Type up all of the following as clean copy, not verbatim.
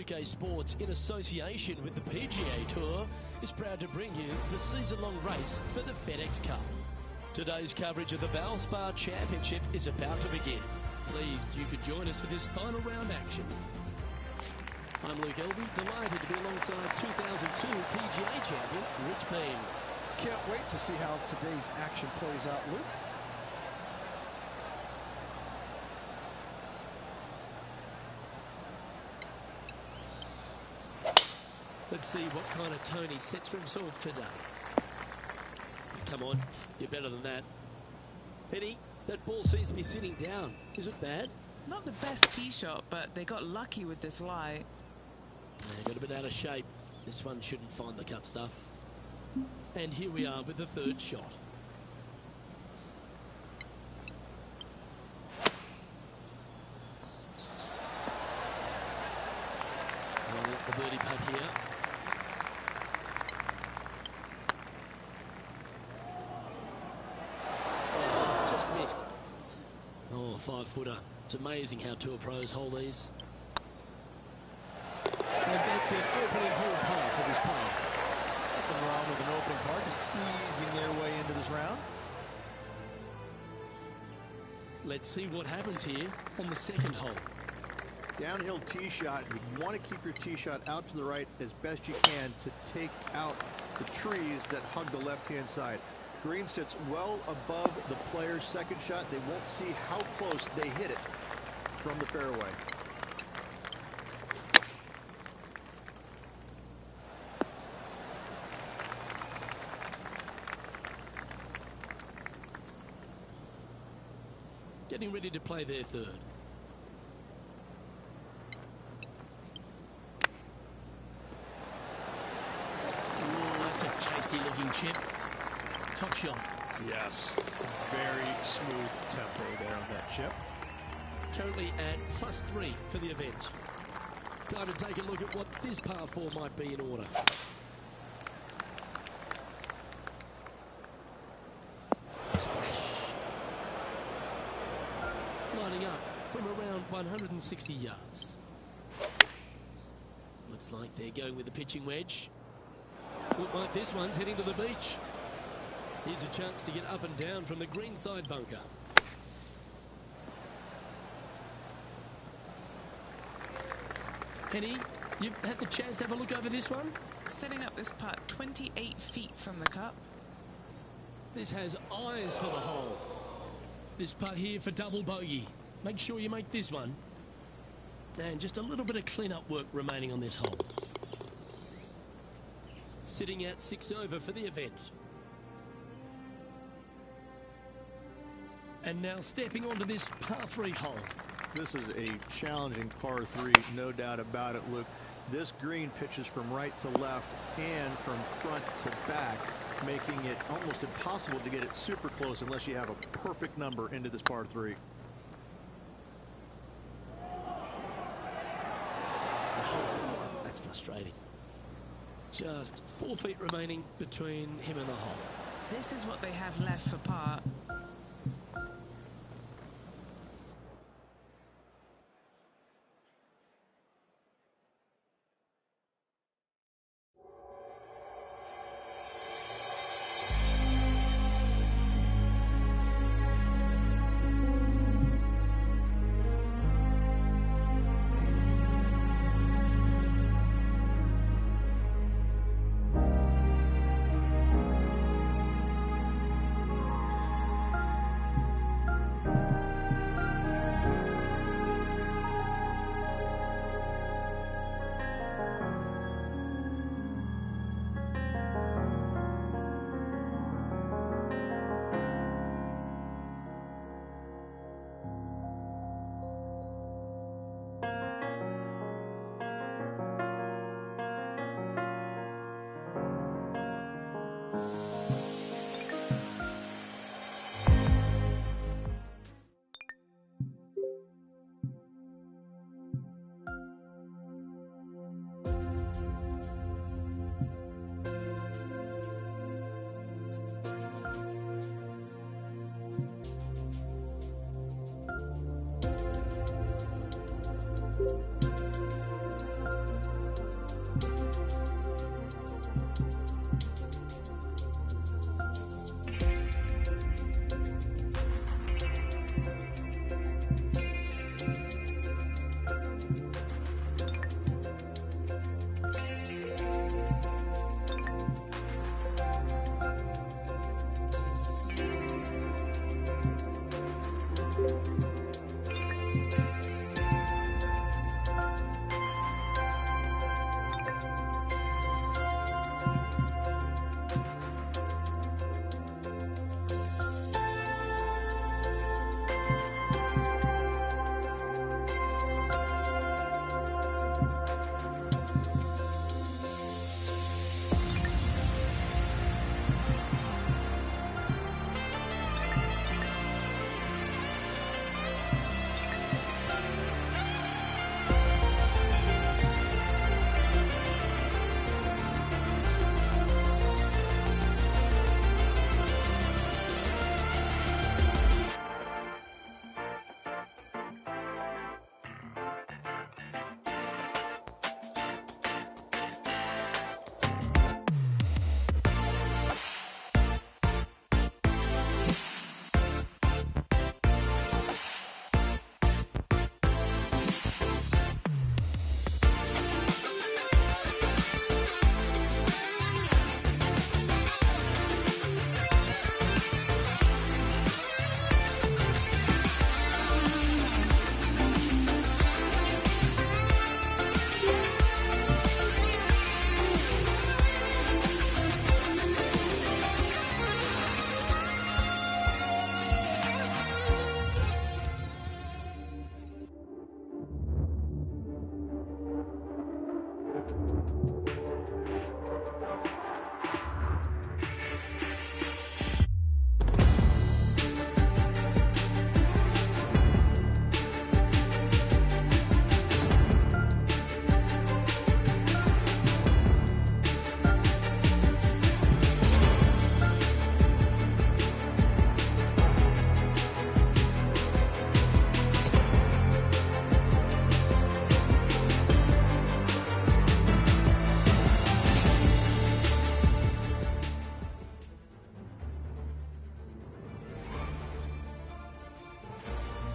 UK Sports, in association with the PGA Tour, is proud to bring you the season-long race for the FedEx Cup. Today's coverage of the Valspar Championship is about to begin. Pleased you could join us for this final round action. I'm Luke Elvey, delighted to be alongside 2002 PGA champion Rich Beem. Can't wait to see how today's action plays out, Luke. Let's see what kind of tone he sets for himself today. Come on, you're better than that. Penny, that ball seems to be sitting down. Is it bad? Not the best tee shot, but they got lucky with this lie. Got a bit out of shape. This one shouldn't find the cut stuff. And here we are with the third shot. The birdie putt here. Oh, just missed. Oh, 5-footer. It's amazing how tour pros hold these. And that's an opening hole par for this player. Nothing wrong with an opening par, just easing their way into this round. Let's see what happens here on the second hole. Downhill tee shot, you want to keep your tee shot out to the right as best you can to take out the trees that hug the left-hand side. Green sits well above the player's second shot. They won't see how close they hit it from the fairway. Getting ready to play their third. Tasty looking chip. Top shot. Yes, very smooth tempo there on that chip. Currently at +3 for the event. Time to take a look at what this par 4 might be in order. Splash. Lining up from around 160 yards. Looks like they're going with the pitching wedge. Look like this one's heading to the beach. Here's a chance to get up and down from the green side bunker. Penny, you've had the chance to have a look over this one? Setting up this putt 28 feet from the cup. This has eyes for the hole. This putt here for double bogey. Make sure you make this one. And just a little bit of clean-up work remaining on this hole. Sitting at 6 over for the event. And now stepping onto this par 3 hole. This is a challenging par 3, no doubt about it, Luke. This green pitches from right to left and from front to back, making it almost impossible to get it super close unless you have a perfect number into this par 3. That's frustrating. Just 4 feet remaining between him and the hole. This is what they have left for par.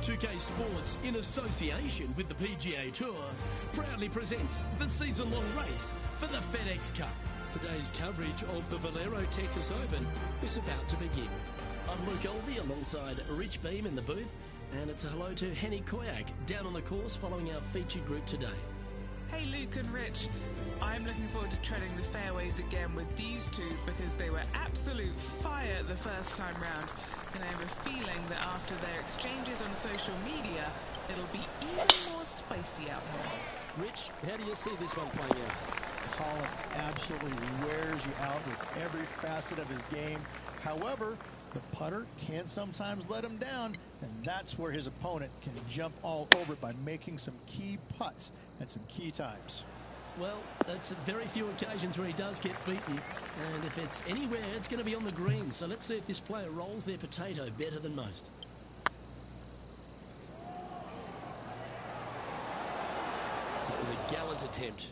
2K Sports, in association with the PGA Tour, proudly presents the season-long race for the FedEx Cup. Today's coverage of the Valero Texas Open is about to begin. I'm Luke Elvey alongside Rich Beam in the booth, and it's a hello to Henny Koyak down on the course following our featured group today. Hey Luke and Rich, I'm looking forward to treading the fairways again with these two because they were absolute fire the first time round, and I have a feeling that after their exchanges on social media, it'll be even more spicy out here. Rich, how do you see this one playing out? Collin absolutely wears you out with every facet of his game. However, the putter can sometimes let him down, and that's where his opponent can jump all over it by making some key putts at some key times. Well, that's very few occasions where he does get beaten, and if it's anywhere, it's going to be on the green. So let's see if this player rolls their potato better than most. That was a gallant attempt.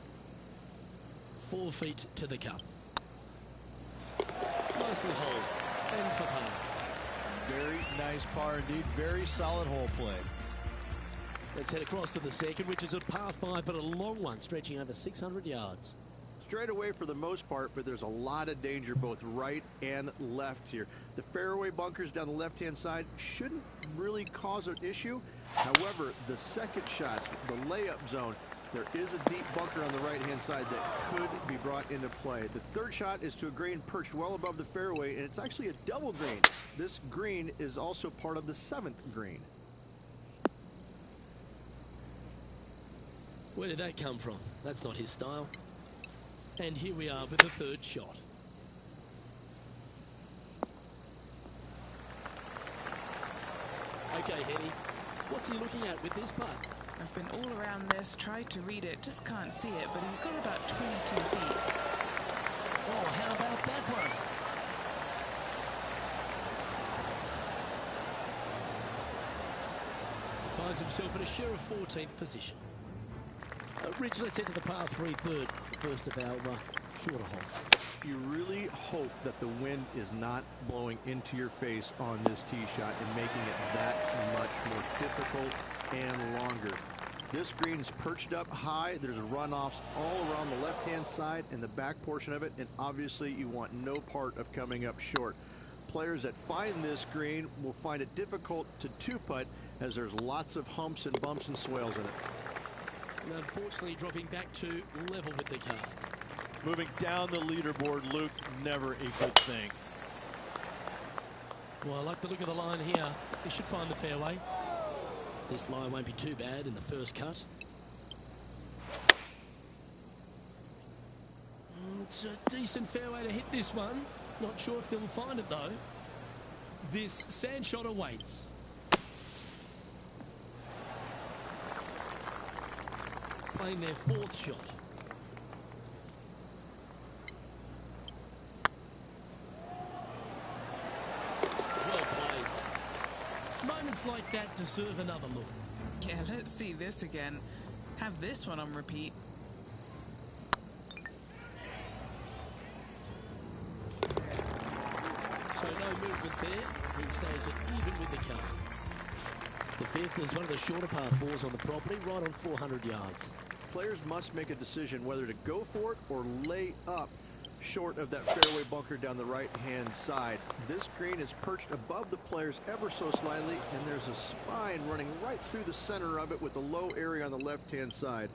4 feet to the cup. Nicely holed. And for par. Very nice par indeed. Very solid hole play. Let's head across to the second, which is a par 5, but a long one, stretching over 600 yards. Straight away for the most part, but there's a lot of danger both right and left here. The fairway bunkers down the left-hand side shouldn't really cause an issue. However, the second shot, the layup zone, there is a deep bunker on the right-hand side that could be brought into play. The third shot is to a green perched well above the fairway, and it's actually a double green. This green is also part of the 7th green. Where did that come from? That's not his style. And here we are with the third shot. Okay, Henny, what's he looking at with this putt? I've been all around this, tried to read it, just can't see it, but he's got about 22 feet. Oh, how about that one? He finds himself in a share of 14th position. Rich, let's head to the par 3 third, first of our shorter holes. You really hope that the wind is not blowing into your face on this tee shot and making it that much more difficult and longer. This green's perched up high. There's runoffs all around the left-hand side and the back portion of it, and obviously you want no part of coming up short. Players that find this green will find it difficult to two-putt as there's lots of humps and bumps and swales in it. And unfortunately dropping back to level with the car. Moving down the leaderboard, Luke, never a good thing. Well, I like the look of the line here. He should find the fairway. This line won't be too bad in the first cut. It's a decent fairway to hit this one. Not sure if they'll find it though. This sand shot awaits. Playing their 4th shot. Well played. Moments like that deserve another look. Yeah, let's see this again. Have this one on repeat. So no movement there. He stays it even with the car. The 5th is one of the shorter par 4s on the property, right on 400 yards. Players must make a decision whether to go for it or lay up short of that fairway bunker down the right-hand side. This green is perched above the players ever so slightly, and there's a spine running right through the center of it with a low area on the left-hand side.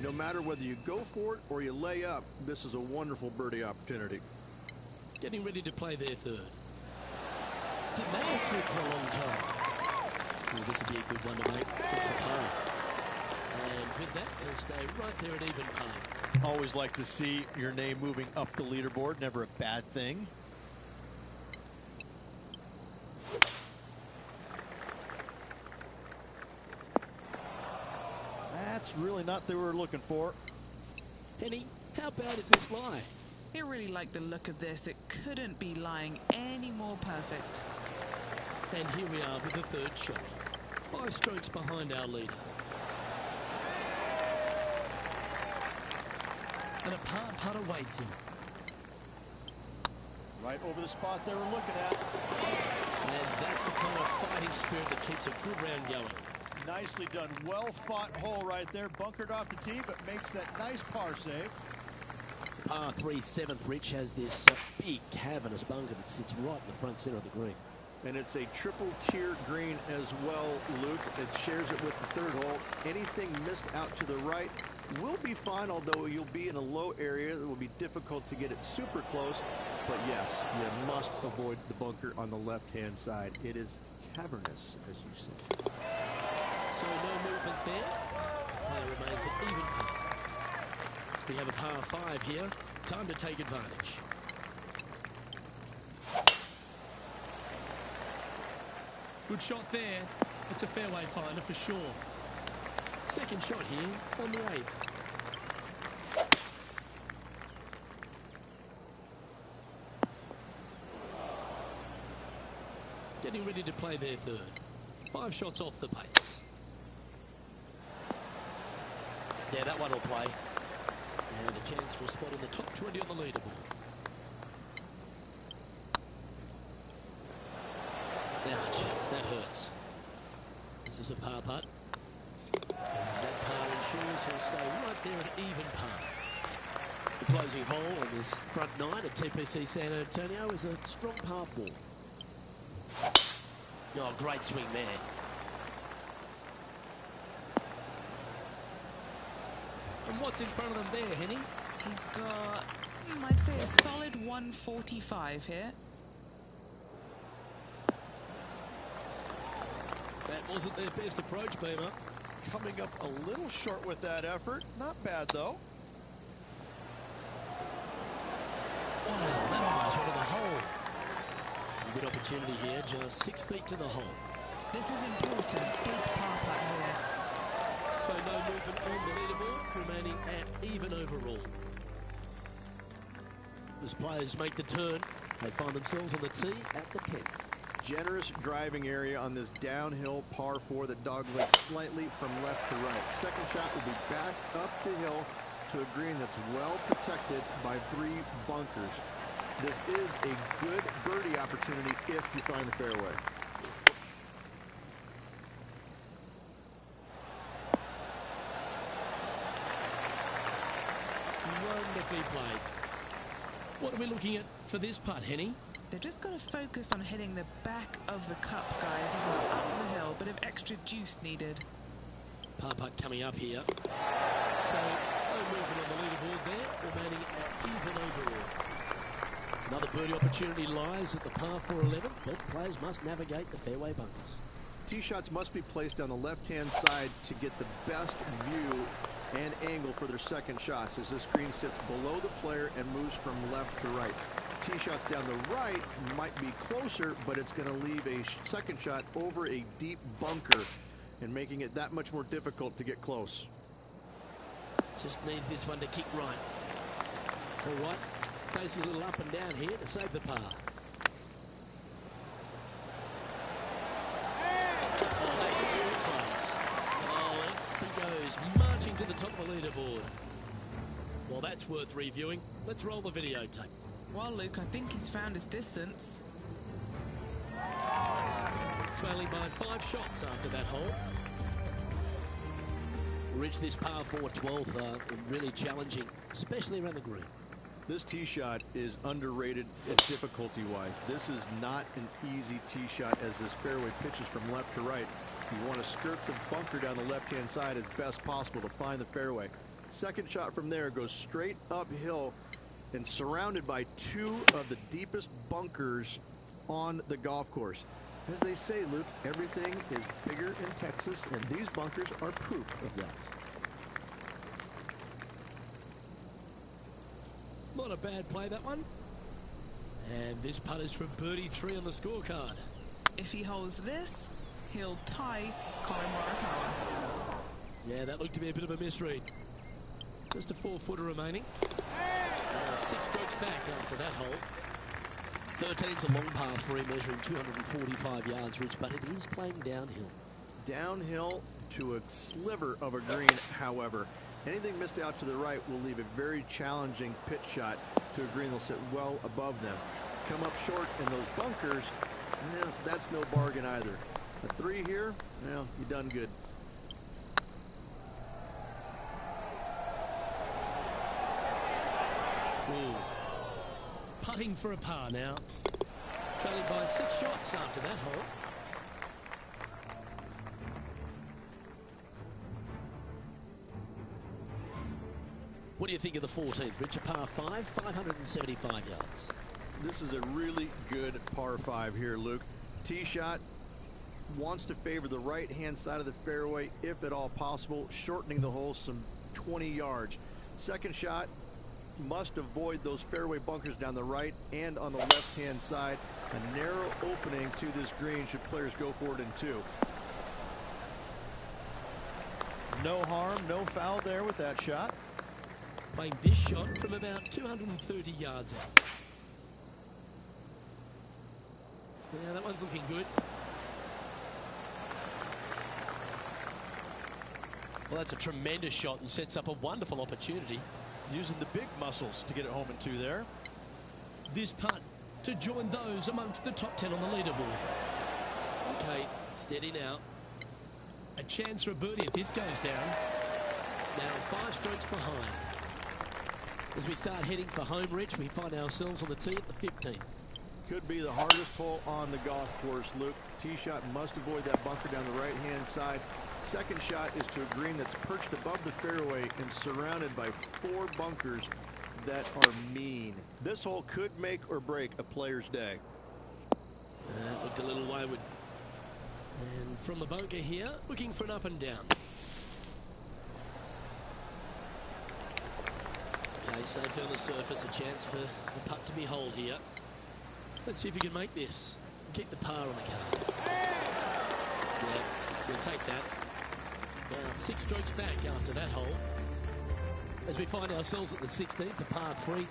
No matter whether you go for it or you lay up, this is a wonderful birdie opportunity. Getting ready to play their 3rd. Didn't they look good for a long time? Well, this would be a good one to make. It's for par. And with that, they'll stay right there at even par. Always like to see your name moving up the leaderboard. Never a bad thing. That's really not what they were looking for. Henny, how bad is this lie? I really like the look of this. It couldn't be lying any more perfect. And here we are with the third shot. 5 strokes behind our leader. And a par putt awaits him. Right over the spot they were looking at. And that's the kind of fighting spirit that keeps a good round going. Nicely done. Well fought hole right there. Bunkered off the tee, but makes that nice par save. Par 3 7th, Rich, has this big cavernous bunker that sits right in the front center of the green. And it's a triple tier green as well, Luke. It shares it with the third hole. Anything missed out to the right will be fine, although you'll be in a low area. It will be difficult to get it super close. But yes, you must avoid the bunker on the left-hand side. It is cavernous, as you say. So no movement there. Player remains at even par. We have a par 5 here. Time to take advantage. Good shot there. It's a fairway finder for sure. Second shot here on the 8th. Getting ready to play their third. 5 shots off the pace. Yeah, that one will play. And a chance for a spot in the top 20 on the leaderboard. Ouch, that hurts. This is a par putt. And that par ensures he'll stay right there at even par. The closing hole on this front 9 at TPC San Antonio is a strong par 4. Oh, great swing there. And what's in front of them there, Henny? He's got, you might say, a solid 145 here. That wasn't their best approach, Beamer. Coming up a little short with that effort. Not bad, though. Wow, that almost went to the hole. A good opportunity here, just 6 feet to the hole. This is important. Big par putt here. So no movement on the leaderboard, remaining at even overall. As players make the turn, they find themselves on the tee at the 10th. Generous driving area on this downhill par 4 that doglegs slightly from left to right. Second shot will be back up the hill to a green that's well protected by 3 bunkers. This is a good birdie opportunity if you find the fairway. Wonderfully played. What are we looking at for this putt, Henny? They've just got to focus on hitting the back of the cup, guys. This is up the hill, bit of extra juice needed. Par putt coming up here. So no movement on the leaderboard there, remaining at even overall. Another birdie opportunity lies at the par 4 11th, but players must navigate the fairway bunkers. Tee shots must be placed on the left-hand side to get the best view and angle for their second shots, as this green sits below the player and moves from left to right. Tee shots down the right might be closer, but it's going to leave a second shot over a deep bunker and making it that much more difficult to get close. Just needs this one to kick right. All right, facing a little up and down here to save the par. Oh, that's a very close. Oh, he goes marching to the top of the leaderboard. Well, that's worth reviewing. Let's roll the videotape. Well, Luke, I think he's found his distance. Trailing by 5 shots after that hole. Rich, this par 4 12th really challenging, especially around the green. This tee shot is underrated difficulty-wise. This is not an easy tee shot as this fairway pitches from left to right. You want to skirt the bunker down the left-hand side as best possible to find the fairway. Second shot from there goes straight uphill and surrounded by 2 of the deepest bunkers on the golf course. As they say, Luke, everything is bigger in Texas, and these bunkers are proof of that. Not a bad play, that one. And this putt is from birdie 3 on the scorecard. If he holds this, he'll tie Colin Morikawa. Yeah, that looked to be a bit of a misread. Just a 4-footer remaining. 6 strokes back after that hole. 13's a long par 3, measuring 245 yards, Rich, but it is playing downhill. Downhill to a sliver of a green, however. Anything missed out to the right will leave a very challenging pitch shot to a green that'll sit well above them. Come up short in those bunkers, that's no bargain either. A 3 here, well, you done good. Ooh. Putting for a par now. Trailing by 6 shots after that hole. What do you think of the 14th, Rich? A par 5, 575 yards. This is a really good par 5 here, Luke. Tee shot wants to favor the right-hand side of the fairway, if at all possible, shortening the hole some 20 yards. Second shot must avoid those fairway bunkers down the right and on the left-hand side. A narrow opening to this green should players go for it in 2. No harm, no foul there with that shot. Playing this shot from about 230 yards out. Yeah, that one's looking good. Well, that's a tremendous shot and sets up a wonderful opportunity. Using the big muscles to get it home in 2 there. This putt to join those amongst the top 10 on the leaderboard. Okay, steady now. A chance for a birdie if this goes down. Now 5 strokes behind. As we start heading for home, Rich, we find ourselves on the tee at the 15th. Could be the hardest hole on the golf course, Luke. Tee shot must avoid that bunker down the right-hand side. Second shot is to a green that's perched above the fairway and surrounded by 4 bunkers that are mean. This hole could make or break a player's day. That looked a little wayward. And from the bunker here, looking for an up and down. Okay, safely on the surface, a chance for the putt to be holed here. Let's see if we can make this. Keep the par on the card. Yeah, we'll take that. Now 6 strokes back after that hole. As we find ourselves at the 16th, the par 3.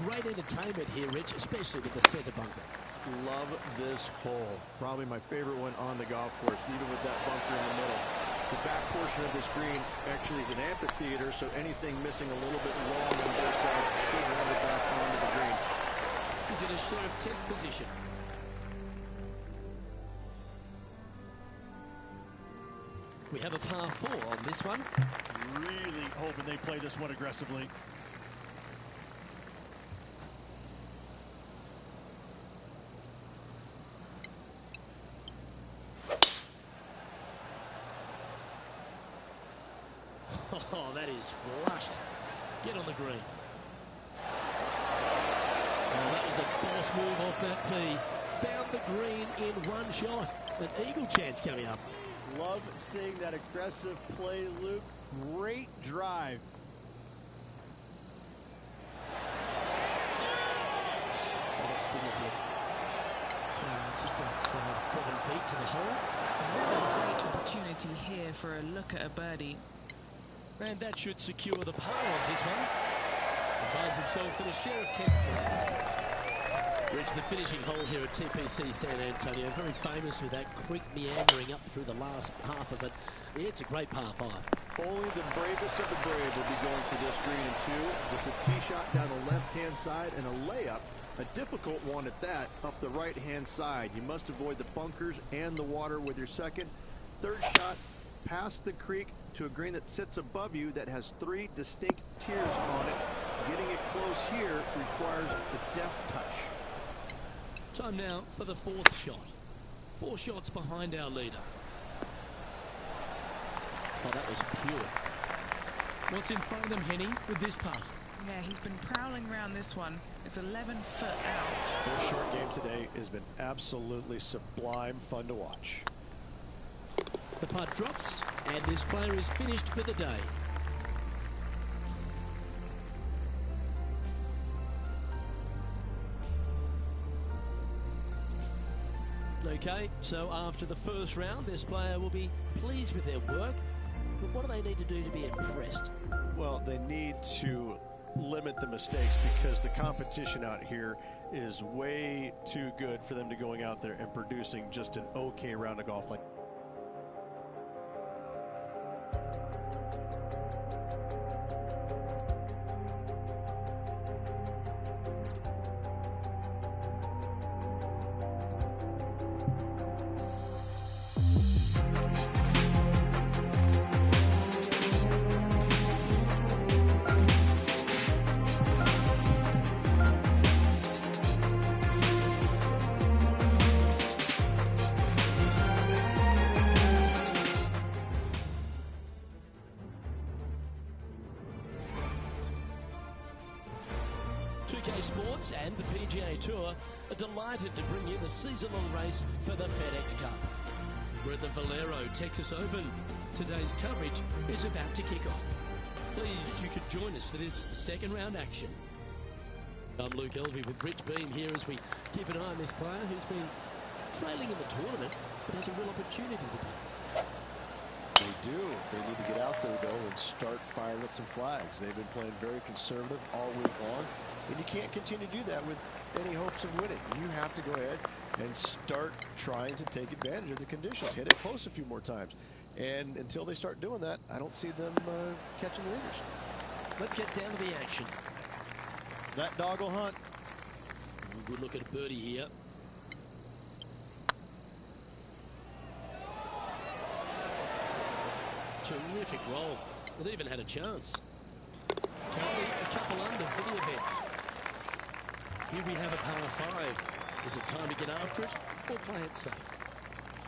Great entertainment here, Rich, especially with the centre bunker. Love this hole. Probably my favorite one on the golf course, even with that bunker in the middle. The back portion of this green actually is an amphitheater, so anything missing a little bit long on both sides should run it back onto the green. He's in a share of 10th position. We have a par 4 on this one. Really hoping they play this one aggressively. Oh, that is flushed. Get on the green. Oh, that was a boss move off that tee. Found the green in 1 shot. An eagle chance coming up. Love seeing that aggressive play, Luke. Great drive. That'll sting a bit. So just outside 7 feet to the hole. Another great opportunity here for a look at a birdie. And that should secure the par of this one. He finds himself in a share of 10th place. Rich, the finishing hole here at TPC San Antonio, very famous with that creek meandering up through the last half of it. It's a great par 5. Only the bravest of the brave will be going for this green in 2. Just a tee shot down the left-hand side and a layup, a difficult one at that, up the right-hand side. You must avoid the bunkers and the water with your second. Third shot, past the creek to a green that sits above you that has 3 distinct tiers on it. Getting it close here requires a deft touch. Time now for the 4th shot. 4 shots behind our leader. Oh, that was pure. What's in front of them, Henny, with this putt? Yeah, he's been prowling around this one. It's 11 foot out. Their short game today has been absolutely sublime fun to watch. The putt drops, and this player is finished for the day. Okay, so after the first round, this player will be pleased with their work, but what do they need to do to be impressed? Well, they need to limit the mistakes because the competition out here is way too good for them to going out there and producing just an okay round of golf. Like Sports and the PGA Tour are delighted to bring you the season-long race for the FedEx Cup. We're at the Valero Texas Open. Today's coverage is about to kick off. Pleased you could join us for this second round action. I'm Luke Elvey with Rich Beam here as we keep an eye on this player who's been trailing in the tournament but has a real opportunity today. they do. They need to get out there, though, and start firing at some flags. They've been playing very conservative all week long, and you can't continue to do that with any hopes of winning. You have to go ahead and start trying to take advantage of the conditions. Hit it close a few more times. And until they start doing that, I don't see them catching the leaders. Let's get down to the action. That dog will hunt. Good look at a birdie here. Terrific roll. It even had a chance. Currently a couple under for the event. Here we have a par 5. Is it time to get after it or play it safe?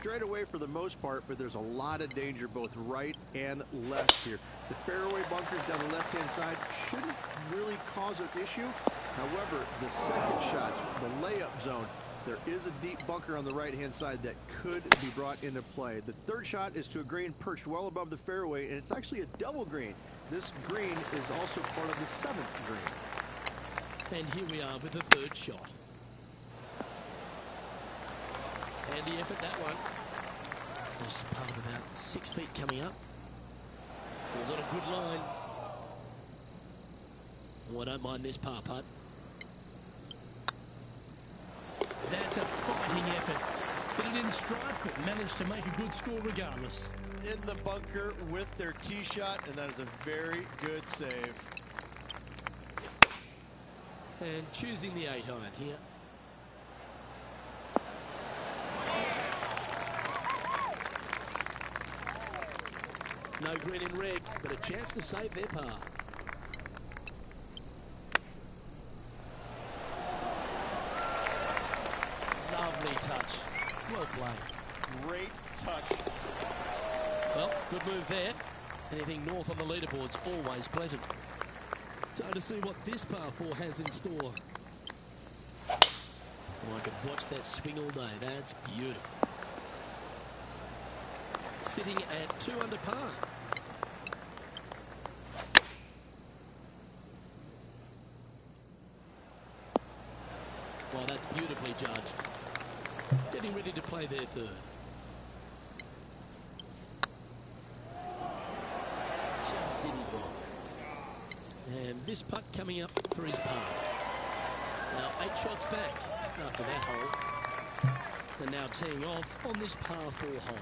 Straight away for the most part, but there's a lot of danger both right and left here. The fairway bunkers down the left-hand side shouldn't really cause an issue. However, the second shot, the layup zone, there is a deep bunker on the right-hand side that could be brought into play. The third shot is to a green perched well above the fairway, and it's actually a double green. This green is also part of the 7th green. And here we are with the third shot. Handy effort, that one. There's part of about 6 feet coming up. It was on a good line. Oh, I don't mind this par putt. That's a fighting effort. Hit it in strife, but managed to make a good score regardless. In the bunker with their tee shot, and that is a very good save. And choosing the 8-iron here. No green in red, but a chance to save their par. Lovely touch. Well played. Great touch. Well, good move there. Anything north on the leaderboard's always pleasant. Time to see what this par 4 has in store. Oh, I could watch that swing all day. That's beautiful. Sitting at 2 under par. Well, that's beautifully judged. Getting ready to play their third. Just didn't drop. And this putt coming up for his par. Now 8 shots back after that hole. And now teeing off on this par 4 hole.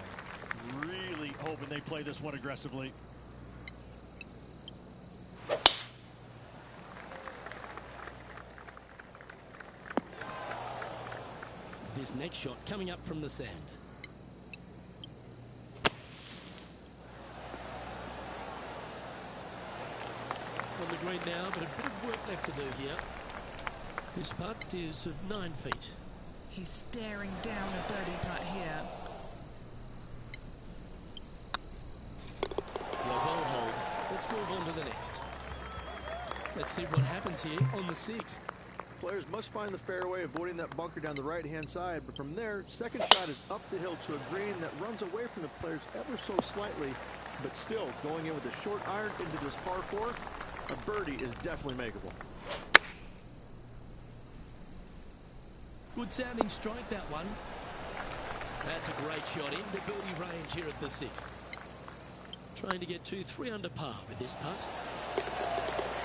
Really hoping they play this one aggressively. This next shot coming up from the sand. On the green now, but a bit of work left to do here. This putt is of 9 feet. He's staring down a birdie putt here. Yeah, well hold. Let's move on to the next. Let's see what happens here on the 6th. Players must find the fairway, avoiding that bunker down the right-hand side. But from there, second shot is up the hill to a green that runs away from the players ever so slightly. But still, going in with a short iron into this par 4, a birdie is definitely makeable. Good sounding strike, that one. That's a great shot into birdie range here at the 6th. Trying to get to 3 under par with this putt.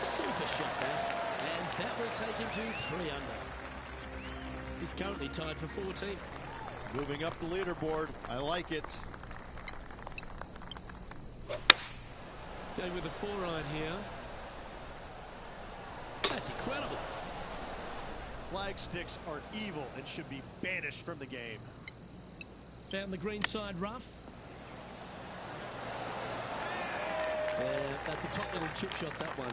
Super shot that. And that will take him to 3 under. He's currently tied for 14th. Moving up the leaderboard. I like it. Going with a 4-iron here. That's incredible. Flag sticks are evil and should be banished from the game. Found the green side rough. That's a top little chip shot, that one.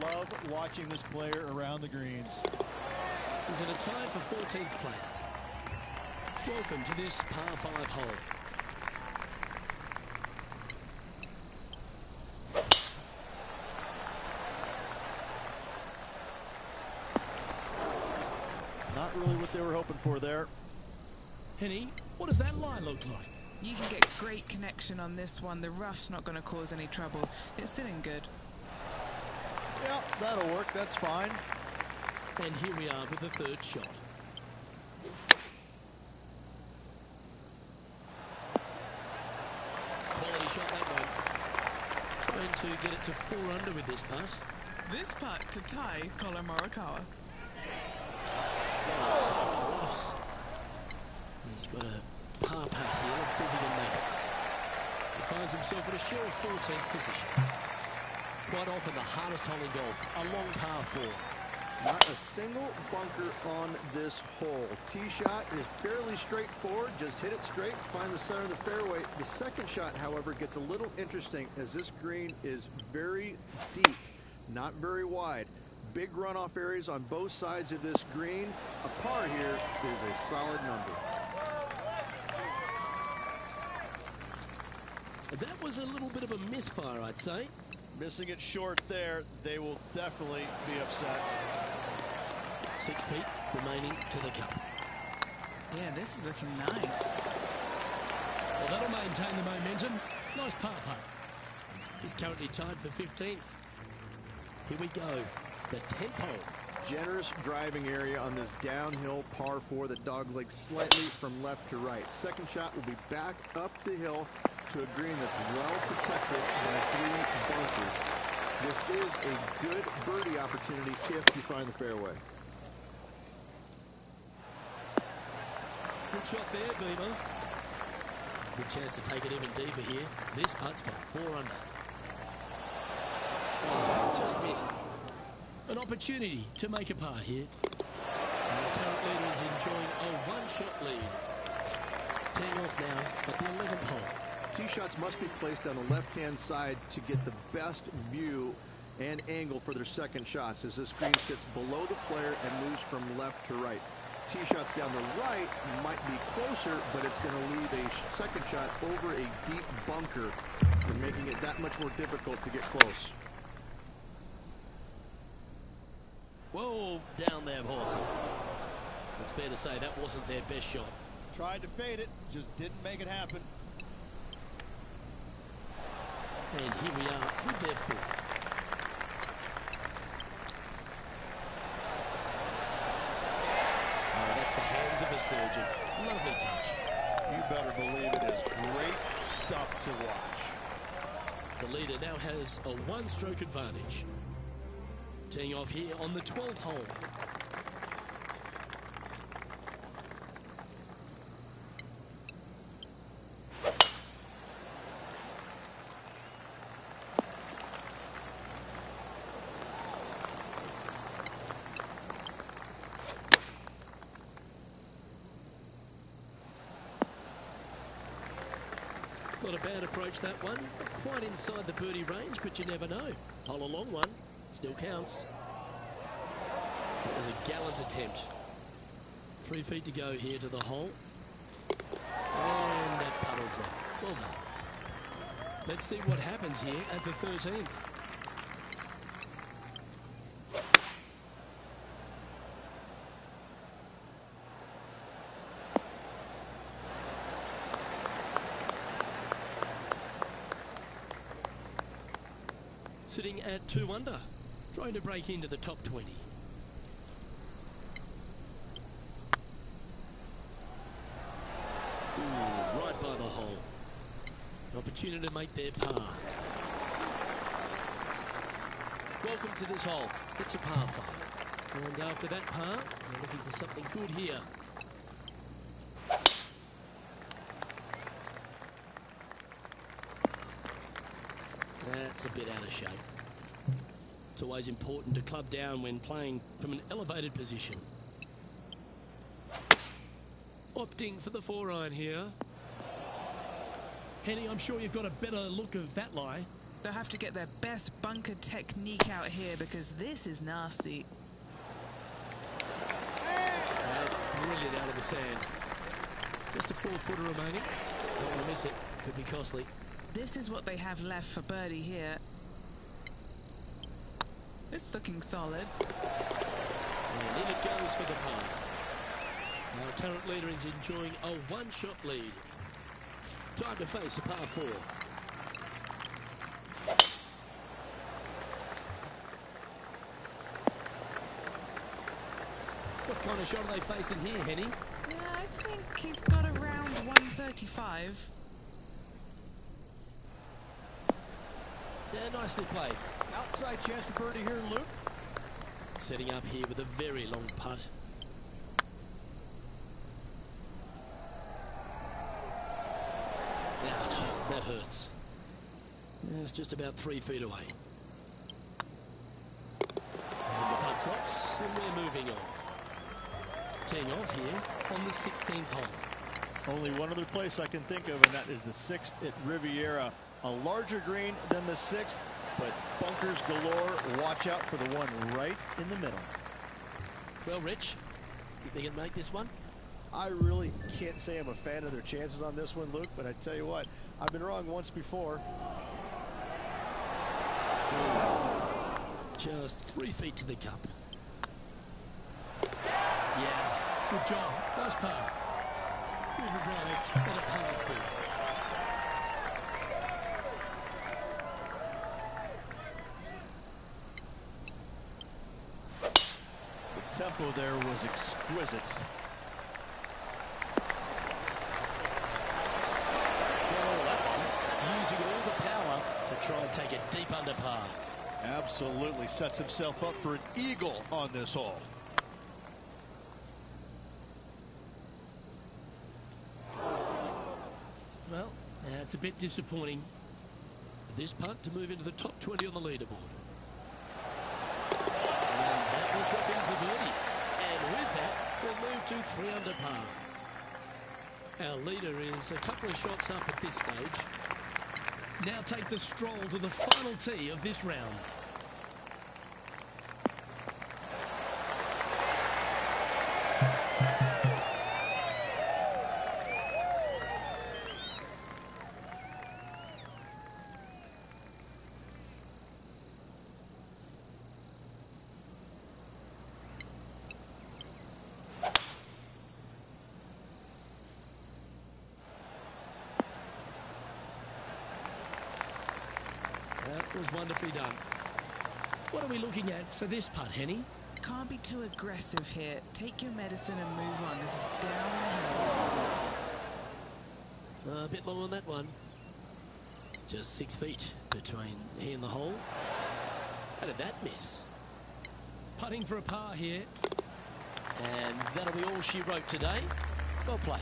Love watching this player around the greens. He's in a tie for 14th place. Welcome to this par 5 hole. Not really what they were hoping for there. Henny, what does that lie look like? You can get great connection on this one. The rough's not going to cause any trouble. It's sitting good. Yeah, that'll work. That's fine. And here we are with the 3rd shot. Quality shot, that one. Trying to get it to 4 under with this putt. This putt to tie Collin Morikawa. Oh, so close. He's got a par putt here. Let's see if he can make it. He finds himself in a sure 14th position. Quite often the hardest hole in golf, a long par 4. Not a single bunker on this hole. Tee shot is fairly straightforward. Just hit it straight, find the center of the fairway. The second shot, however, gets a little interesting as this green is very deep, not very wide. Big runoff areas on both sides of this green. A par here is a solid number. That was a little bit of a misfire, I'd say. Missing it short there, they will definitely be upset. 6 feet remaining to the cup. Yeah, this is looking nice. Well, that'll maintain the momentum. Nice par putt. He's currently tied for 15th. Here we go. The 10th hole. Generous driving area on this downhill par 4 that doglegs slightly from left to right. Second shot will be back up the hill to a green that's well protected by 3 bunkers. This is a good birdie opportunity if you find the fairway. Good shot there, Beamer. Good chance to take it even deeper here. This putt's for 4 under. Oh, just missed. An opportunity to make a par here. And the current leader is enjoying a 1-shot lead. Teeing off now at the 11th hole. Tee shots must be placed on the left-hand side to get the best view and angle for their second shots as this green sits below the player and moves from left to right. Tee shots down the right might be closer, but it's going to leave a second shot over a deep bunker and making it that much more difficult to get close. Whoa, down there, Horsey. It's fair to say that wasn't their best shot. Tried to fade it, just didn't make it happen. And here we are with their 4th. Oh, that's the hands of a surgeon. Lovely touch. You better believe it is great stuff to watch. The leader now has a 1-stroke advantage. Teeing off here on the 12th hole. Not a bad approach, that one. Quite inside the birdie range, but you never know. Hole a long one. Still counts. That was a gallant attempt. 3 feet to go here to the hole. And that putt will drop. Well done. Let's see what happens here at the 13th. Sitting at 2 under, trying to break into the top 20. right by the hole. An opportunity to make their par. Welcome to this hole. It's a par 5. And after that par, we're looking for something good here. That's a bit out of shape. It's always important to club down when playing from an elevated position. Opting for the 4-iron here. Henny, I'm sure you've got a better look of that lie. They'll have to get their best bunker technique out here because this is nasty. Brilliant out of the sand. Just a 4-footer remaining. Don't want to miss it. Could be costly. This is what they have left for birdie here. It's looking solid. And in it goes for the par. Our current leader is enjoying a one-shot lead. Time to face a par 4. What kind of shot are they facing here, Henny? Yeah, I think he's got around 135. Yeah, nicely played. Outside chance for birdie here, Luke. Setting up here with a very long putt. Ouch, that hurts. Yeah, it's just about 3 feet away. And the putt drops, and we're moving on. Teeing off here on the 16th hole. Only one other place I can think of, and that is the 6th at Riviera. A larger green than the 6th, but bunkers galore. Watch out for the one right in the middle. Well, Rich, you think you can make this one? I really can't say I'm a fan of their chances on this one, Luke, but I tell you what, I've been wrong once before. Just 3 feet to the cup. Yeah, Good job. Nice par. Good arrived at a par 4. The tempo there was exquisite. using all the power to try and take it deep under par. Absolutely sets himself up for an eagle on this hole. Well, that's a bit disappointing. This putt to move into the top 20 on the leaderboard. And that will drop in for birdie. And with that, we'll move to 3 under par. Our leader is a couple of shots up at this stage. Now take the stroll to the final tee of this round. That was wonderfully done. What are we looking at for this putt, Henny? Can't be too aggressive here. Take your medicine and move on. This is down the hill. A bit long on that one. Just 6 feet between he and the hole. How did that miss? Putting for a par here. And that'll be all she wrote today. Well played.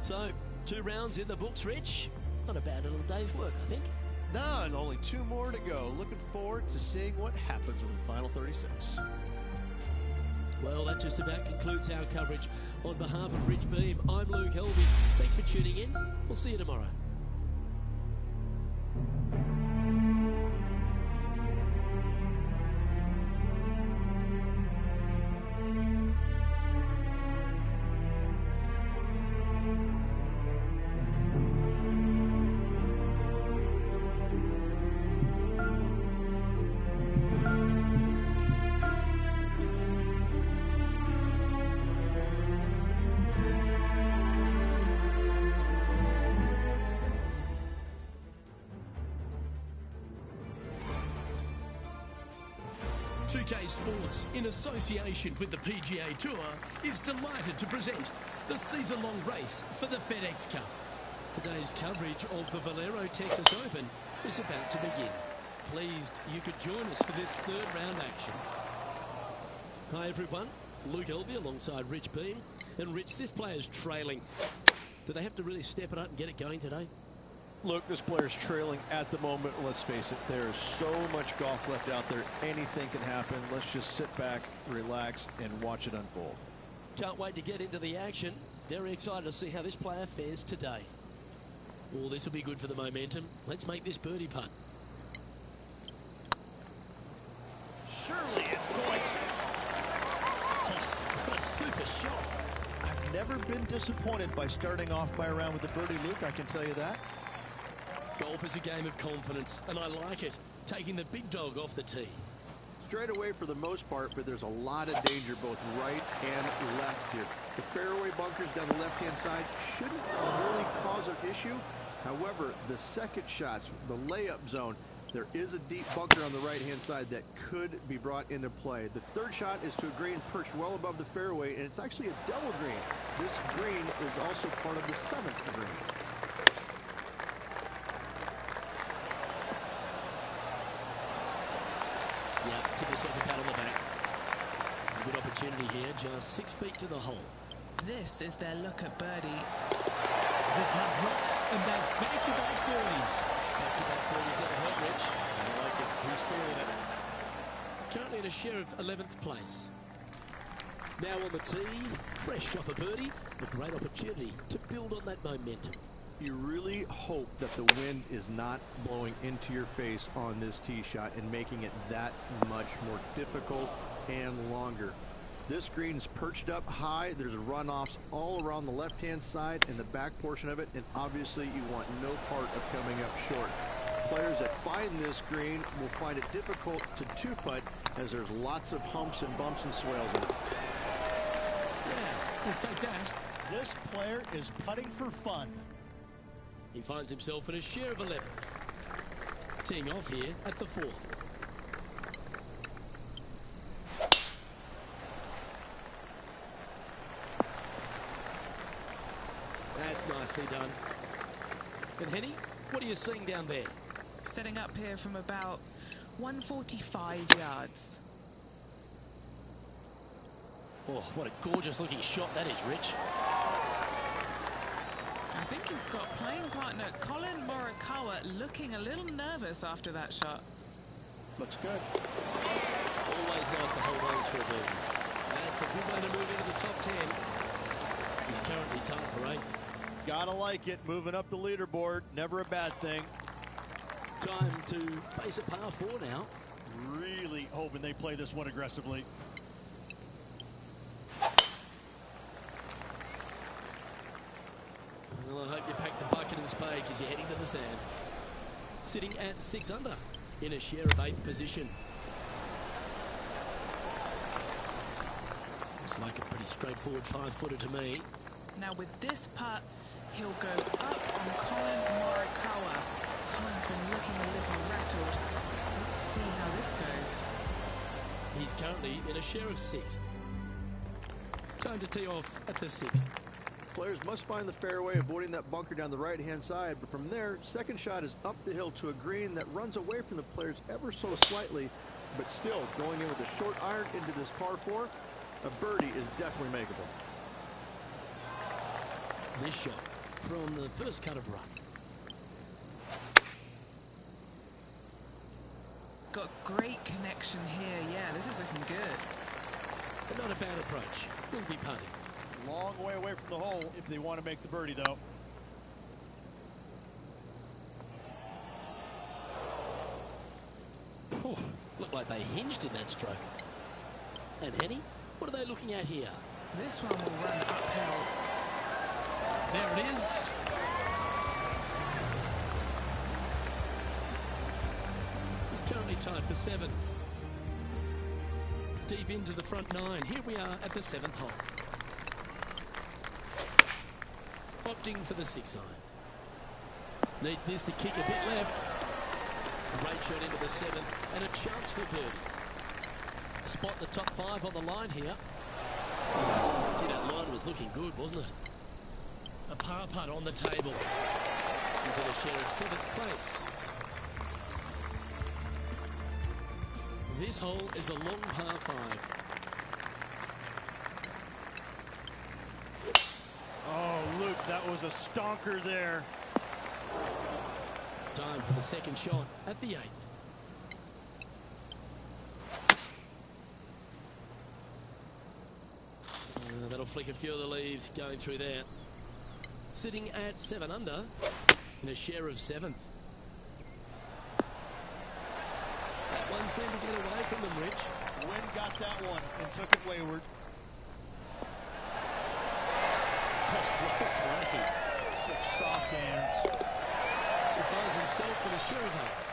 So, 2 rounds in the books, Rich. Not a bad little day's work, I think. No, and only 2 more to go. Looking forward to seeing what happens with the final 36. Well, that just about concludes our coverage. On behalf of Rich Beem, I'm Luke Helvey. Thanks for tuning in. We'll see you tomorrow. 2K Sports, in association with the PGA Tour, is delighted to present the season-long race for the FedEx Cup. Today's coverage of the Valero Texas Open is about to begin. Pleased you could join us for this third round action. Hi everyone, Luke Elvey alongside Rich Beam. And Rich, this player's trailing. Do they have to really step it up and get it going today? Look, this player's trailing at the moment. Let's face it, there is so much golf left out there. Anything can happen. Let's just sit back, relax, and watch it unfold. Can't wait to get into the action. Very excited to see how this player fares today. Oh, this will be good for the momentum. Let's make this birdie putt. Surely it's going to. Oh, what a super shot. I've never been disappointed by starting off by a round with a birdie, Luke. I can tell you that. Golf is a game of confidence, and I like it. Taking the big dog off the tee. Straight away for the most part, but there's a lot of danger both right and left here. The fairway bunkers down the left-hand side shouldn't really cause an issue. However, the second shots, the layup zone, there is a deep bunker on the right-hand side that could be brought into play. The third shot is to a green perched well above the fairway, and it's actually a double green. This green is also part of the seventh green. Yeah, give yourself a pat on the back. A good opportunity here, just 6 feet to the hole. This is their look at birdie. The putt drops, and that's back-to-back birdies. Back-to-back birdies never hurt, Rich. I like it. He's feeling it. He's currently in a share of 11th place. Now on the tee, fresh off a birdie, a great opportunity to build on that momentum. You really hope that the wind is not blowing into your face on this tee shot and making it that much more difficult and longer. This green's perched up high. There's runoffs all around the left-hand side and the back portion of it, and obviously you want no part of coming up short. Players that find this green will find it difficult to two-putt as there's lots of humps and bumps and swales in it. Yeah, we'll take that. This player is putting for fun. He finds himself in a share of 11th. Teeing off here at the 4th. That's nicely done. And Henny, what are you seeing down there? Setting up here from about 145 yards. Oh, what a gorgeous looking shot that is, Rich. I think he's got playing partner Colin Morikawa looking a little nervous after that shot. Looks good. Always nice to hold on for a birdie. That's a good way to move into the top 10. He's currently tied for 8th. Gotta like it. Moving up the leaderboard. Never a bad thing. Time to face a par 4 now. Really hoping they play this one aggressively. Well, I hope you pack the bucket and spade because you're heading to the sand. Sitting at 6 under in a share of 8th position. Looks like a pretty straightforward 5-footer to me. Now with this putt, he'll go up on Colin Morikawa. Colin's been looking a little rattled. Let's see how this goes. He's currently in a share of 6th. Time to tee off at the 6th. Players must find the fairway, avoiding that bunker down the right-hand side. But from there, second shot is up the hill to a green that runs away from the players ever so slightly. But still, going in with a short iron into this par 4, a birdie is definitely makeable. This shot from the first cut of rough. Got great connection here. Yeah, this is looking good. But not a bad approach. Will be putting. Long way away from the hole if they want to make the birdie, though. Oh, looked like they hinged in that stroke. And Henny, what are they looking at here? This one will run uphill. There it is. He's currently tied for 7th. Deep into the front 9. Here we are at the 7th hole. Opting for the 6 iron. Needs this to kick a bit left. Great shot into the 7th and a chance for birdie. spot the top 5 on the line here. Gee, that line was looking good, wasn't it? A par putt on the table. He's in a share of 7th place. This hole is a long par 5. Oh, Luke, that was a stonker there. Time for the second shot at the 8th. That'll flick a few of the leaves going through there. Sitting at 7 under in a share of 7th. That one seemed to get away from them, Rich. Wynn got that one and took it wayward. Such soft hands. He finds himself in a share of 8th.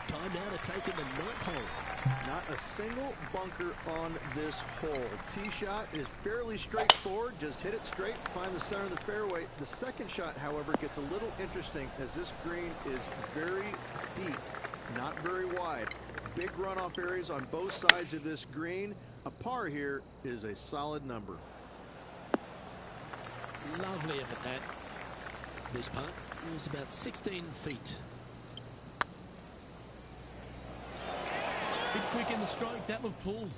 Time now to take in the 9th hole. Not a single bunker on this hole. Tee shot is fairly straightforward. Just hit it straight, find the center of the fairway. The second shot, however, gets a little interesting as this green is very deep, not very wide. Big runoff areas on both sides of this green. A par here is a solid number. Lovely effort that. This putt was about 16 feet. Bit quick in the stroke, that looked pulled.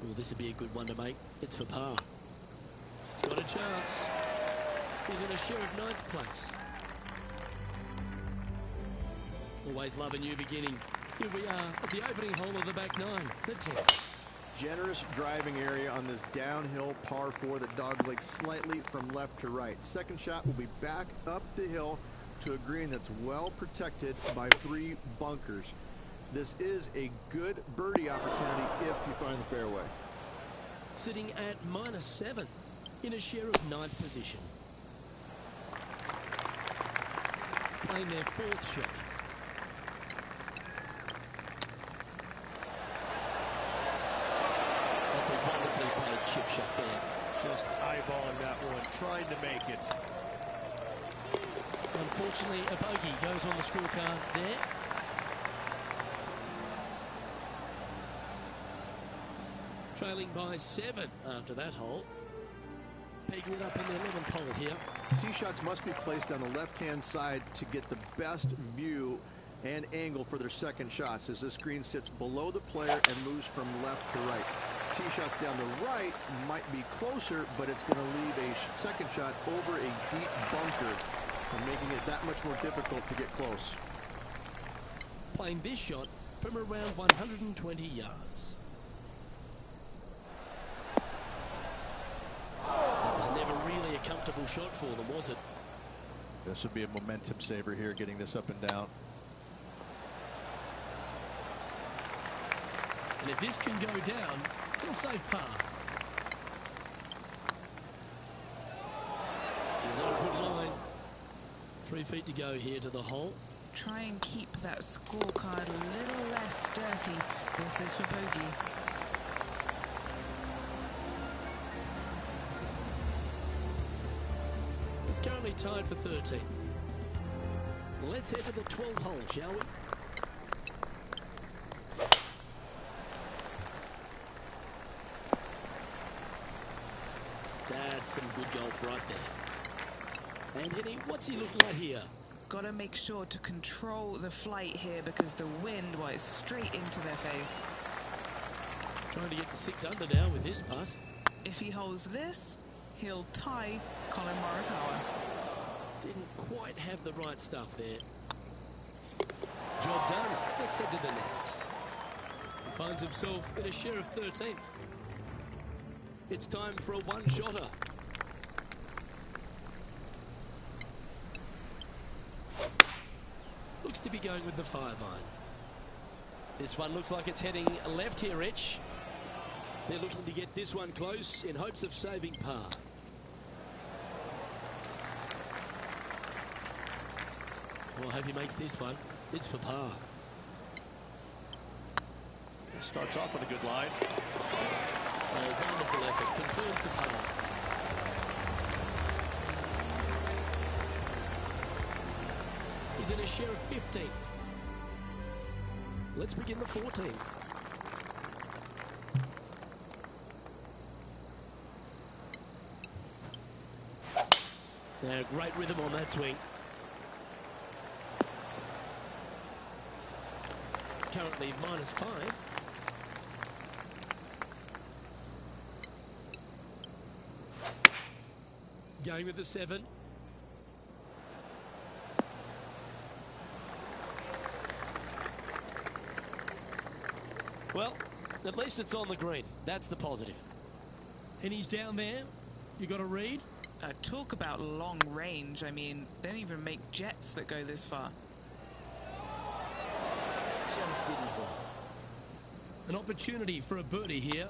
Oh, this would be a good one to make. It's for par. It's got a chance. He's in a share of 9th place. Always love a new beginning. Here we are at the opening hole of the back 9, the 10th. Generous driving area on this downhill par 4 that doglegs slightly from left to right. Second shot will be back up the hill to a green that's well protected by 3 bunkers. This is a good birdie opportunity if you find the fairway. Sitting at -7 in a share of 9th position. Playing their 4th shot. That's a wonderfully played chip shot there. Just eyeballing that one, trying to make it. Unfortunately, a bogey goes on the scorecard there. Trailing by 7 after that hole. Pegging it up in the 11th hole here. Tee shots must be placed on the left-hand side to get the best view and angle for their second shots as this green sits below the player and moves from left to right. Tee shots down the right might be closer, but it's going to leave a second shot over a deep bunker and making it that much more difficult to get close. Playing this shot from around 120 yards. That was never really a comfortable shot for them, was it? This would be a momentum saver here, getting this up and down. And if this can go down, he'll save par. He's on a good line. 3 feet to go here to the hole. Try and keep that scorecard a little less dirty. This is for bogey. It's currently tied for 13th. Let's head to the 12th hole, shall we? That's some good golf right there. And Henny, what's he looking like here? Got to make sure to control the flight here because the wind, well, is straight into their face. Trying to get to 6 under now with this putt. If he holds this, he'll tie Colin Morikawa. Didn't quite have the right stuff there. Job done. Let's head to the next. He finds himself in a share of 13th. It's time for a one-shotter. Looks to be going with the 5-iron. This one looks like it's heading left here, Rich. They're looking to get this one close in hopes of saving par. Well, I hope he makes this one. It's for par. It starts off on a good line. A wonderful effort. Confirms the par. He's in a share of 15th. Let's begin the 14th. Now, great rhythm on that swing. Currently -5. Going with the 7. Well, at least it's on the green. That's the positive. And he's down there. You got a read? Talk about long range. I mean, they don't even make jets that go this far. Just didn't fall. An opportunity for a birdie here.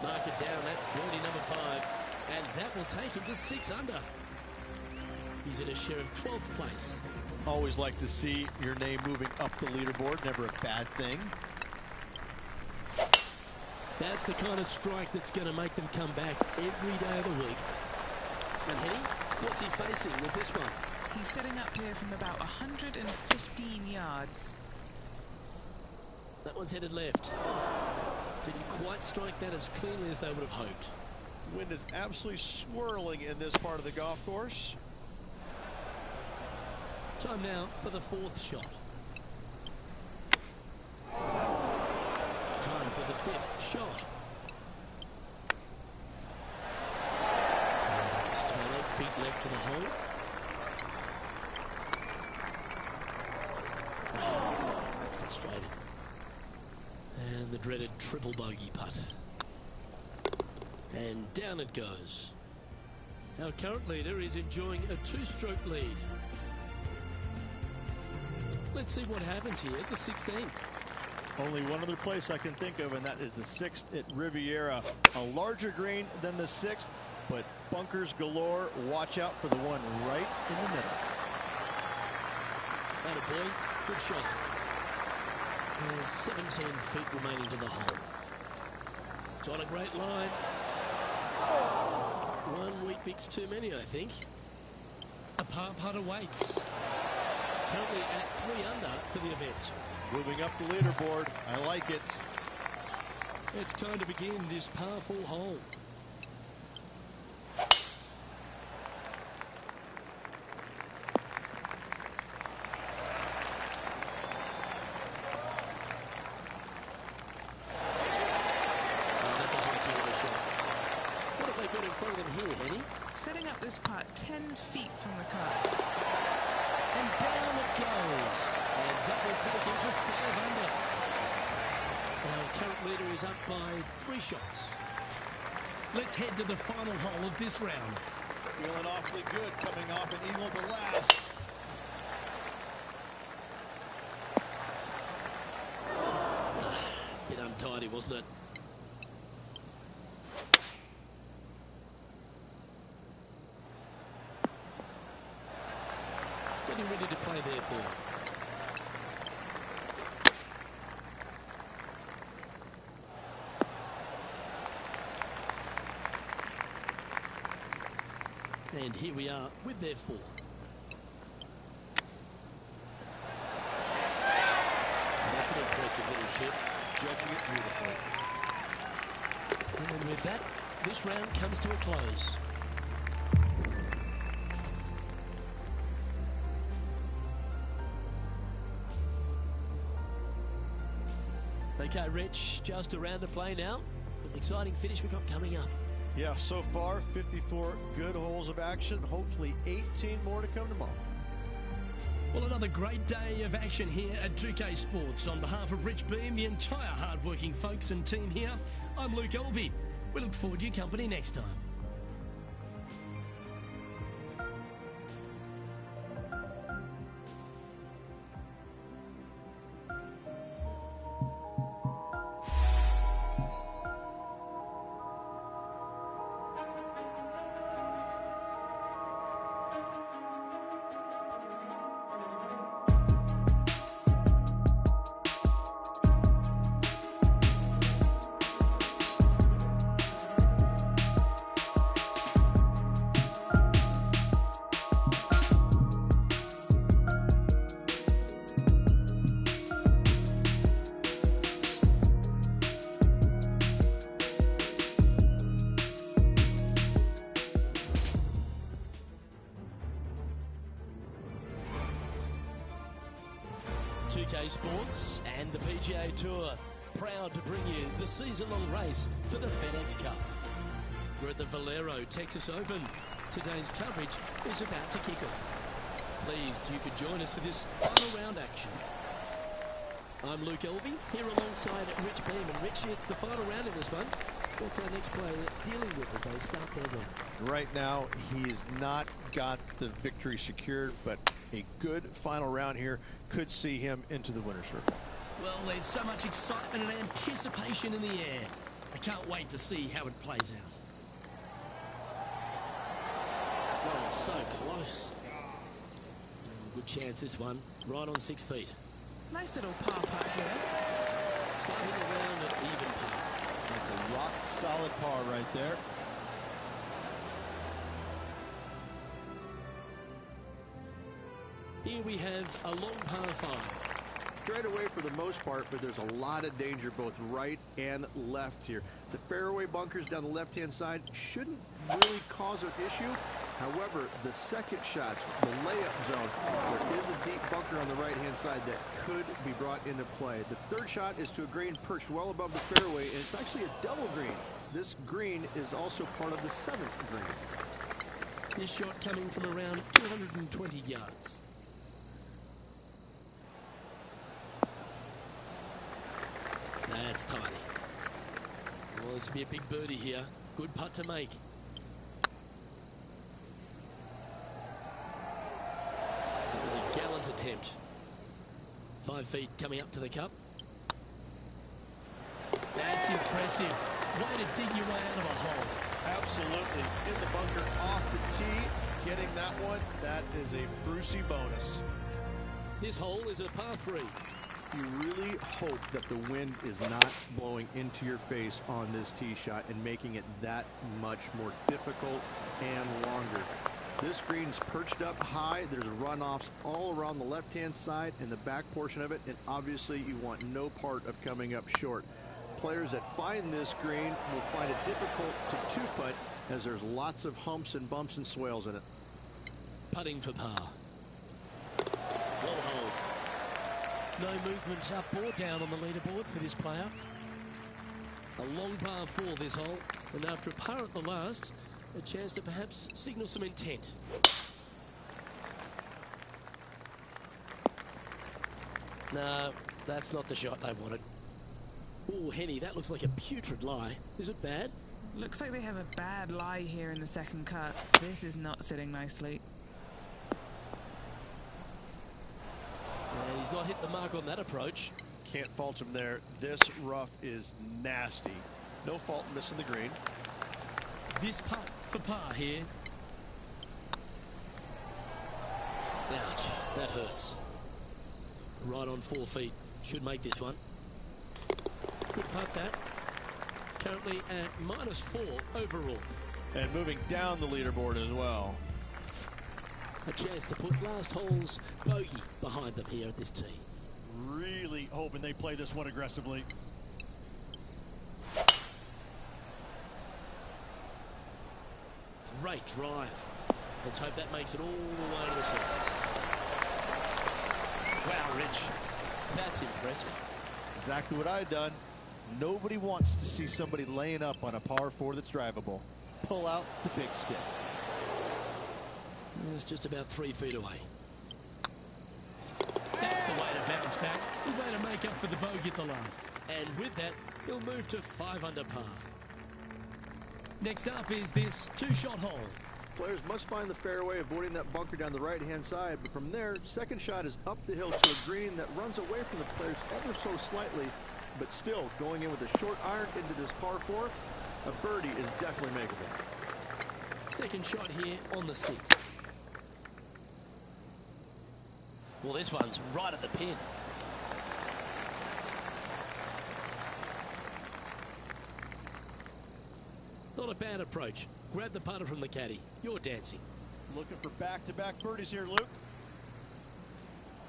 Mark it down. That's birdie number 5. And that will take him to 6 under. He's in a share of 12th place. Always like to see your name moving up the leaderboard. Never a bad thing. That's the kind of strike that's going to make them come back every day of the week. And Henny, what's he facing with this one? He's setting up here from about 115 yards. That one's headed left. Didn't quite strike that as cleanly as they would have hoped. Wind is absolutely swirling in this part of the golf course. Time now for the 4th shot. Time for the 5th shot. Just 28 feet left to the hole. Oh, that's frustrating. And the dreaded triple bogey putt. And down it goes. Our current leader is enjoying a 2-stroke lead. Let's see what happens here at the 16th. Only one other place I can think of, and that is the 6th at Riviera. A larger green than the 6th, but bunkers galore. Watch out for the one right in the middle. Attaboy, good shot. There's 17 feet remaining to the hole. It's on a great line. 1 wheat bix too many, I think. A par putt awaits. Currently at 3 under for the event. Moving up the leaderboard. I like it. It's time to begin this par 4 hole. That's a high caliber shot. What have they got in front of them here, Henny? Setting up this putt 10 feet from the cup. And down it goes. And that will take him to 5 under. Our current leader is up by 3 shots. Let's head to the final hole of this round. Feeling awfully good coming off an eagle to last. Bit untidy, wasn't it? Getting ready to play there for. And here we are with their 4. That's an impressive little chip. Judging it beautifully. And with that, this round comes to a close. Okay, Rich, just a round to play now. An exciting finish we've got coming up. Yeah, so far 54 good holes of action. Hopefully 18 more to come tomorrow. Well, another great day of action here at 2K Sports. On behalf of Rich Beam, the entire hard-working folks and team here, I'm Luke Elvey. We look forward to your company next time. UK Sports and the PGA Tour, proud to bring you the season-long race for the FedEx Cup. We're at the Valero Texas Open. Today's coverage is about to kick off. Pleased you could join us for this final round action. I'm Luke Elvey, here alongside Rich Beam. And Richie, it's the final round in this one. What's our next player dealing with as they start their run? Right now, he's not got the victory secured, but a good final round here could see him into the winner's circle. Well, there's so much excitement and anticipation in the air. I can't wait to see how it plays out. Well, so close. Good chance this one, right on 6 feet. Nice little par putt here. Starting the round at even par. That's a rock solid par right there. Here we have a long par 5. Straight away for the most part, but there's a lot of danger both right and left here. The fairway bunkers down the left-hand side shouldn't really cause an issue. However, the second shots, the layup zone, there is a deep bunker on the right-hand side that could be brought into play. The third shot is to a green perched well above the fairway, and it's actually a double green. This green is also part of the 7th green. This shot coming from around 220 yards. That's tiny. Well, this will be a big birdie here. Good putt to make. That was a gallant attempt. 5 feet coming up to the cup. That's impressive. Way to dig your way out of a hole. Absolutely. In the bunker off the tee. Getting that one, that is a Brucey bonus. This hole is a par 3. You really hope that the wind is not blowing into your face on this tee shot and making it that much more difficult and longer. This green's perched up high. There's runoffs all around the left-hand side and the back portion of it, and obviously you want no part of coming up short. Players that find this green will find it difficult to two-putt as there's lots of humps and bumps and swales in it. Putting for par. Well hold. No movement up or down on the leaderboard for this player. A long par 4 this hole, and after a par at the last, a chance to perhaps signal some intent. No, that's not the shot they wanted. Oh, Henny, that looks like a putrid lie. Is it bad? Looks like they have a bad lie here in the second cut. This is not sitting nicely. And he's not hit the mark on that approach. Can't fault him there. This rough is nasty. No fault in missing the green. This putt for par here. Ouch, that hurts. Right on 4 feet. Should make this one. Good putt that. Currently at -4 overall. And moving down the leaderboard as well. A chance to put last hole's bogey behind them here at this tee. Really hoping they play this one aggressively. Great drive. Let's hope that makes it all the way to the surface. Wow, Rich. That's impressive. That's exactly what I've done. Nobody wants to see somebody laying up on a par 4 that's drivable. Pull out the big stick. It's just about 3 feet away. That's the way to bounce back. The way to make up for the bogey at the last. And with that, he'll move to 5 under par. Next up is this 2-shot hole. Players must find the fairway, avoiding that bunker down the right-hand side. But from there, second shot is up the hill to a green that runs away from the players ever so slightly. But still, going in with a short iron into this par 4, a birdie is definitely makeable. Second shot here on the 6th. Well, this one's right at the pin. Not a bad approach. Grab the putter from the caddy. You're dancing. Looking for back-to-back birdies here, Luke.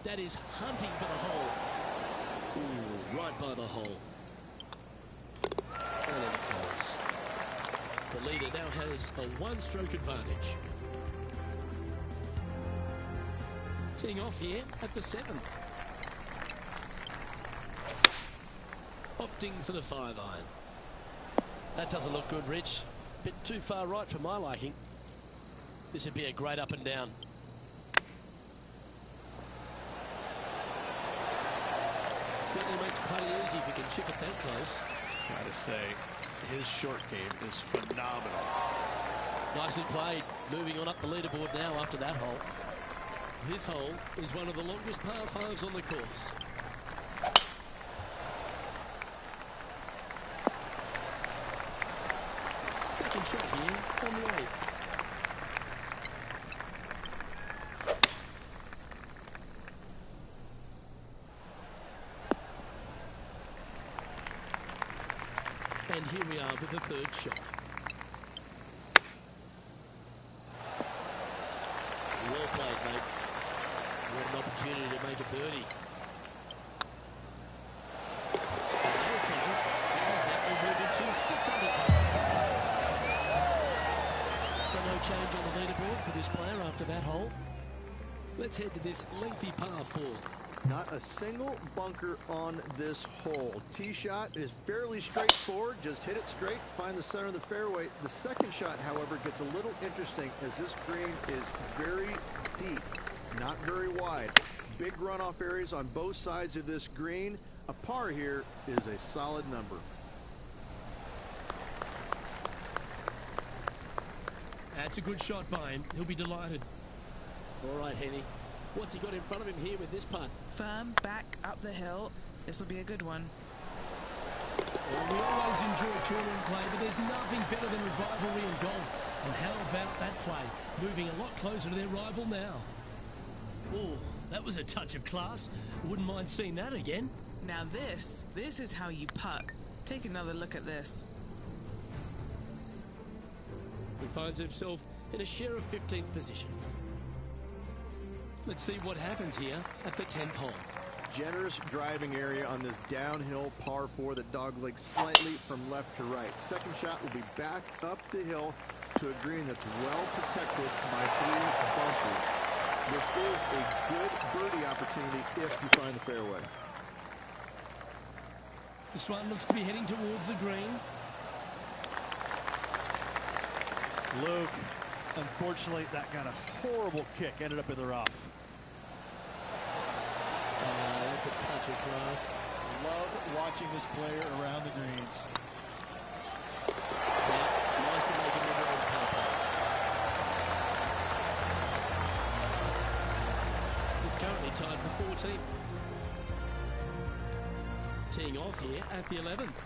That is hunting for the hole. Ooh, right by the hole. And in it goes. The leader now has a 1-stroke advantage. Teeing off here at the 7th. opting for the 5-iron. That doesn't look good, Rich. Bit too far right for my liking. This would be a great up and down. Certainly makes putting easy if you can chip it that close. Gotta say, his short game is phenomenal. Nicely played. Moving on up the leaderboard now after that hole. This hole is one of the longest par 5s on the course. Second shot here on the 8th. And here we are with the third shot. Well played, mate. What an opportunity to make a birdie. Okay, and that will move into 6 under par. So no change on the leaderboard for this player after that hole. Let's head to this lengthy par 4. Not a single bunker on this hole. Tee shot is fairly straightforward. Just hit it straight, find the center of the fairway. The second shot, however, gets a little interesting as this green is very deep, not very wide. Big runoff areas on both sides of this green. A par here is a solid number. That's a good shot by him. He'll be delighted. All right, Henny. What's he got in front of him here with this putt? Firm, back, up the hill. This will be a good one. Well, we always enjoy tournament play, but there's nothing better than a rivalry in golf. And how about that play? Moving a lot closer to their rival now. Oh, that was a touch of class. Wouldn't mind seeing that again. Now this is how you putt. Take another look at this. He finds himself in a share of 15th position. Let's see what happens here at the 10th hole. Generous driving area on this downhill par 4 that doglegs slightly from left to right. Second shot will be back up the hill to a green that's well protected by 3 bunkers. This is a good birdie opportunity if you find the fairway. This one looks to be heading towards the green. Luke, unfortunately, that got a horrible kick. Ended up in the rough. That's a touch of class. Love watching this player around the greens. Yeah, nice to make a mid-range par putt. He's currently tied for 14th. Teeing off here at the 11th.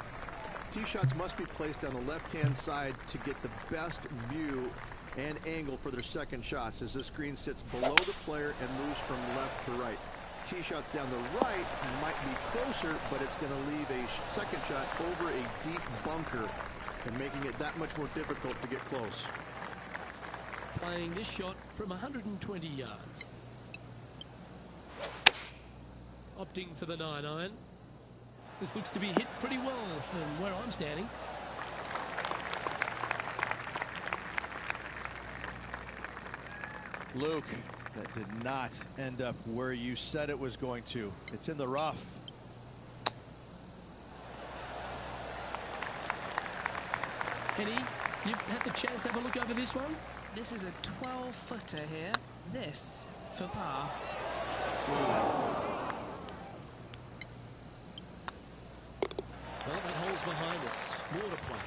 Tee shots must be placed on the left-hand side to get the best view and angle for their second shots as this green sits below the player and moves from left to right. Tee shots down the right might be closer, but it's going to leave a second shot over a deep bunker and making it that much more difficult to get close. Playing this shot from 120 yards. Opting for the 9-iron. This looks to be hit pretty well from where I'm standing. Luke, that did not end up where you said it was going to. It's in the rough. Henny, you had the chance to have a look over this one? This is a 12-footer here. This for par. Well, that hole's behind us. More to play.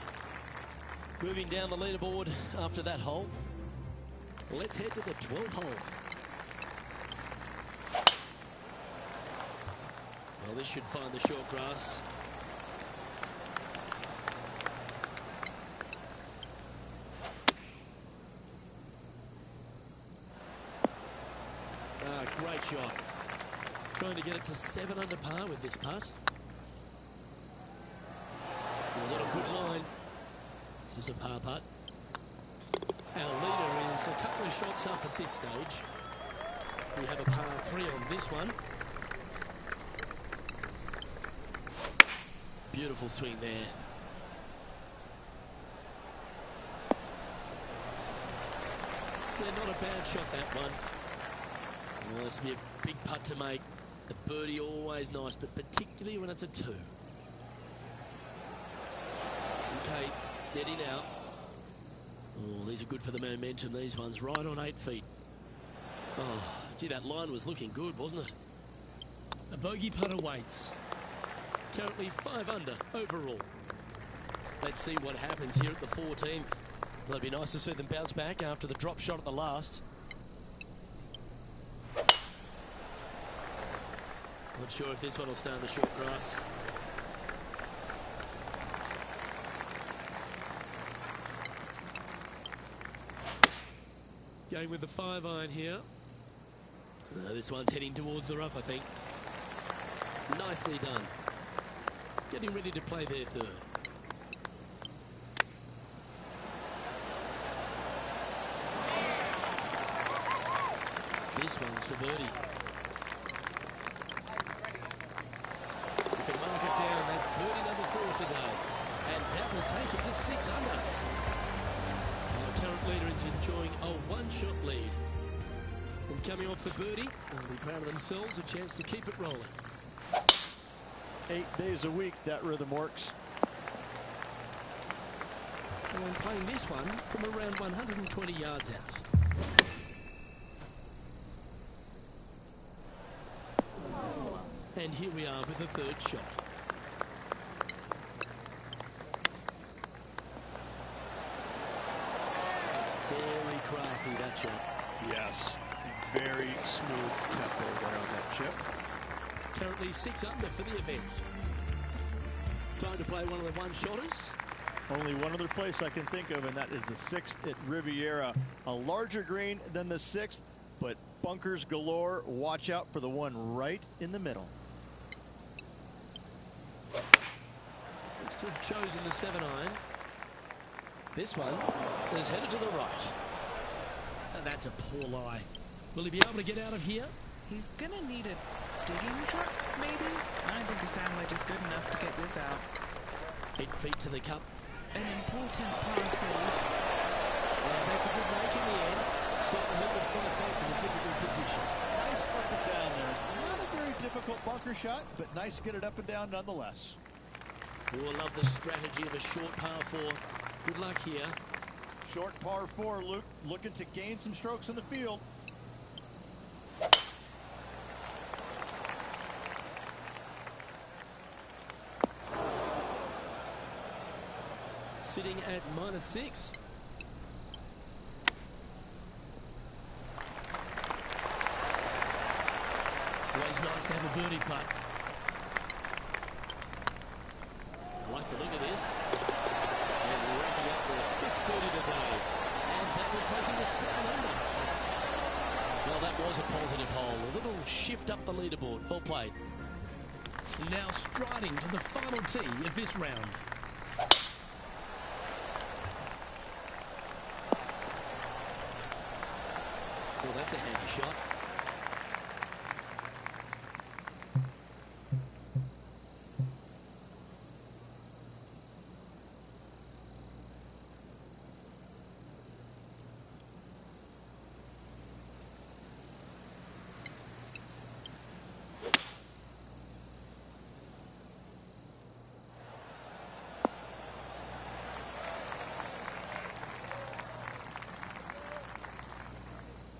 Moving down the leaderboard after that hole. Let's head to the 12th hole. Well, this should find the short grass. Great shot. Trying to get it to 7 under par with this putt. It was on a good line. This is a par putt. Our leader is a couple of shots up at this stage. We have a par 3 on this one. Beautiful swing there. Yeah, not a bad shot, that one. Well, this will be a big putt to make. A birdie always nice, but particularly when it's a 2. Okay, steady now. Oh, these are good for the momentum, these ones. Right on 8 feet. Oh, gee, that line was looking good, wasn't it? A bogey putt awaits. Currently 5 under overall. Let's see what happens here at the 14th. It'd be nice to see them bounce back after the drop shot at the last. Not sure if this one will stay on the short grass. Going with the 5-iron here. This one's heading towards the rough, I think. Nicely done. Getting ready to play their third. This one's for birdie. You can mark it down. That's birdie number 4 today. And that will take it to 6 under. Our current leader is enjoying a 1-shot lead. And coming off the birdie, they'll be proud of themselves, a chance to keep it rolling. 8 days a week, that rhythm works. And playing this one from around 120 yards out. And here we are with the third shot. Very crafty, that shot. Yes, very smooth tempo there on that chip. Currently 6 under for the event. Time to play one of the one-shotters. Only one other place I can think of, and that is the 6th at Riviera. A larger green than the 6th, but bunkers galore. Watch out for the one right in the middle. Looks to have chosen the 7-iron. This one is headed to the right. And that's a poor lie. Will he be able to get out of here? He's gonna need a digging truck, maybe? I don't think a sandwich is good enough to get this out. 8 feet to the cup. An important par save. That's a good make in the end. Certainly him with 5 feet in a difficult position. Nice up and down there. Not a very difficult bunker shot, but nice to get it up and down nonetheless. We will love the strategy of a short par 4. Good luck here. Short par 4, Luke, looking to gain some strokes in the field. Sitting at -6. Always nice to have a birdie putt. I like the look of this. And we're racking up their 5th birdie today. And that will take him to 7 under. Well, that was a positive hole. A little shift up the leaderboard. Well played. Now striding to the final tee of this round. Well, that's a handy shot.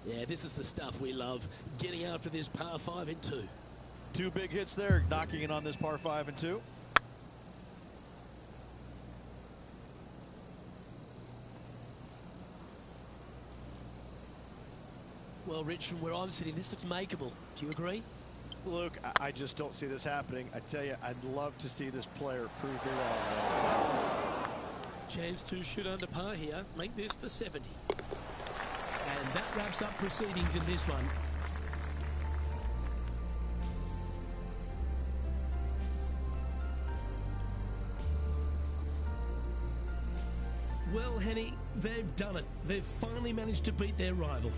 Yeah, this is the stuff we love. Getting after this par 5 in 2. 2 big hits there, knocking it on this par 5 and 2. Well, Rich, from where I'm sitting, this looks makeable. Do you agree? Luke, I just don't see this happening. I tell you, I'd love to see this player prove me wrong. Chance to shoot under par here. Make this for 70. And that wraps up proceedings in this one. Well, Henny, they've done it. They've finally managed to beat their rival.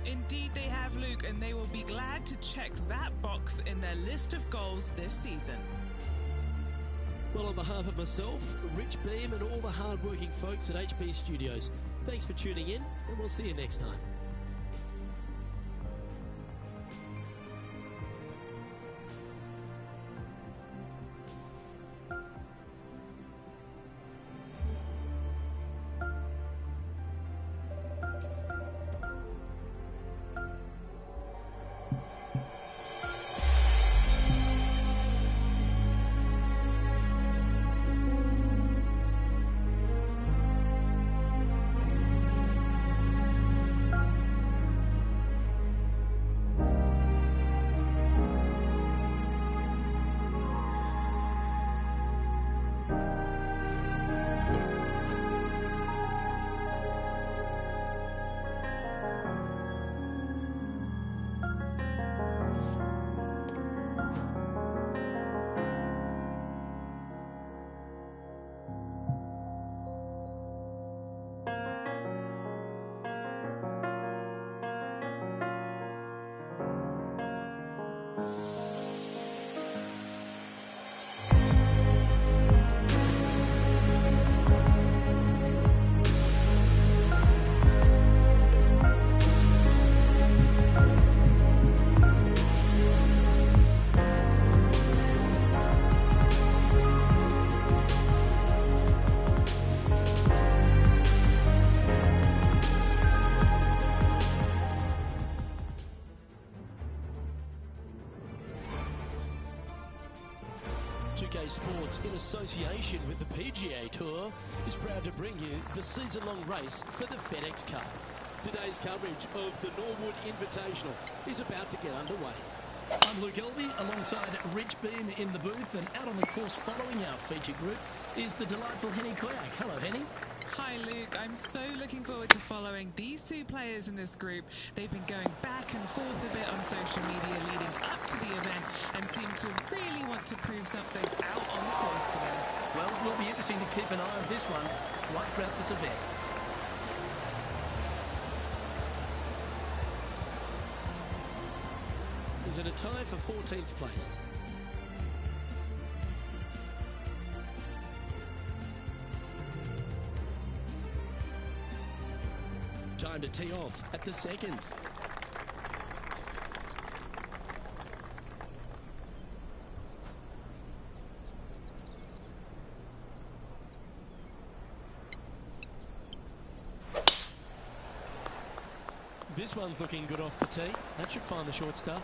Indeed they have, Luke, and they will be glad to check that box in their list of goals this season. Well, on behalf of myself, Rich Beam, and all the hard-working folks at HP Studios, thanks for tuning in, and we'll see you next time. SK Sports, in association with the PGA Tour, is proud to bring you the season-long race for the FedEx Cup. Today's coverage of the Norwood Invitational is about to get underway. I'm Luke Elvey alongside Rich Beam in the booth, and out on the course following our feature group is the delightful Henny Koyak. Hello, Henny. Hi Luke, I'm so looking forward to following these two players in this group. They've been going back and forth a bit on social media leading up to the event and seem to really want to prove something out on the course today. Well, it will be interesting to keep an eye on this one right throughout this event. Is it a tie for 14th place? Time to tee off at the second. This one's looking good off the tee. That should find the short stuff.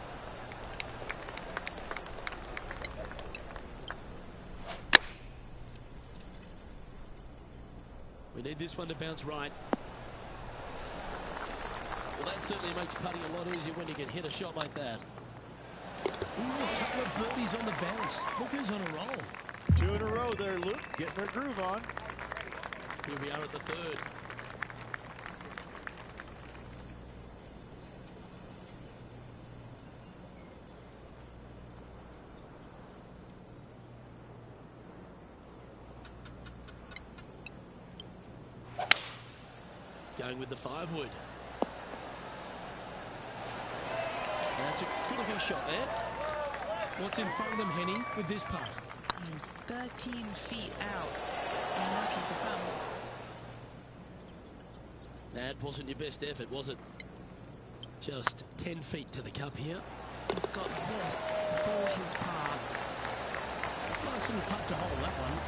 We need this one to bounce right. Well, that certainly makes putting a lot easier when you can hit a shot like that. Ooh, a couple of birdies on the bounce. Look who's on a roll. 2 in a row there, Luke, getting their groove on. Here we are at the third. Going with the 5-wood. That's a good-looking shot there. What's in front of them, Henny, with this putt? He's 13 feet out. Unlucky for some. That wasn't your best effort, was it? Just 10 feet to the cup here. He's got this for his par. Nice little putt to hold that one.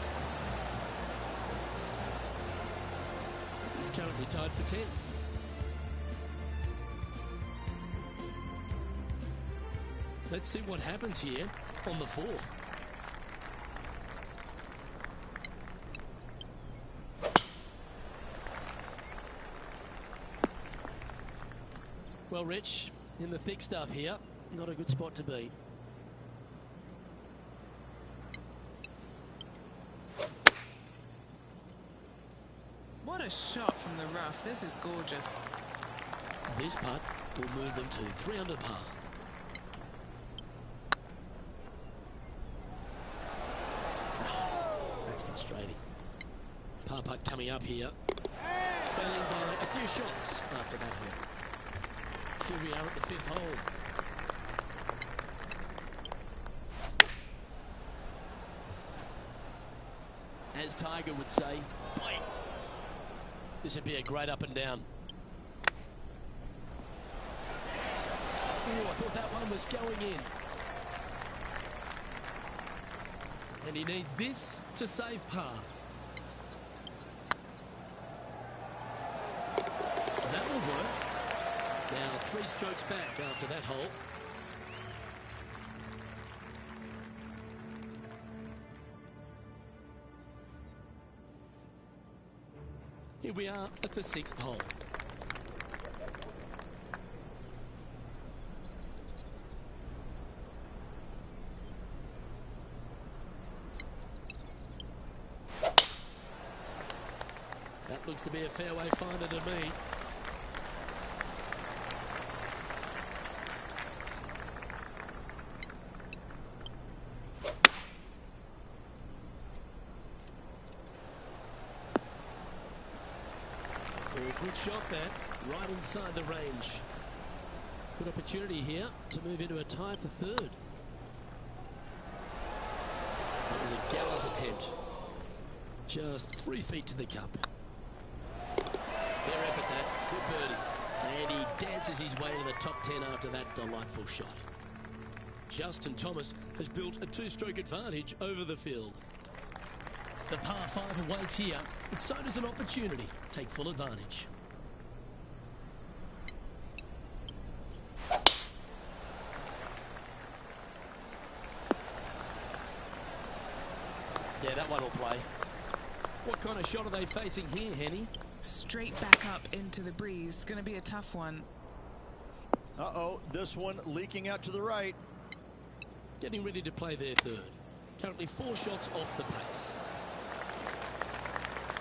He's currently tied for 10th. Let's see what happens here on the 4th. Well, Rich, in the thick stuff here, not a good spot to be. What a shot from the rough. This is gorgeous. This putt will move them to 3 under par. That's frustrating. Par putt coming up here. Trailing by a few shots after that hole. Here we are at the 5th hole. As Tiger would say, bite. This would be a great up and down. Oh, I thought that one was going in. And he needs this to save par. That will work. Now 3 strokes back after that hole. Here we are at the 6th hole. That looks to be a fairway finder to me. Good shot that, right inside the range. Good opportunity here to move into a tie for 3rd. That was a gallant attempt. Just 3 feet to the cup. Fair effort that, good birdie. And he dances his way to the top 10 after that delightful shot. Justin Thomas has built a 2-stroke advantage over the field. The par 5 awaits here, but so does an opportunity. Take full advantage. that one will play. What kind of shot are they facing here, Henny? Straight back up into the breeze. Going to be a tough one. Uh-oh, this one leaking out to the right. Getting ready to play their third. Currently 4 shots off the pace.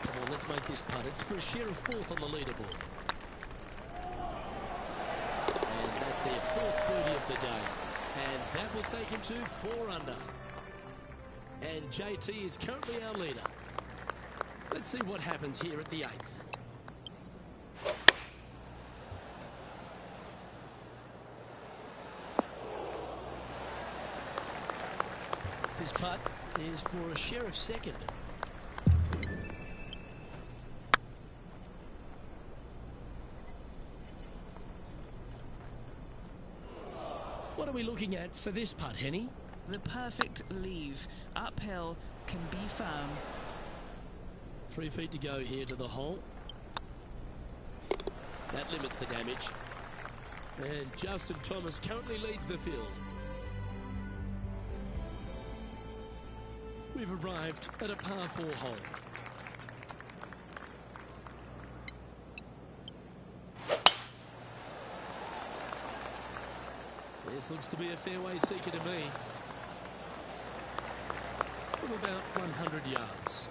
Come on, let's make this putt. It's for a share of 4th on the leaderboard. And that's their 4th birdie of the day. And that will take him to 4 under. And JT is currently our leader. Let's see what happens here at the 8th. This putt is for a share of 2nd. What are we looking at for this putt, Henny? The perfect leave. Uphill, can be firm. 3 feet to go here to the hole. That limits the damage. And Justin Thomas currently leads the field. We've arrived at a par 4 hole. This looks to be a fairway seeker to me. From about 100 yards.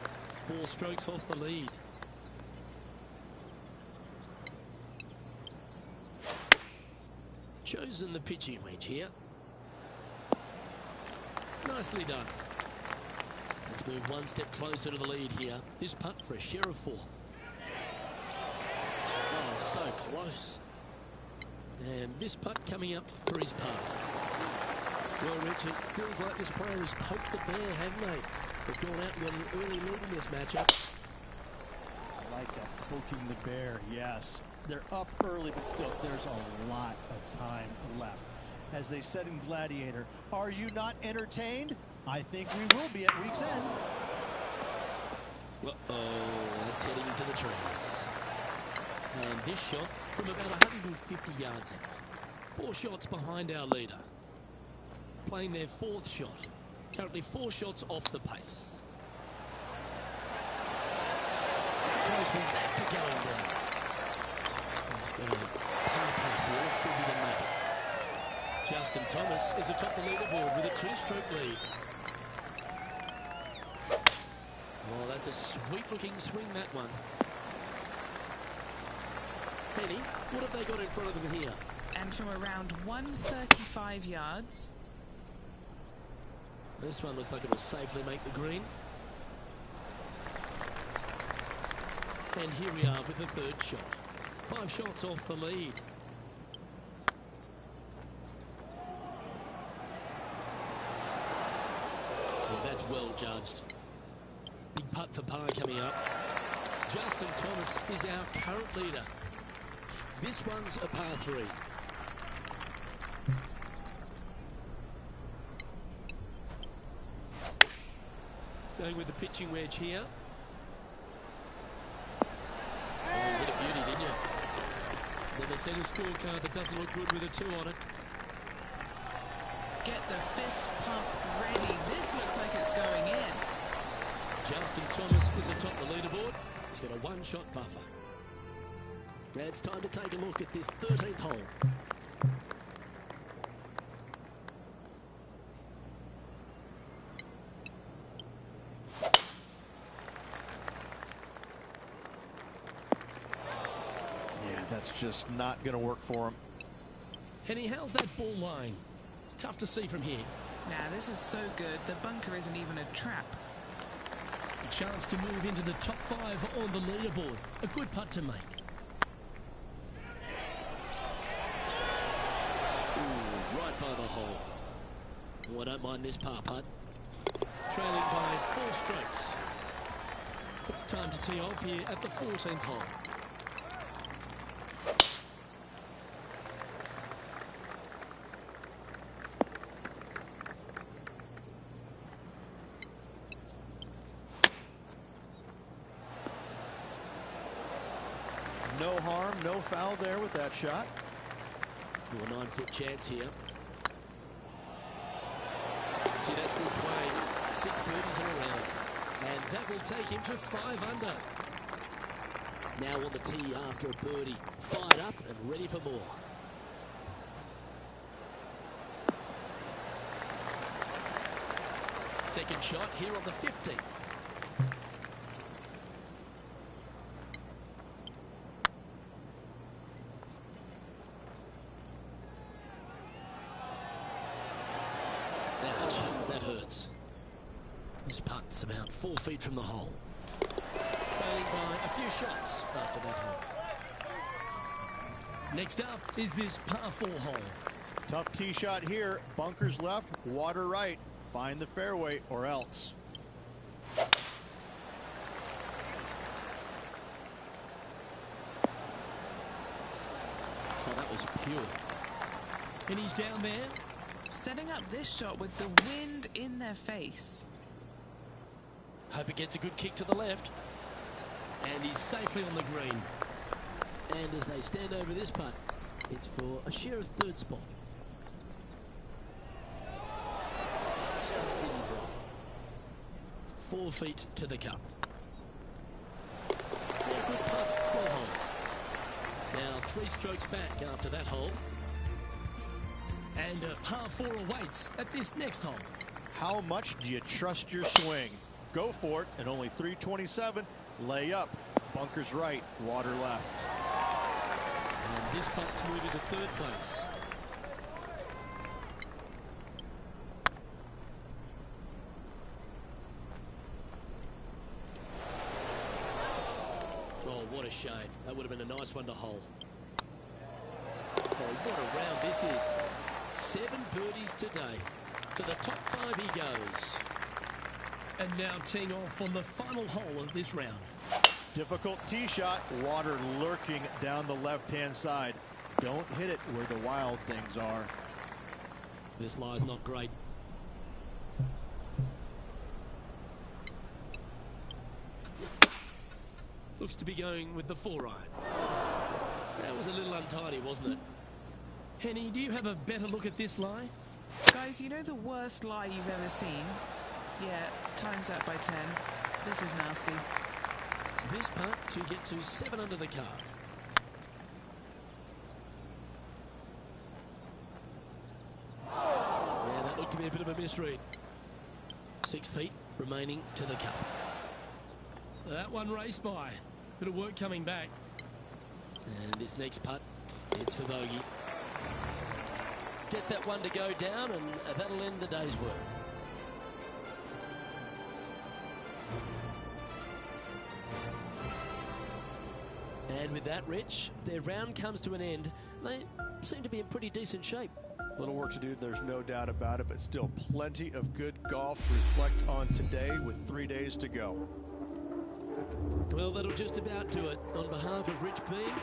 4 strokes off the lead. Chosen the pitching wedge here. Nicely done. Let's move 1 step closer to the lead here. This putt for a share of 4th. Oh, so close. And this putt coming up for his par. Well, Rich, it feels like this player has poked the bear, haven't they? They've gone out and got an early lead in this matchup. I like that, poking the bear, yes. They're up early, but still, there's a lot of time left. As they said in Gladiator, are you not entertained? I think we will be at week's end. Uh-oh, that's heading into the trees. And this shot from about 150 yards out. 4 shots behind our leader. Playing their 4th shot. Currently 4 shots off the pace. How close was that to going down? He's got a par putt here. Let's see if he can make it. Justin Thomas is atop the leaderboard with a 2-stroke lead. Oh, that's a sweet-looking swing, that one. Penny, what have they got in front of them here? And from around 135 yards. This one looks like it will safely make the green. And here we are with the 3rd shot. 5 shots off the lead. Yeah, that's well judged. Big putt for par coming up. Justin Thomas is our current leader. This one's a par 3. Going with the pitching wedge here. Oh, you hit a beauty, didn't you? Never seen a scorecard that doesn't look good with a 2 on it. Get the fist pump ready. This looks like it's going in. Justin Thomas is atop the leaderboard. He's got a 1-shot buffer. It's time to take a look at this 13th hole. Yeah, that's just not going to work for him. Henny, how's that ball lying? It's tough to see from here. Now, this is so good. The bunker isn't even a trap. A chance to move into the top 5 on the leaderboard. A good putt to make. Ooh, right by the hole. Oh, I don't mind this par putt. Trailing by 4 strokes. It's time to tee off here at the 14th hole. No harm, no foul there with that shot. Ooh, a 9-foot chance here. Gee, that's good play. 6 birdies in a round. And that will take him to 5 under. Now on the tee after a birdie. Fired up and ready for more. Second shot here on the 15th. Ouch, that hurts. This putt's about 4 feet from the hole. Trailing by a few shots after that hole. Next up is this par 4 hole. Tough tee shot here. Bunkers left, water right. Find the fairway or else. Oh, that was pure. And he's down there. Setting up this shot with the wind in their face. Hope it gets a good kick to the left. And he's safely on the green. And as they stand over this putt, it's for a share of third spot. Just didn't drop. 4 feet to the cup. Yeah, good putt, well hole. Now 3 strokes back after that hole. And a par 4 awaits at this next hole. How much do you trust your swing? Go for it at only 327. Lay up. Bunkers right, water left. And this putt's moving to 3rd place. Oh, what a shame. That would have been a nice one to hole. Oh, what a round this is. 7 birdies today. To the top 5 he goes. And now teeing off on the final hole of this round. Difficult tee shot. Water lurking down the left-hand side. Don't hit it where the wild things are. This lie's not great. Looks to be going with the 4-iron. That was a little untidy, wasn't it? Henny, do you have a better look at this lie? Guys, you know the worst lie you've ever seen? Yeah, time's up by 10. This is nasty. This putt to get to 7 under the car. Yeah, that looked to be a bit of a misread. 6 feet remaining to the cup. That one raced by. Bit of work coming back. And this next putt, it's for bogey. Gets that one to go down, and that'll end the day's work. And with that, Rich, their round comes to an end. They seem to be in pretty decent shape. Little work to do, there's no doubt about it, but still plenty of good golf to reflect on today with 3 days to go. Well, that'll just about do it. On behalf of Rich Beem,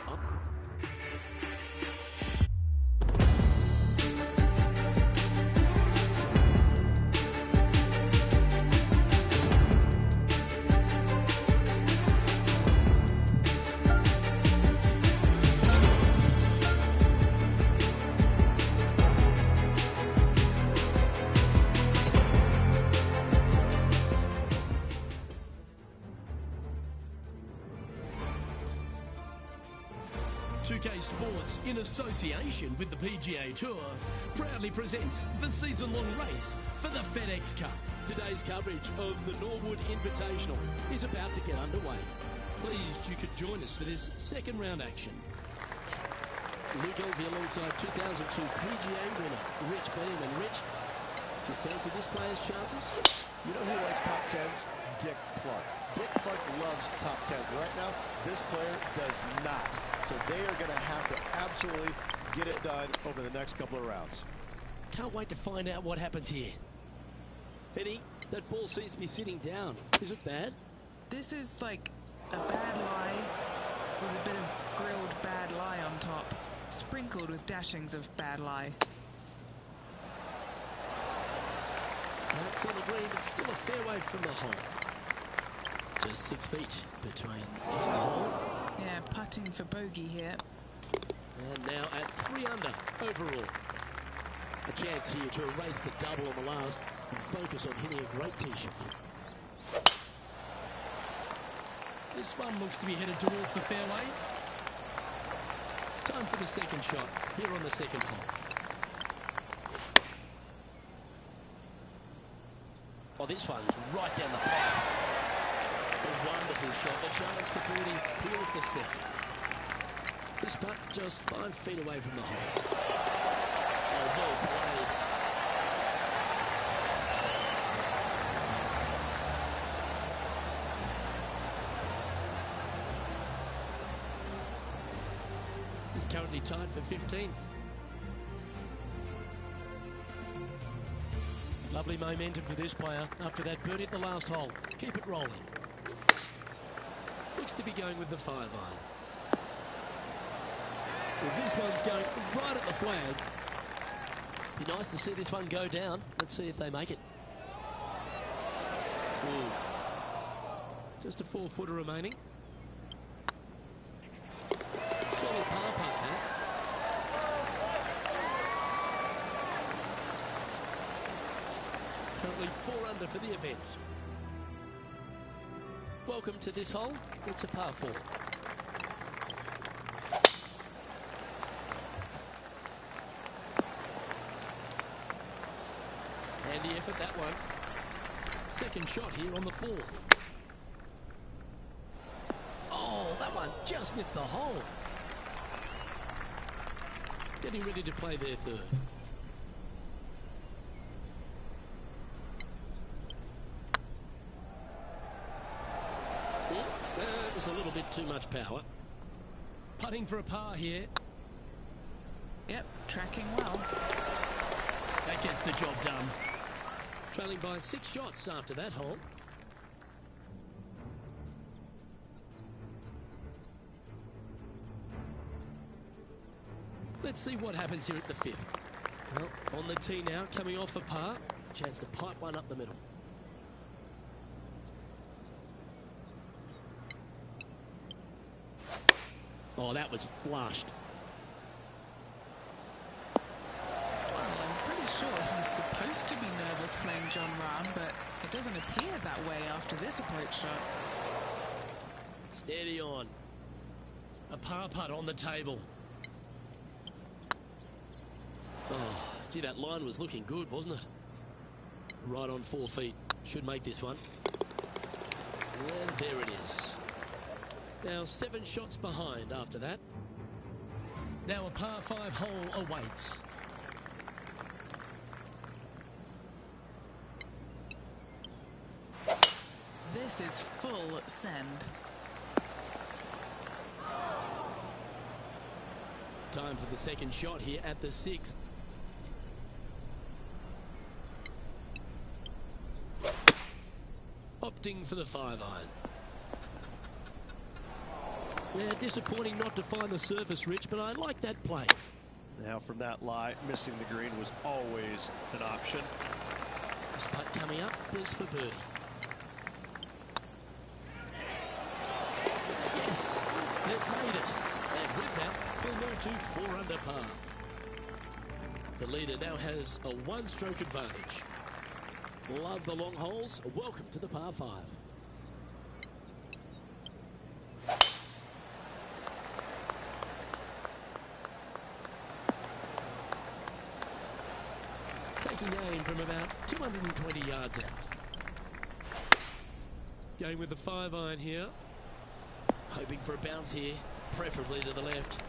Sports, in association with the PGA Tour, proudly presents the season-long race for the FedEx Cup. Today's coverage of the Norwood Invitational is about to get underway. Pleased you could join us for this second round action. Luke Elvey alongside 2002 PGA winner Rich Beem. And Rich, do you fancy this player's chances? You know who likes top 10s? Dick Clark. Dick Clark loves top 10. Right now, this player does not. So they are going to have to absolutely get it done over the next couple of rounds. Can't wait to find out what happens here. Eddie, that ball seems to be sitting down. Is it bad? This is like a bad lie with a bit of grilled bad lie on top, sprinkled with dashings of bad lie. That's on the green, but still a fairway from the hole. Just 6 feet between it and the hole. Yeah, putting for bogey here. And now at 3 under overall. A chance here to erase the double on the last and focus on hitting a great tee shot. This one looks to be headed towards the fairway. Time for the second shot here on the second hole. Oh, this one's right down the pipe. A wonderful shot. The chance for birdie here at the second. This putt just 5 feet away from the hole. Oh, well played. He's currently tied for 15th. Lovely momentum for this player after that birdie at the last hole. Keep it rolling. Looks to be going with the 5-iron. Well, this one's going right at the flag. Be nice to see this one go down. Let's see if they make it. Ooh. Just a 4-footer remaining. Solid par putt, that. Currently 4 under for the event. Welcome to this hole. It's a par 4. Handy effort, that one. Second shot here on the 4th. Oh, that one just missed the hole. Getting ready to play their third. That was a little bit too much power. Putting for a par here. Yep, tracking well. That gets the job done. Trailing by 6 shots after that hole. Let's see what happens here at the 5th. Well, on the tee now, coming off a par. Chance to pipe one up the middle. Oh, that was flushed. Well, I'm pretty sure he's supposed to be nervous playing Jon Rahm, but it doesn't appear that way after this approach shot. Steady on. A par putt on the table. Oh, gee, that line was looking good, wasn't it? Right on 4 feet. Should make this one. And there it is. Now 7 shots behind after that. Now a par 5 hole awaits. This is full send. Time for the second shot here at the 6th. Opting for the 5-iron. Yeah, disappointing not to find the surface, Rich, but I like that play. Now from that lie, missing the green was always an option. This putt coming up is for birdie. Yes, they've made it. And with that, they'll move to 4 under par. The leader now has a 1-stroke advantage. Love the long holes. Welcome to the par 5. Taking aim from about 220 yards out. Going with the 5-iron here. Hoping for a bounce here, preferably to the left.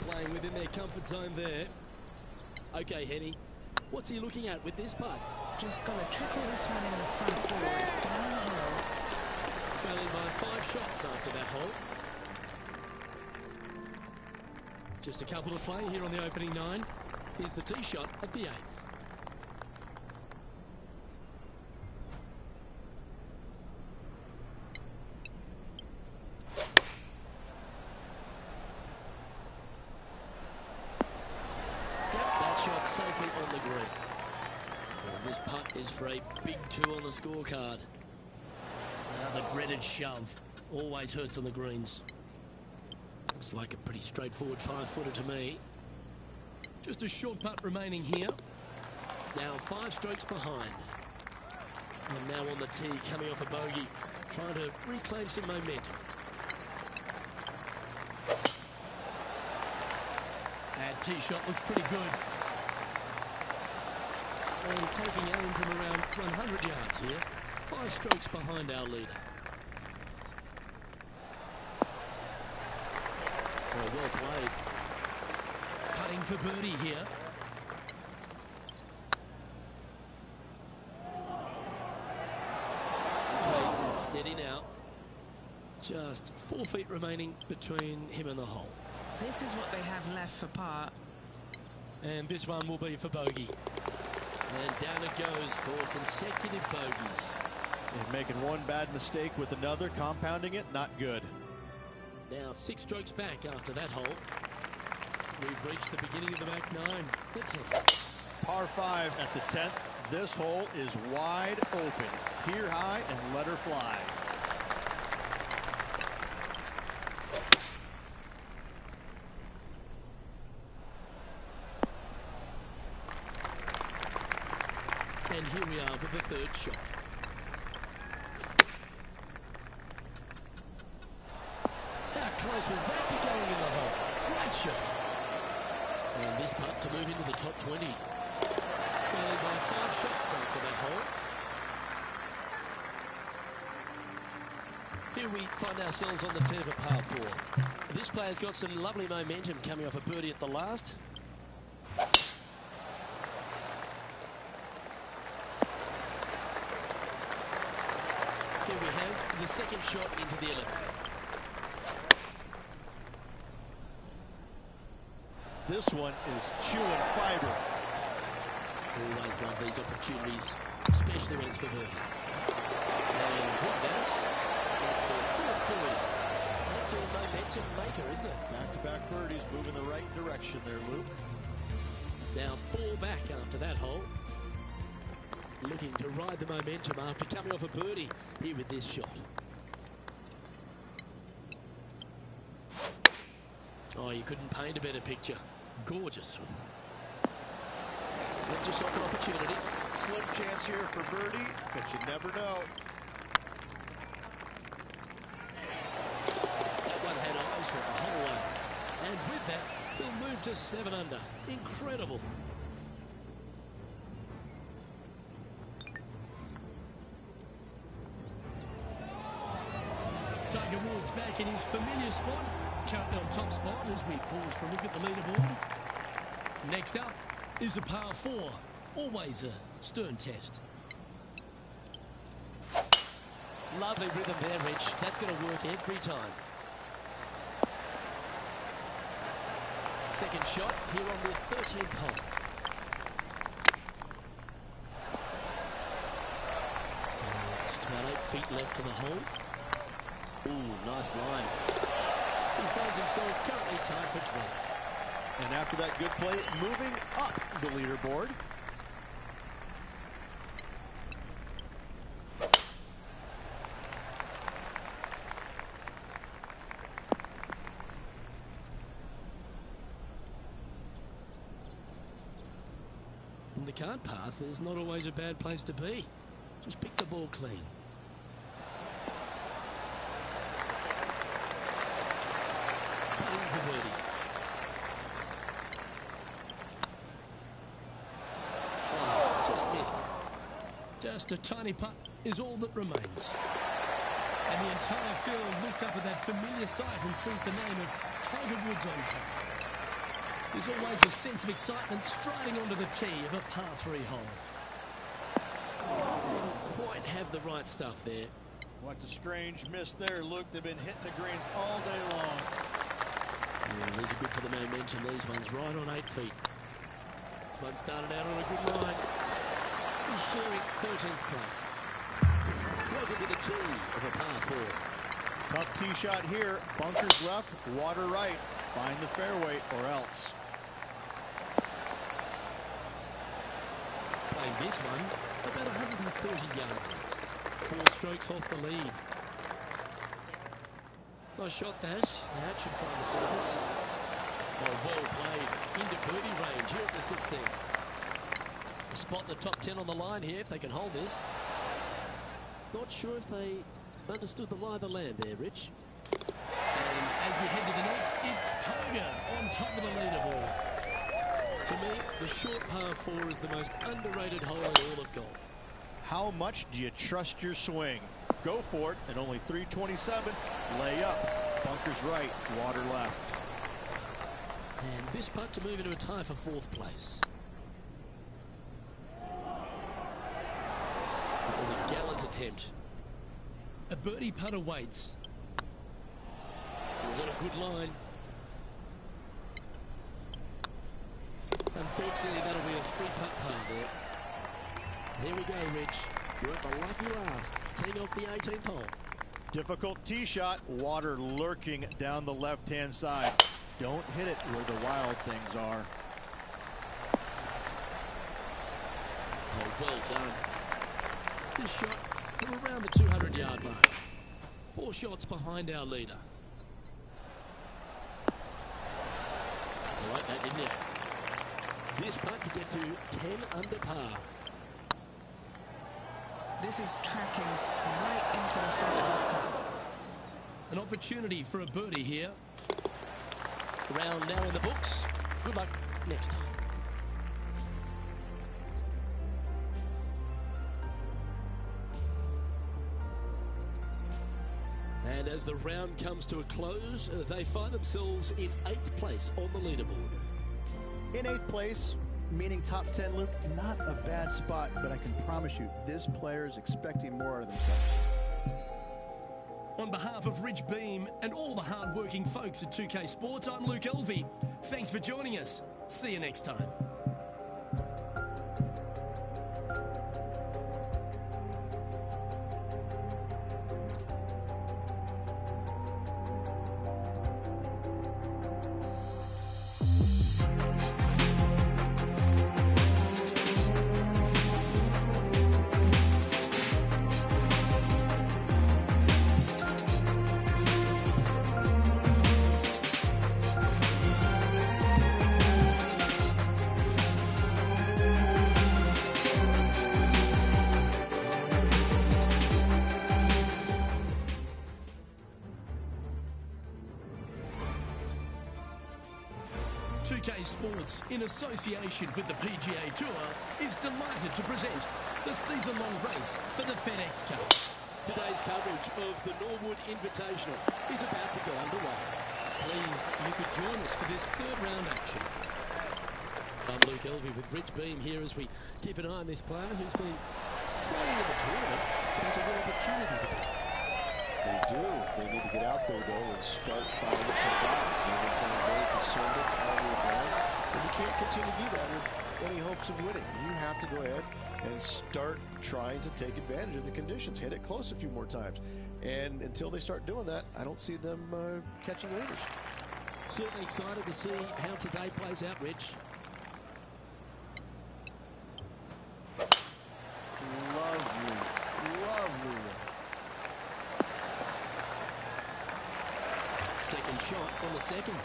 Playing within their comfort zone there. Okay, Henny, what's he looking at with this putt? Just got to trickle this one in the front door. It's downhill. Trailing by 5 shots after that hole. Just a couple to play here on the opening 9. Here's the tee shot at the 8th. Yep, that shot safely on the green. And this putt is for a big 2 on the scorecard. Now the dreaded shove always hurts on the greens. Looks like a pretty straightforward 5-footer to me. Just a short putt remaining here. Now 5 strokes behind. And now on the tee, coming off a bogey. trying to reclaim some momentum. And tee shot looks pretty good. And taking aim from around 100 yards here. 5 strokes behind our leader. Oh, well played. Putting for birdie here. Okay, steady now. Just 4 feet remaining between him and the hole. This is what they have left for par. And this one will be for bogey. And down it goes for consecutive bogeys. And making one bad mistake with another, compounding it, not good. Now 6 strokes back after that hole. We've reached the beginning of the back 9, the 10th. Par 5 at the 10th. This hole is wide open. Tier high and let her fly. And here we are with the 3rd shot. How close was that to going in the hole? Great shot. And this putt to move into the top 20. Trailing by 5 shots after that hole. Here we find ourselves on the tee of a par 4. This player's got some lovely momentum coming off a birdie at the last. Here we have the 2nd shot into the 11th. This one is chewing fiber. Always love these opportunities, especially when it's for birdie. And with that, that's their 4th birdie. That's a momentum maker, isn't it? Back-to-back birdies, moving the right direction there, Luke. Now 4 back after that hole. Looking to ride the momentum after coming off a birdie here with this shot. Oh, you couldn't paint a better picture. Gorgeous. Just off an opportunity. Slim chance here for birdie, but you never know. That one had eyes for the whole way. And with that, he'll move to 7 under. Incredible. Tiger Woods back in his familiar spot. Currently on top spot as we pause for a look at the leaderboard. Next up is a par 4. Always a stern test. Lovely rhythm there, Rich. That's going to work every time. 2nd shot here on the 13th hole. Just about 8 feet left to the hole. Ooh, nice line. He finds himself currently tied for 12th. And after that good play, moving up the leaderboard. And the cart path is not always a bad place to be. Just pick the ball clean. Putting for birdie. Oh, just missed. Just a tiny putt is all that remains. And the entire field looks up at that familiar sight and sees the name of Tiger Woods on top. There's always a sense of excitement striding onto the tee of a par 3 hole. Didn't quite have the right stuff there. What's a strange miss there, Luke? They've been hitting the greens all day long. Yeah, these are good for the momentum. These ones right on 8 feet. This one started out on a good line. He's sharing 13th place. Welcome to the tee of a par 4. Tough tee shot here. Bunkers left, water right. Find the fairway or else. Playing this one about 130 yards. 4 strokes off the lead. Nice shot that. That should find the surface. Oh, well played. Into birdie range here at the 16th. Spot the top 10 on the line here if they can hold this. Not sure if they understood the lie of the land there, Rich. And as we head to the next, it's Tiger on top of the leaderboard. To me, the short par 4 is the most underrated hole in all of golf. How much do you trust your swing? Go for it at only 327. Lay up. Bunkers right. Water left. And this putt to move into a tie for 4th place. That was a gallant attempt. A birdie putt awaits. It was on a good line. Unfortunately, that'll be a 3-putt par there. Here we go, Rich. You're at the lucky last, teeing off the 18th hole. Difficult tee shot. Water lurking down the left-hand side. Don't hit it where the wild things are. Oh, well done. This shot from around the 200-yard mark. 4 shots behind our leader. You like that, didn't you? This putt to get to 10 under par. This is tracking right into the front of his club. An opportunity for a birdie here. Round now in the books. Good luck next time. And as the round comes to a close, they find themselves in 8th place on the leaderboard. In 8th place, meaning top 10, Luke, not a bad spot, but I can promise you, this player is expecting more out of themselves. On behalf of Rich Beem and all the hard-working folks at 2K Sports, I'm Luke Elvey. Thanks for joining us. See you next time. Sports, in association with the PGA Tour, is delighted to present the season-long race for the FedEx Cup. Today's coverage of the Norwood Invitational is about to go underway. Pleased you could join us for this 3rd round action. I'm Luke Elvey with Rich Beem here as we keep an eye on this player who's been training in the tournament, but has a real opportunity today. They do. They need to get out there, though, and start firing some flags. They've been playing very conservative all week long. And you can't continue to do that with any hopes of winning. You have to go ahead and start trying to take advantage of the conditions. Hit it close a few more times. And until they start doing that, I don't see them catching leaders. Certainly excited to see how today plays out, Rich. Lovely, lovely. Second shot on the second.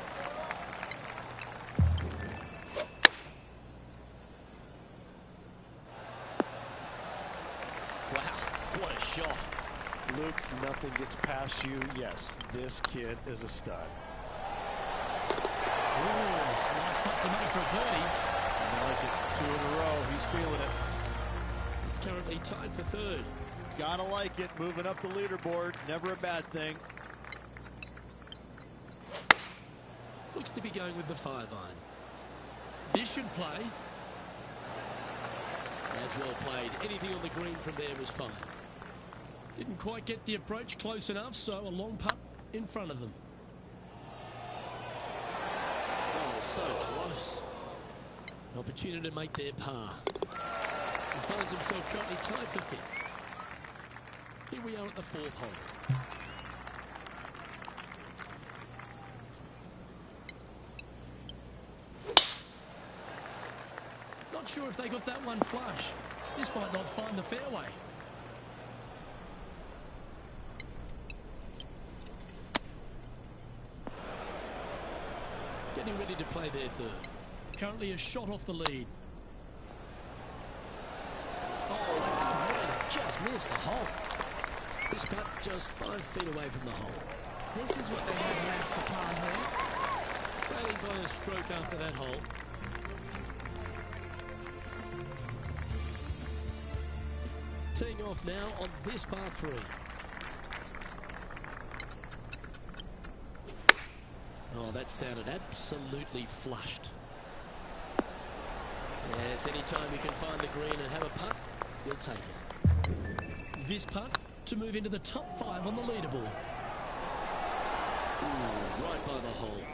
Wow, what a shot. Luke, nothing gets past you. Yes, this kid is a stud. Nice putt to make for a birdie. I like it. 2 in a row. He's feeling it. He's currently tied for 3rd. Gotta like it. Moving up the leaderboard. Never a bad thing. Looks to be going with the 5-iron. This should play. That's well played. Anything on the green from there was fine. Didn't quite get the approach close enough, so a long putt in front of them. Oh, so close. An opportunity to make their par. He finds himself currently tied for 5th. Here we are at the 4th hole. Not sure if they got that one flush. This might not find the fairway. Getting ready to play their 3rd. Currently a shot off the lead. Oh, that's great. Just missed the hole. This putt just 5 feet away from the hole. This is what they have left for par here. Trailing by a stroke after that hole. Teeing off now on this par 3. Oh, that sounded absolutely flushed. Yes, anytime you can find the green and have a putt, you'll take it. This putt to move into the top 5 on the leaderboard. Ooh, right by the hole.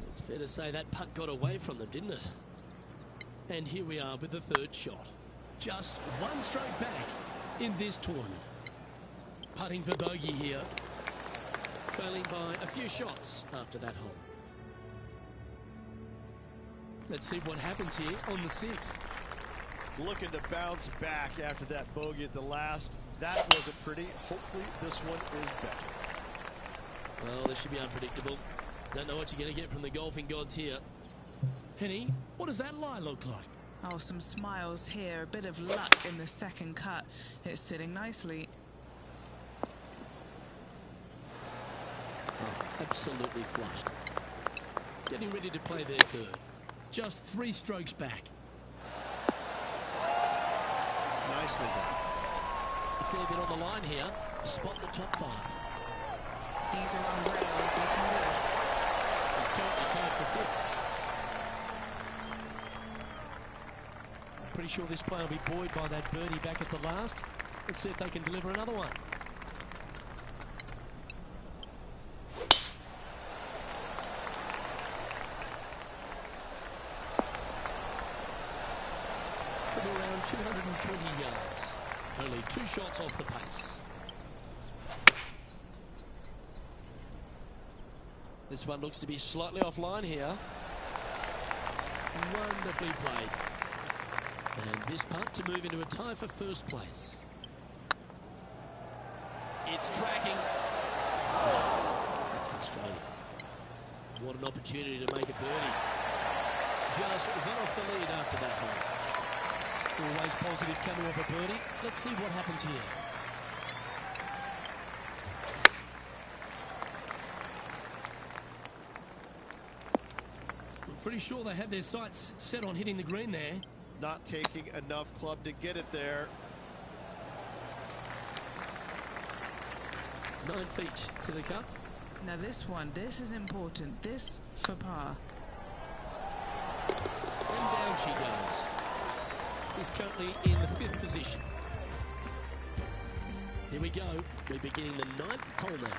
It's fair to say that putt got away from them, didn't it? And here we are with the third shot. Just 1 stroke back in this tournament. Putting for bogey here. Trailing by a few shots after that hole. Let's see what happens here on the 6th. Looking to bounce back after that bogey at the last. That wasn't pretty. Hopefully this one is better. Well, this should be unpredictable. Don't know what you're going to get from the golfing gods here. Henny, what does that lie look like? Oh, some smiles here. A bit of luck in the second cut. It's sitting nicely. Oh, absolutely flushed. Getting ready to play their third. Just 3 strokes back. Nicely done. A fair bit on the line here. Spot the top 5. These are on rails. Looking good. He's currently tied for 5th. I'm pretty sure this player will be buoyed by that birdie back at the last. Let's see if they can deliver another one. Could be around 220 yards. Only 2 shots off the pace. This one looks to be slightly offline here. Wonderfully played. And this putt to move into a tie for first place. It's tracking. That's frustrating. What an opportunity to make a birdie. Just one off the lead after that hole. Always positive coming off a birdie. Let's see what happens here. I'm pretty sure they had their sights set on hitting the green there. Not taking enough club to get it there. 9 feet to the cup. Now this is important. This for par. And down she goes. He's currently in the 5th position. Here we go. We're beginning the 9th hole now.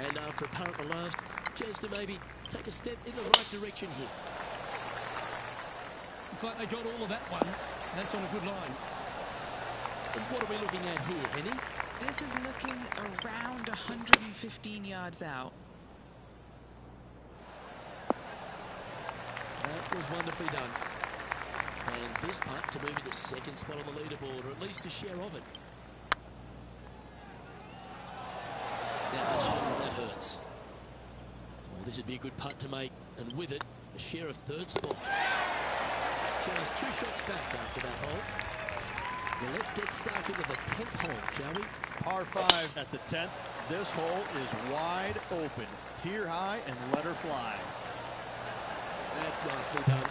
And after a par at the last, chance to maybe take a step in the right direction here. Looks like they got all of that one. That's on a good line. And what are we looking at here, Henny? This is looking around 115 yards out. That was wonderfully done. And this putt to move into 2nd spot on the leaderboard, or at least a share of it. Now that hurts. Oh, this would be a good putt to make, and with it, a share of 3rd spot. Just 2 shots back after that hole. Well, let's get stuck into the 10th hole, shall we? Par 5 at the 10th. This hole is wide open. Tier high and let her fly. That's nicely done.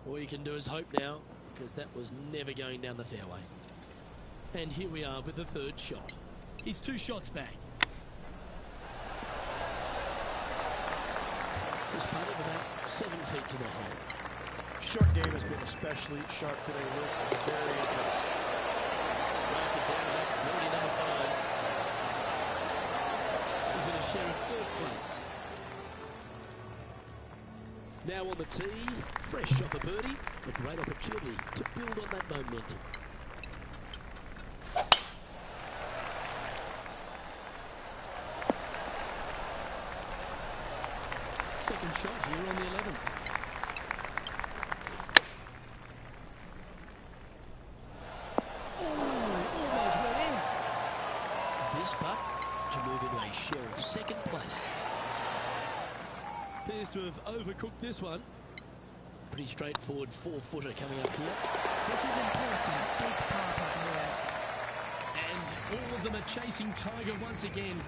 All you can do is hope now, because that was never going down the fairway. And here we are with the 3rd shot. He's 2 shots back. Just putted about 7 feet to the hole. Short game has been especially sharp today, Luke. Very impressive. Mark it down, that's birdie number 5. He's in a share of 3rd place. Now on the tee, fresh off a birdie, a great opportunity to build on that momentum. Second shot here on the 11th. to move into a share of second place. Appears to have overcooked this one. Pretty straightforward 4-footer coming up here. This is important. Big par putt here. And all of them are chasing Tiger once again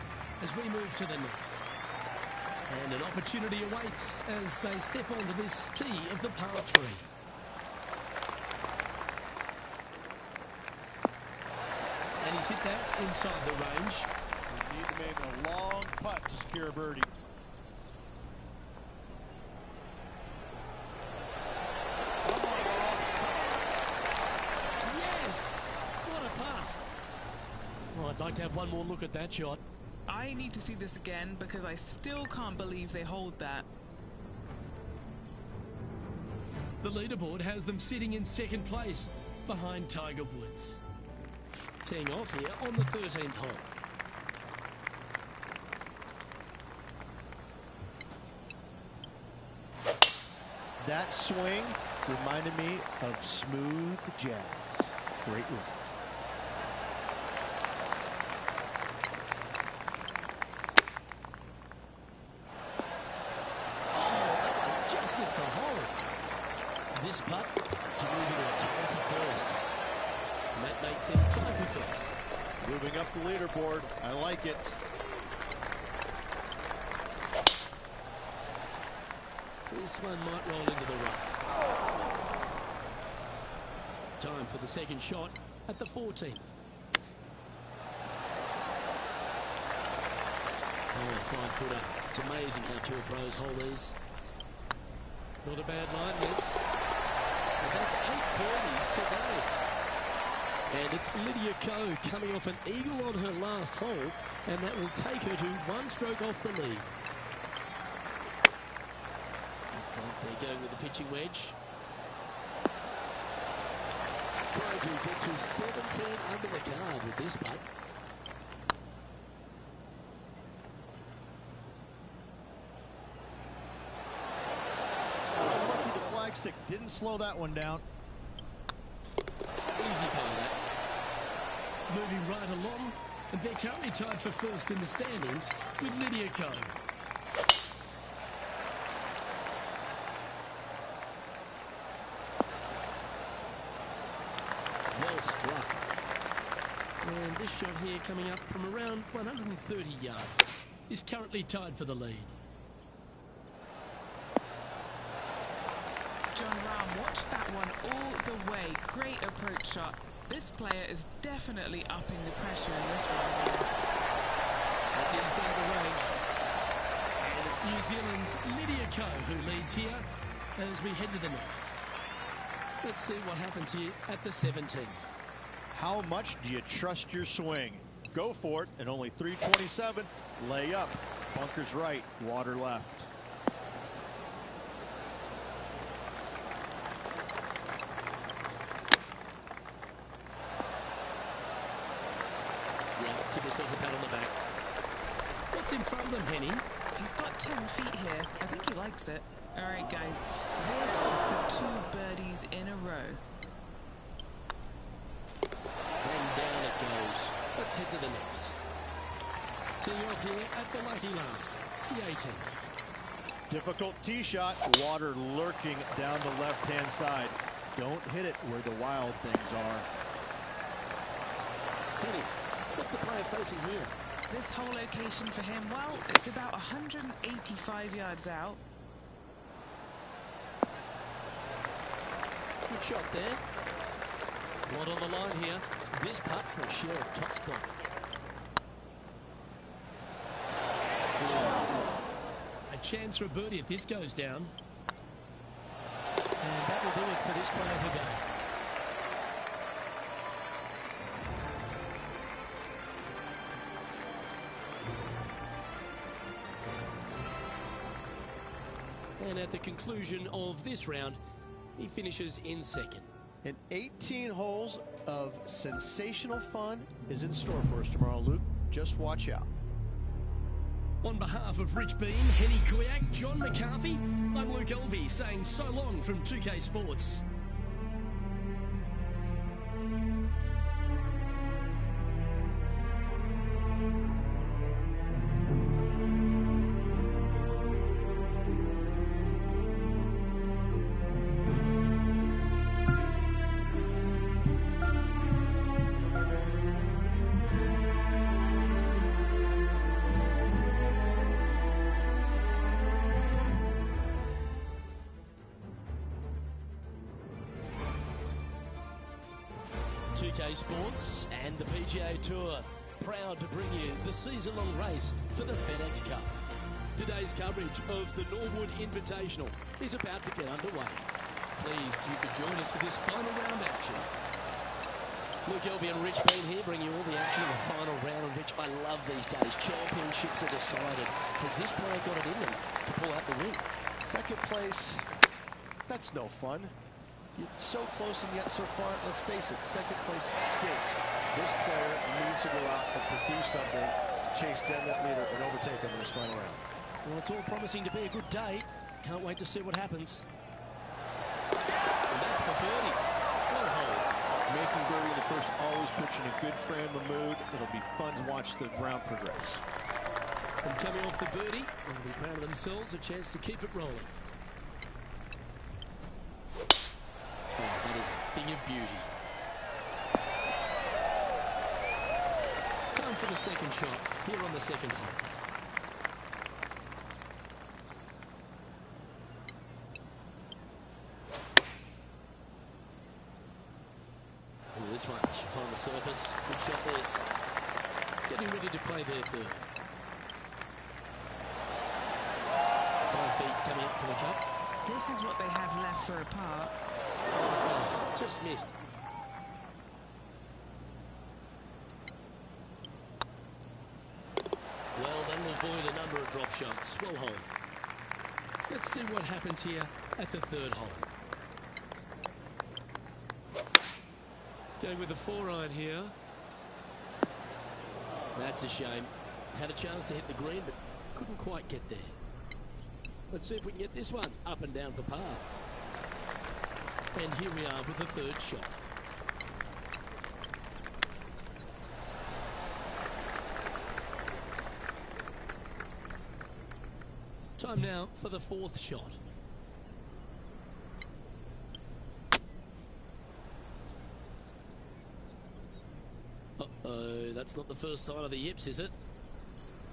as we move to the next. And an opportunity awaits as they step onto this tee of the par 3. And he's hit that inside the range. You need to make a long putt to secure a birdie. Yes! What a putt. Well, I'd like to have one more look at that shot. I need to see this again because I still can't believe they hold that. The leaderboard has them sitting in second place behind Tiger Woods. Teeing off here on the 13th hole. That swing reminded me of smooth jazz. Great look. Just missed the hole. This putt to move into a tie for first. And that makes him tied for first. Moving up the leaderboard. I like it. This one might roll into the rough. Time for the second shot at the 14th. Oh, 5-footer. It's amazing how tour pros hold these. Not a bad line, this. And that's 8 birdies today. And it's Lydia Ko coming off an eagle on her last hole, and that will take her to 1 stroke off the lead. Looks like they're going with the pitching wedge. Trying to get to 17 under the card with this putt. Lucky the flagstick didn't slow that one down. Easy par that. Moving right along, and they're currently tied for first in the standings with Lydia Ko. Well struck. And this shot here coming up from around 130 yards is currently tied for the lead. Jon Rahm, watch that one all the way. Great approach shot. This player is definitely upping the pressure in this round. That's inside the range. And it's New Zealand's Lydia Ko who leads here as we head to the next. Let's see what happens here at the 17th. How much do you trust your swing? Go for it, and only 327. Lay up. Bunkers right, water left. Yeah, give yourself a pat on the back. What's in front of them, Henny? He's got 10 feet here. I think he likes it. All right, guys. This for 2 birdies in a row. And down it goes. Let's head to the next. Teeing off here at the lucky last, the 18th. Difficult tee shot. Water lurking down the left-hand side. Don't hit it where the wild things are. Penny, what's the player facing here? This whole location for him, well, it's about 185 yards out. Good shot there. What on the line here? This putt for a share of top spot. A chance for a birdie if this goes down. And that will do it for this player today. And at the conclusion of this round, he finishes in second. And 18 holes of sensational fun is in store for us tomorrow, Luke. Just watch out. On behalf of Rich Bean, Henny Kuyak, John McCarthy, I'm Luke Elvey saying so long from 2K Sports. SBK Sports and the PGA Tour, proud to bring you the season-long race for the FedEx Cup. Today's coverage of the Norwood Invitational is about to get underway. Pleased you could join us for this final round action. Luke Elby and Rich Bean here, bringing you all the action in the final round, which I love these days. Championships are decided. Has this player got it in them to pull out the win? Second place, that's no fun. You're so close and yet so far. Let's face it, second place stinks. This player needs to go out and produce something to chase down that leader and overtake him in this final round. Well, it's all promising to be a good day. Can't wait to see what happens. And that's for birdie. What a hole. Making birdie in the first always puts you in a good frame of mood. It'll be fun to watch the round progress. And coming off the birdie, they'll be proud of themselves, a chance to keep it rolling. Oh, that is a thing of beauty. Time for the second shot here on the second hole. Oh, this one should find the surface. Good shot this. Getting ready to play their third. 5 feet coming up to the cup. This is what they have left for a par. Oh, just missed. Well, that'll avoid a number of drop shots. Well hole. Let's see what happens here at the third hole. Going with the 4-iron here. That's a shame. Had a chance to hit the green, but couldn't quite get there. Let's see if we can get this one up and down for par. And here we are with the third shot. Time now for the fourth shot. Uh-oh, that's not the first sign of the yips, is it?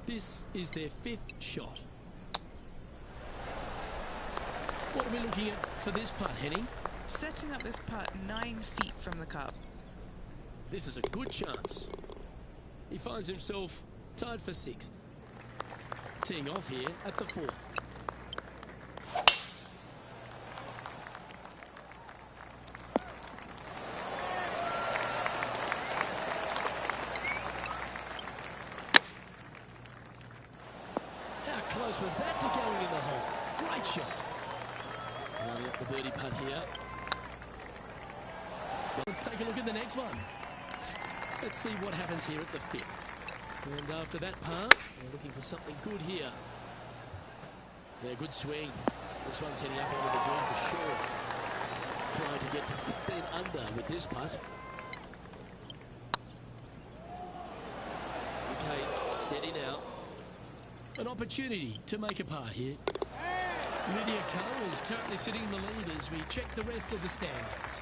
This is their fifth shot. What are we looking at for this putt, Henning? Setting up this putt 9 feet from the cup. This is a good chance. He finds himself tied for 6th. Teeing off here at the 4th. How close was that to going in the hole? Great shot. Running up the birdie putt here. Let's take a look at the next one. Let's see what happens here at the 5th. And after that par, we're looking for something good here. Yeah, good swing. This one's heading up over the green for sure. Trying to get to 16 under with this putt. Okay, steady now. An opportunity to make a par here. Lydia Ko is currently sitting in the lead as we check the rest of the standings.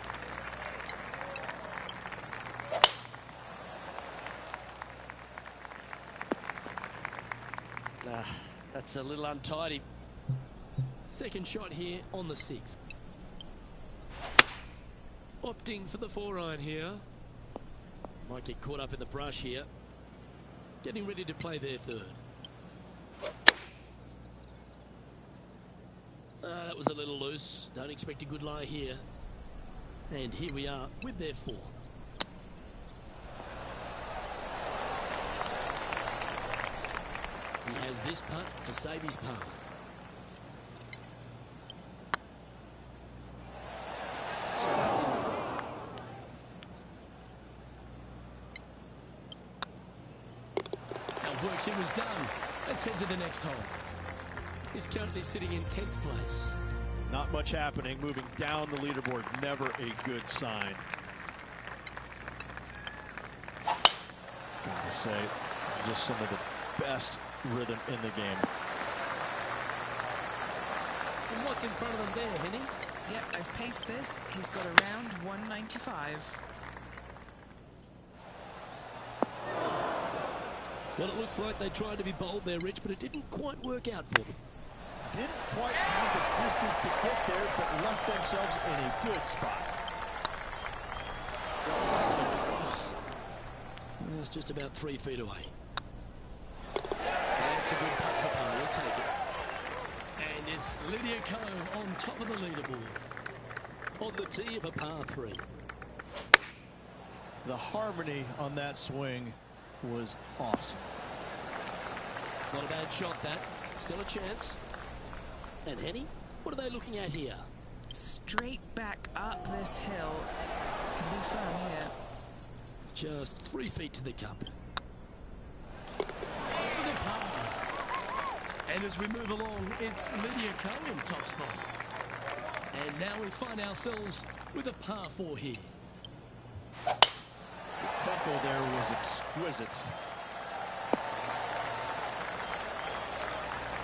That's a little untidy. Second shot here on the 6th. Opting for the 4-iron here. Might get caught up in the brush here. Getting ready to play their third. That was a little loose. Don't expect a good lie here. And here we are with their 4th. He has this putt to save his par. So still. Our work here was done. Let's head to the next hole. He's currently sitting in 10th place. Not much happening. Moving down the leaderboard, never a good sign. Gotta say, just some of the best rhythm in the game. And what's in front of them there, Henny? Yep, I've paced this. He's got around 195. Well, it looks like they tried to be bold there, Rich, but it didn't quite work out for them. Didn't quite have the distance to get there, but left themselves in a good spot. So It's just about 3 feet away. That's a good putt for par. We'll take it. And it's Lydia Ko on top of the leaderboard. On the tee of a par 3. The harmony on that swing was awesome. Not a bad shot, that. Still a chance. And Henny, what are they looking at here? Straight back up this hill. Can be firm here. Just 3 feet to the cup. For the par. And as we move along, it's Lydia Ko in top spot. And now we find ourselves with a par 4 here. The tempo there was exquisite.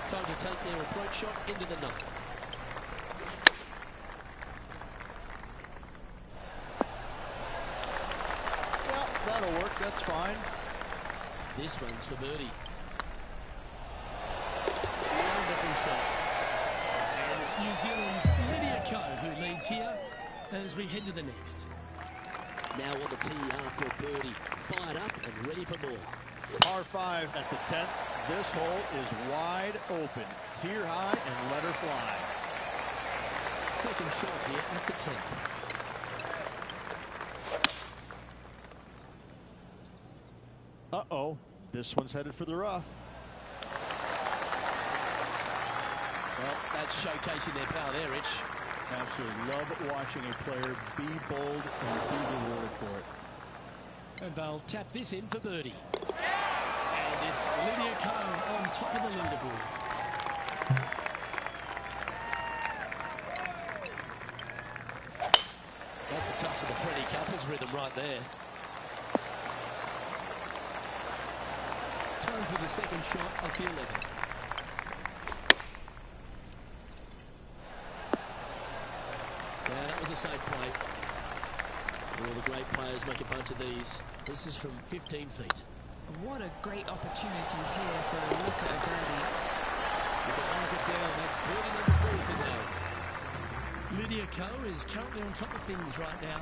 Trying to take their approach shot into the ninth. Well, that'll work. That's fine. This one's for birdie. Wonderful shot. And it's New Zealand's Lydia Ko who leads here as we head to the next. Now on the tee after a birdie. Fired up and ready for more. Par 5 at the 10th. This hole is wide open. Tier high and let her fly. Second shot here at the 10th. Uh-oh. This one's headed for the rough. Well, that's showcasing their power there, Rich. Absolutely love watching a player be bold and be rewarded for it. And they'll tap this in for birdie. And it's Lydia Ko on top of the leaderboard. That's a touch of the Freddie Couples rhythm right there. Time for the second shot at the 11th. Yeah, that was a safe play. All the great players make a bunch of these. This is from 15 feet. What a great opportunity here for a look at a birdie. With the market down, that's birdie number 4 today. Lydia Ko is currently on top of things right now.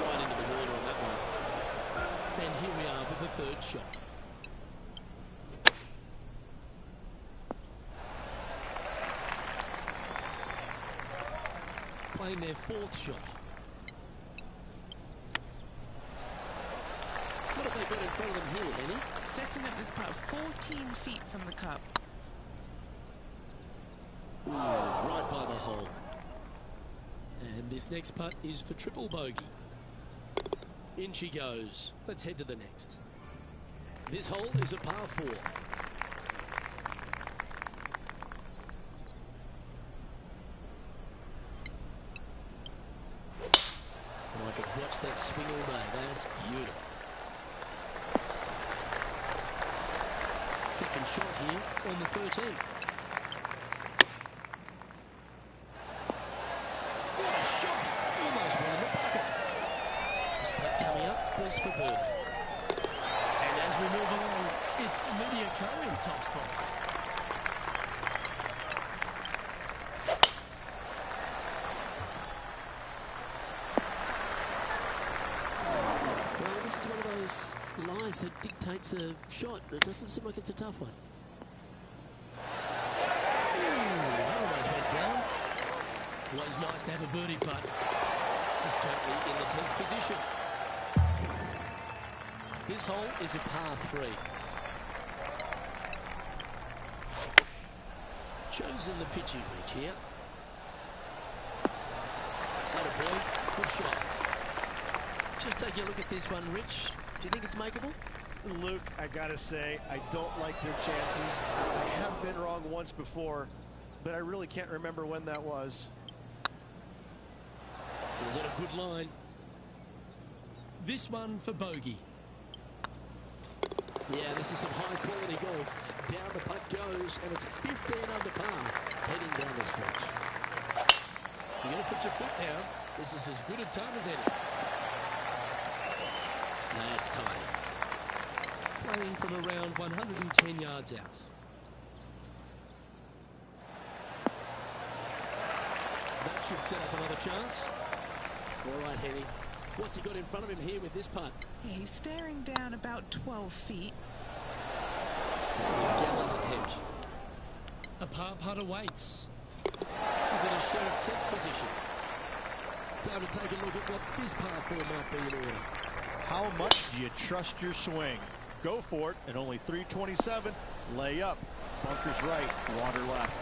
Right into the water on that one. And here we are with the third shot. Playing their fourth shot. What have they got in front of them here, Henny? Setting up this putt 14 feet from the cup. Ooh, right by the hole. And this next putt is for triple bogey. In she goes. Let's head to the next. This hole is a par 4. I could watch that swing all day. That's beautiful. Second shot here on the 13th. What a shot! Almost one in the bucket. This putt coming up was for birdie. And as we move along, it's Lydia Ko in top spot. Well, this is one of those lies that dictates a shot. It doesn't seem like it's a tough one. Ooh, almost went down. Always nice to have a birdie putt. He's currently in the 10th position. This hole is a par 3. Chosen the pitching wedge here. Attaboy, good shot. Just take a look at this one, Rich. Do you think it's makeable? Luke, I gotta say, I don't like their chances. I have been wrong once before, but I really can't remember when that was. It was on a good line. This one for bogey. Yeah, this is some high quality golf. Down the putt goes, and it's 15 under par, heading down the stretch. You're going to put your foot down. This is as good a time as any. That's tight. Playing from around 110 yards out. should set up another chance. All right, Henny. What's he got in front of him here with this putt? Yeah, he's staring down about 12 feet. That was a gallant attempt. A par putt awaits. He's in a sheriff 10th position. Time to take a look at what this par 4 might be in order. How much do you trust your swing? Go for it, and only 327. Lay up. Bunkers right, water left.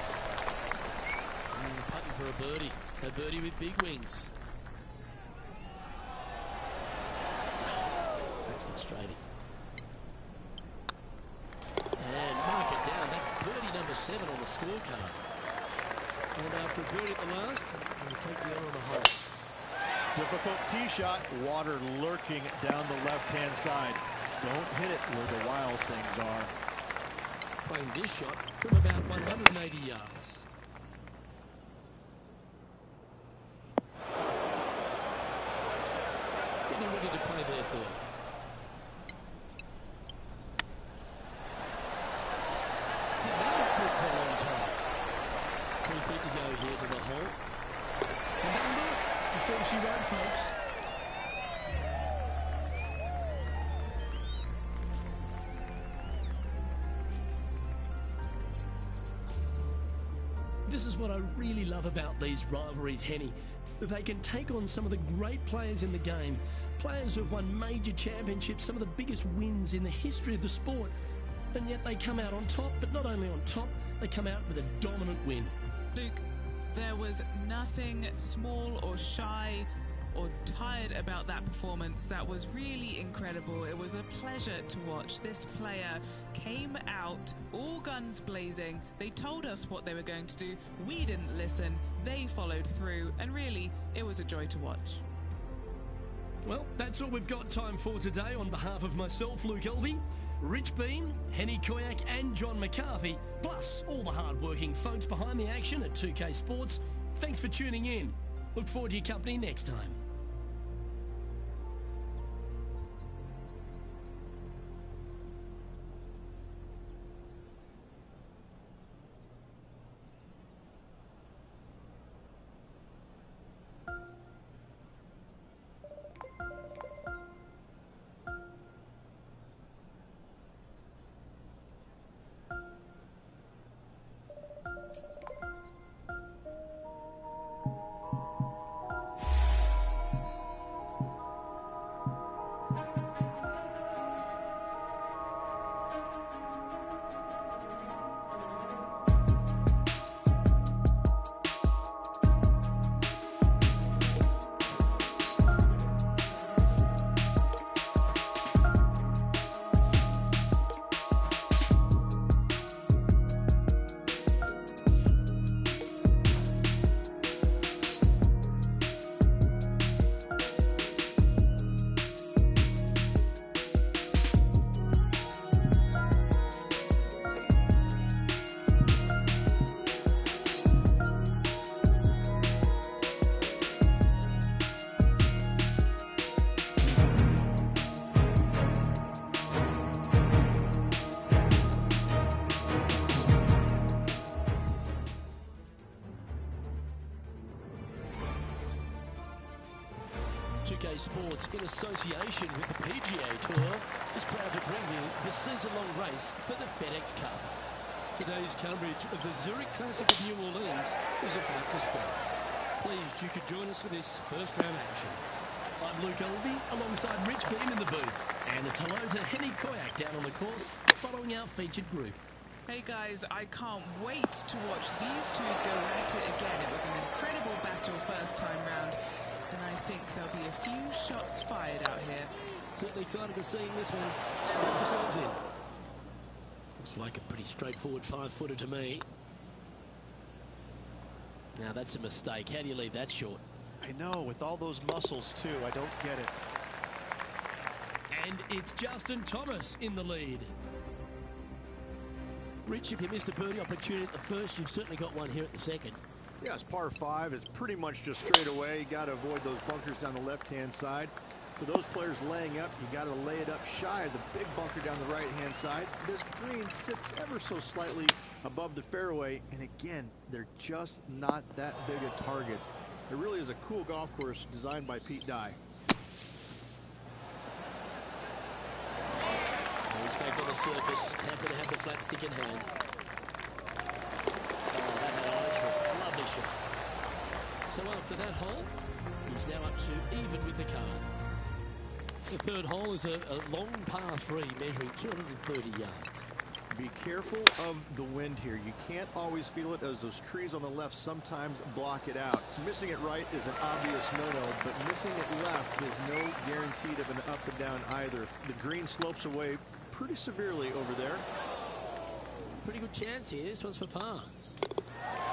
Putting for a birdie. A birdie with big wings. That's frustrating. And mark it down. That's birdie number 7 on the scorecard. And after a birdie at the last, we'll take the honor on the hole. Difficult tee shot. Water lurking down the left-hand side. Don't hit it where the wild things are. Playing this shot from about 180 yards. Getting ready to play their third. Did that look good for a long time? 3 feet to go here to the hole. And under, before she rode, folks. This is what I really love about these rivalries, Henny. That they can take on some of the great players in the game. Players who have won major championships, some of the biggest wins in the history of the sport. And yet they come out on top, but not only on top, they come out with a dominant win. Luke, there was nothing small or shy or tired about that performance. That was really incredible. It was a pleasure to watch. This player came out all guns blazing. They told us what they were going to do. We didn't listen. They followed through, and really, it was a joy to watch. Well, that's all we've got time for today. On behalf of myself, Luke Elvey, Rich Bean, Henny Koyak and John McCarthy, plus all the hard-working folks behind the action at 2K Sports, thanks for tuning in. Look forward to your company next time. Sports, in association with the PGA Tour, is proud to bring you the season-long race for the FedEx Cup. Today's coverage of the Zurich Classic of New Orleans is about to start. Pleased you could join us for this first-round action. I'm Luke Elvey, alongside Rich Beam in the booth. And it's hello to Henny Koyak down on the course, following our featured group. Hey guys, I can't wait to watch these two go at it again. It was an incredible battle first time round. And I think there'll be a few shots fired out here. Certainly excited to seeing this one strap themselves in. Looks like a pretty straightforward 5-footer to me. Now that's a mistake. How do you leave that short? I know, with all those muscles too, I don't get it. And it's Justin Thomas in the lead. Rich, if you missed a birdie opportunity at the first, you've certainly got one here at the second. Yeah, it's par 5. It's pretty much just straight away. You got to avoid those bunkers down the left-hand side. For those players laying up, you got to lay it up shy of the big bunker down the right-hand side. This green sits ever so slightly above the fairway, and again, they're just not that big of targets. It really is a cool golf course designed by Pete Dye. He's back on the surface, happy to have the flat stick in hand. Oh, that had eyes for a lovely shot. So after that hole, he's now up to even with the card. The third hole is a long par 3 measuring 230 yards. Be careful of the wind here. You can't always feel it as those trees on the left sometimes block it out. Missing it right is an obvious no-no, but missing it left is no guarantee of an up and down either. The green slopes away pretty severely over there. Pretty good chance here. This one's for par.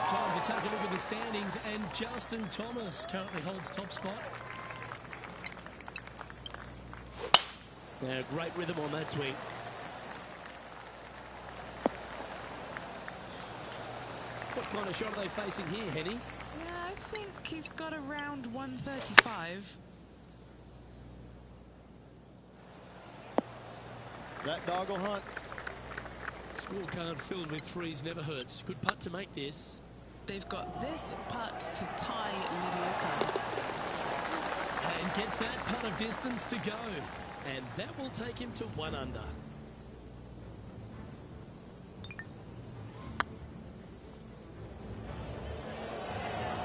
Time to take a look at the standings, and Justin Thomas currently holds top spot. Now, great rhythm on that swing. What kind of shot are they facing here, Henny? Yeah, I think he's got around 135. That dog will hunt. Scorecard filled with threes never hurts. Good putt to make this. They've got this putt to tie Lydia Ko. And gets that putt of distance to go. And that will take him to 1 under.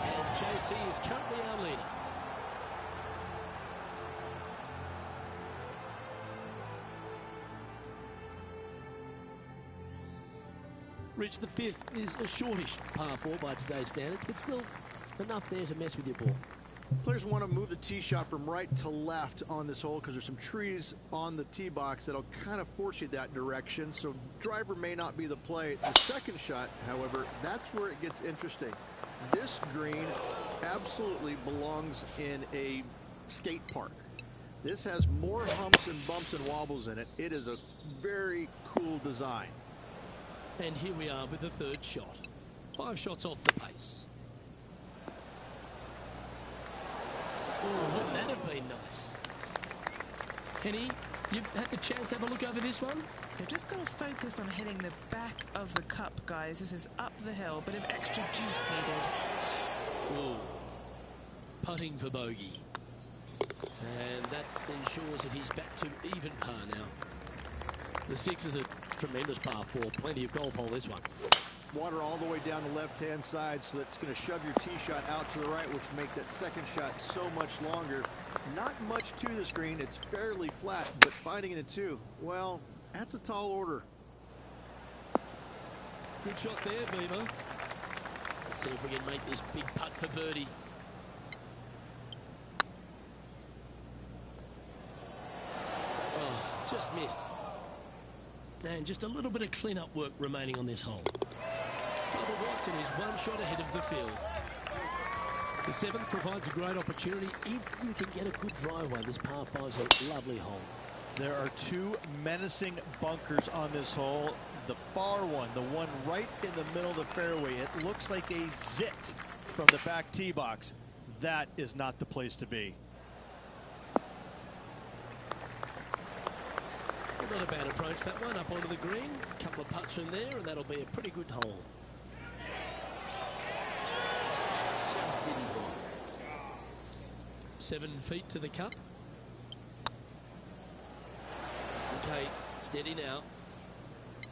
And JT is currently our leader. Rich, the fifth is a shortish par 4 by today's standards, but still enough there to mess with your ball. Players want to move the tee shot from right to left on this hole because there's some trees on the tee box that'll kind of force you that direction, so driver may not be the play. The second shot, however, that's where it gets interesting. This green absolutely belongs in a skate park. This has more humps and bumps and wobbles in it. It is a very cool design. And here we are with the third shot. 5 shots off the pace. Oh, wouldn't that have been nice? Henny, you've had the chance to have a look over this one? They've just got to focus on hitting the back of the cup, guys. This is up the hill, bit of extra juice needed. Oh, putting for bogey. And that ensures that he's back to even par now. The 6 is a tremendous par 4. Plenty of golf hole this one. Water all the way down the left-hand side, so that's going to shove your tee shot out to the right, which will make that second shot so much longer. Not much to this green. It's fairly flat, but finding it in 2, well, that's a tall order. Good shot there, Beaver. Let's see if we can make this big putt for birdie. Oh, just missed. And just a little bit of clean-up work remaining on this hole. Bubba Watson is 1 shot ahead of the field. The 7th provides a great opportunity if you can get a good driveway. This par 5 is a lovely hole. There are 2 menacing bunkers on this hole. The far one, the one right in the middle of the fairway, it looks like a zit from the back tee box. That is not the place to be. Not a bad approach, that one, up onto the green. A couple of putts from there, and that'll be a pretty good hole. Just didn't fall. 7 feet to the cup. Okay, steady now.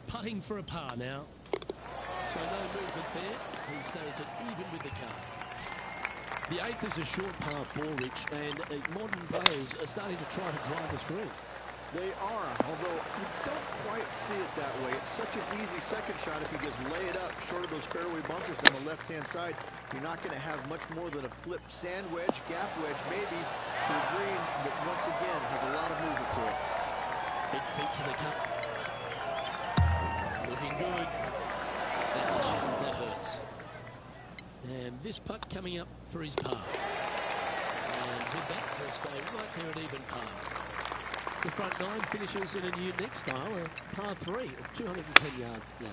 Putting for a par now. So no movement there. He stays at even with the car. The 8th is a short par 4, Rich, and modern players are starting to try to drive this green. They are, although you don't quite see it that way. It's such an easy second shot if you just lay it up short of those fairway bunkers on the left-hand side. You're not going to have much more than a flip sand wedge, gap wedge, maybe, to a green that once again has a lot of movement to it. Big feet to the cup. Looking good. That hurts. And this putt coming up for his par. And with that, he'll stay right there at even par. The front 9 finishes in a unique style, a par 3 of 210 yards now.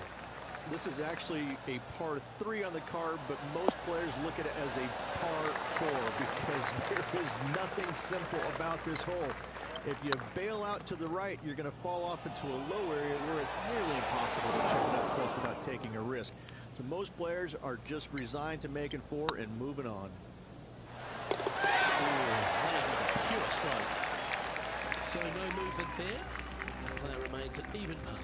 This is actually a par 3 on the card, but most players look at it as a par 4 because there is nothing simple about this hole. If you bail out to the right, you're going to fall off into a low area where it's nearly impossible to chip it up close without taking a risk. So most players are just resigned to making 4 and moving on. so no movement there. The player remains at even par.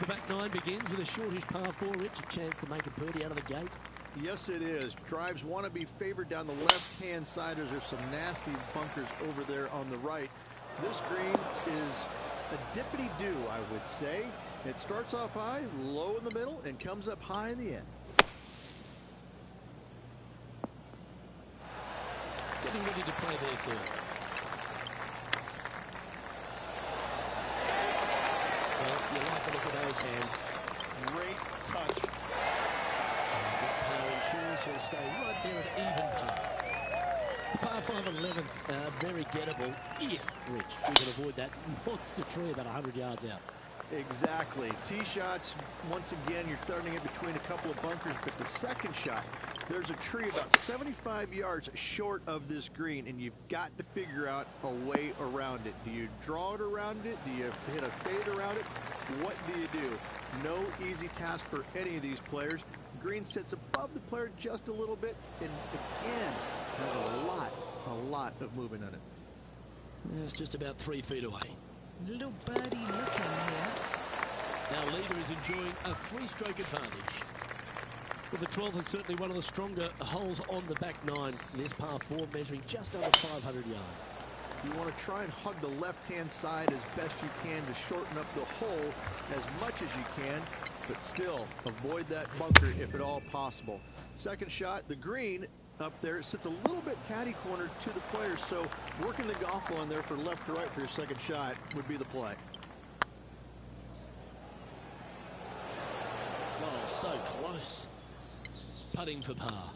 The back nine begins with a shortish par 4, Rich. A chance to make a birdie out of the gate. Yes, it is. Drives want to be favored down the left-hand side as there's some nasty bunkers over there on the right. This green is a dippity-do, I would say. It starts off high, low in the middle, and comes up high in the end. Getting ready to play their third. Well, you like to look at those hands. Great touch. That par ensures he'll stay right there at even par. Par 5 11th, very gettable if, Rich, we can avoid that monster tree about 100 yards out. Exactly. Tee shots, once again, you're starting it between a couple of bunkers, but the second shot, there's a tree about 75 yards short of this green, and you've got to figure out a way around it. Do you draw it around it? Do you hit a fade around it? What do you do? No easy task for any of these players. Green sits above the player just a little bit, and again, has a lot of movement on it. It's just about 3 feet away. Little birdie looking here. Our leader is enjoying a 3-stroke advantage. Well, the 12th is certainly one of the stronger holes on the back nine. This par 4 measuring just under 500 yards. You want to try and hug the left-hand side as best you can to shorten up the hole as much as you can, but still avoid that bunker if at all possible. Second shot, the green up there sits a little bit caddy cornered to the player, so working the golf ball in there for left to right for your second shot would be the play. Oh, so close. Putting for par.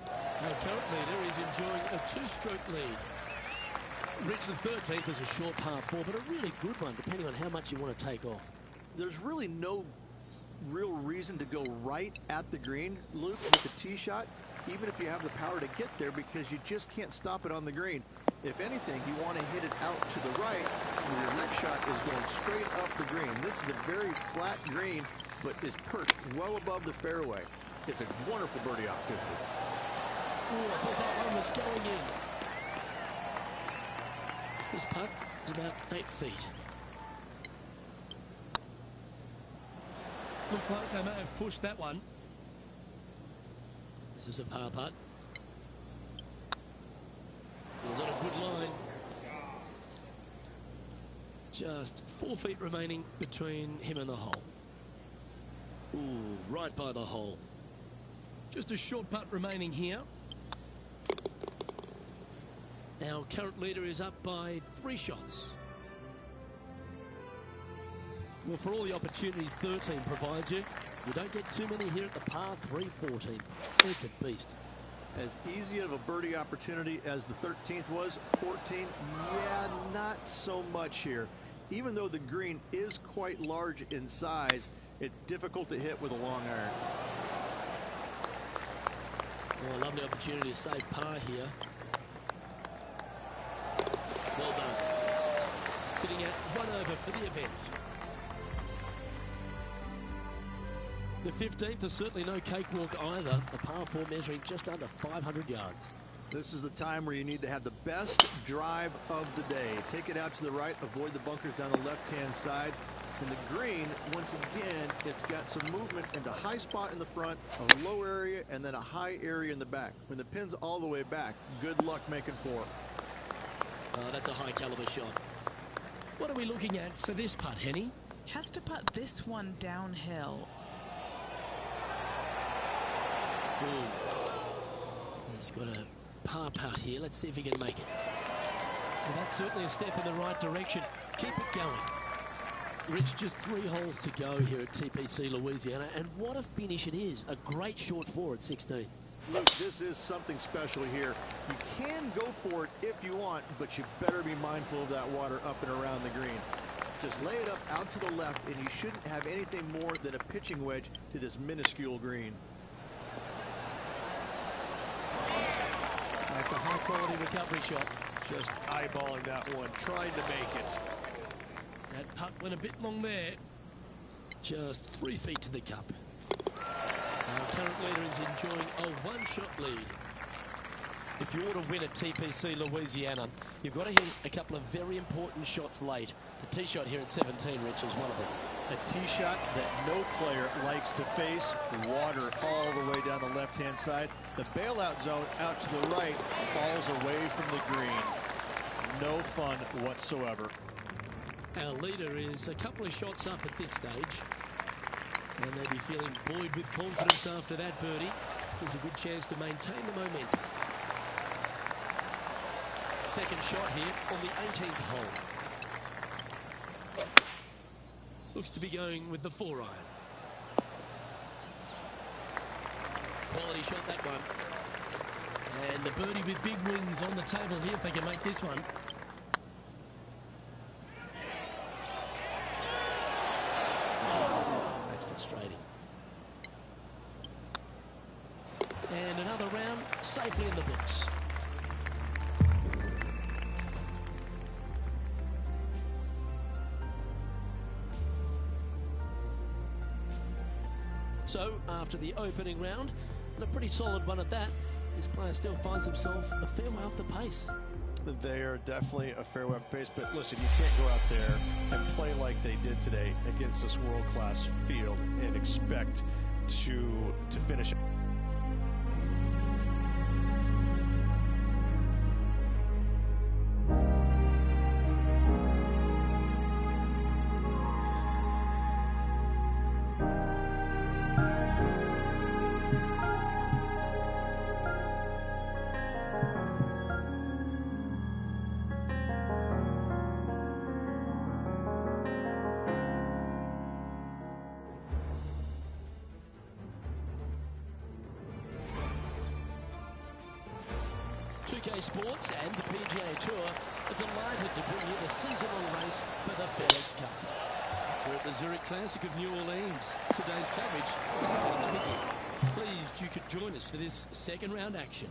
Our current leader is enjoying a 2-stroke lead. Rich, the 13th is a short par 4, but a really good one, depending on how much you want to take off. There's really no real reason to go right at the green, Luke, with the tee shot, even if you have the power to get there, because you just can't stop it on the green. If anything, you want to hit it out to the right, where your next shot is going straight up the green. This is a very flat green, but is perched well above the fairway. It's a wonderful birdie opportunity. Oh, I thought that one was going in. This putt is about 8 feet. Looks like they may have pushed that one. This is a par putt. It was on a good line. Just 4 feet remaining between him and the hole. Ooh, right by the hole. Just a short putt remaining here. Our current leader is up by 3 shots. Well, for all the opportunities 13 provides you, you don't get too many here at the par 3 14. It's a beast. As easy of a birdie opportunity as the 13th was, 14, yeah, not so much here. Even though the green is quite large in size, it's difficult to hit with a long iron. Well, a lovely opportunity to save par here. Well done. Sitting at 1 over for the event. The 15th is certainly no cakewalk either. The par 4 measuring just under 500 yards. This is the time where you need to have the best drive of the day. Take it out to the right, avoid the bunkers down the left-hand side. And the green, once again, it's got some movement into a high spot in the front, a low area, and then a high area in the back. When the pin's all the way back, good luck making 4. That's a high caliber shot. What are we looking at for this putt, Henny? Has to putt this one downhill. He's got a par putt here. Let's see if he can make it. Well, that's certainly a step in the right direction. Keep it going. Rich, just 3 holes to go here at TPC Louisiana, and what a finish it is. A great short 4 at 16. Luke, this is something special here. You can go for it if you want, but you better be mindful of that water up and around the green. Just lay it up out to the left, and you shouldn't have anything more than a pitching wedge to this minuscule green. That's a high-quality recovery shot. Just eyeballing that one, trying to make it. That putt went a bit long there. Just 3 feet to the cup. Our current leader is enjoying a 1-shot lead. If you want to win at TPC Louisiana, you've got to hit a couple of very important shots late. The tee shot here at 17, Rich, is one of them. A tee shot that no player likes to face. Water all the way down the left-hand side. The bailout zone out to the right falls away from the green. No fun whatsoever. Our leader is a couple of shots up at this stage. And they'll be feeling buoyed with confidence after that birdie. There's a good chance to maintain the momentum. Second shot here on the 18th hole. Looks to be going with the 4-iron. Quality shot, that one. And the birdie with big wins on the table here if they can make this one. Oh, that's frustrating. And another round safely in the books. So, after the opening round, and a pretty solid one at that, this player still finds himself a fair way off the pace. They are definitely a fair way off the pace, but listen, you can't go out there and play like they did today against this world-class field and expect to finish. UK Sports and the PGA Tour are delighted to bring you the season-long race for the FedEx Cup. We're at the Zurich Classic of New Orleans. Today's coverage is about to begin. Pleased you could join us for this second round action.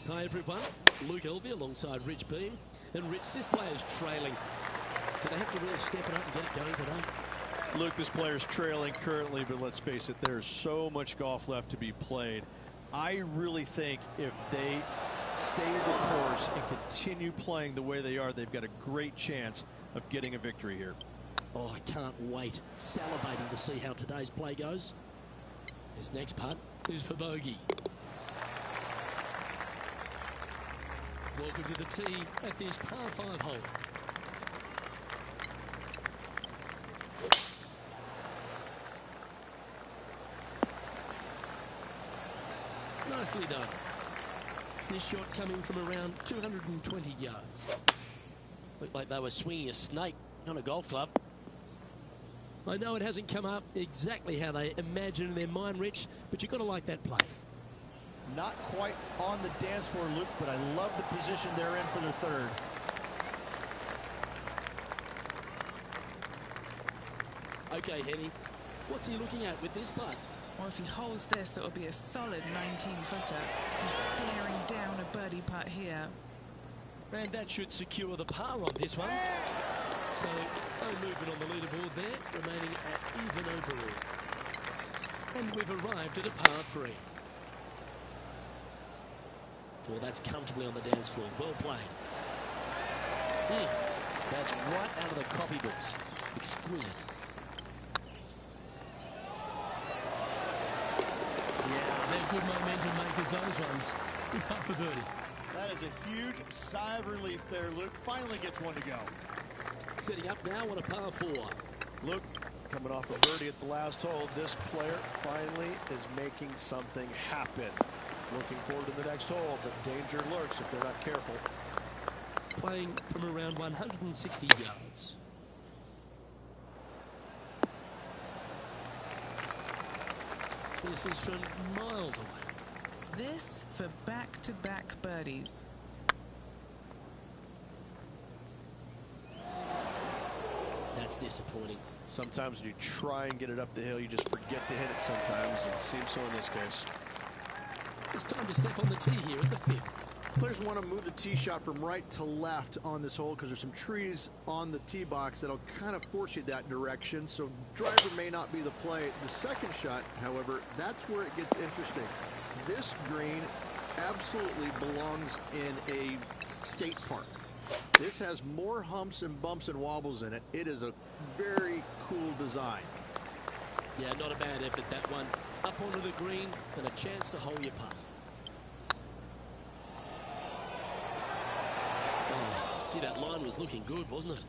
Hi everyone, Luke Elvey alongside Rich Beam. And Rich, this player's trailing. Do they have to really step it up and get it going today? Luke, this player's trailing currently, but let's face it, there's so much golf left to be played. I really think if they stay the course and continue playing the way they are, they've got a great chance of getting a victory here. Oh, I can't wait. Salivating to see how today's play goes. His next putt is for bogey. Welcome to the tee at this par 5 hole. Nicely done. This shot coming from around 220 yards. Looked like they were swinging a snake, not a golf club. I know it hasn't come up exactly how they imagined in their mind, Rich, but you've got to like that play. Not quite on the dance floor, Luke, but I love the position they're in for their third. Okay, Henny, what's he looking at with this putt? Or if he holds this, it'll be a solid 19-footer. He's staring down a birdie putt here. And that should secure the par on this one. So, no movement on the leaderboard there, remaining at even overall. And we've arrived at a par 3. Well, that's comfortably on the dance floor. Well played. That's right out of the copybooks. Exquisite. Yeah, they're good momentum makers, those ones. Good putt for birdie. That is a huge sigh of relief there, Luke. Finally gets one to go. Setting up now on a par 4. Luke, coming off a birdie at the last hole, this player finally is making something happen. Looking forward to the next hole, but danger lurks if they're not careful. Playing from around 160 yards. This is from miles away. This for back-to-back birdies. That's disappointing. Sometimes when you try and get it up the hill, you just forget to hit it sometimes. It seems so in this case. It's time to step on the tee here at the 5th. Players want to move the tee shot from right to left on this hole because there's some trees on the tee box that'll kind of force you that direction. So driver may not be the play. The second shot, however, that's where it gets interesting. This green absolutely belongs in a skate park. This has more humps and bumps and wobbles in it. It is a very cool design. Yeah, not a bad effort, that one. Up onto the green and a chance to hole your putt. Oh, gee, that line was looking good, wasn't it?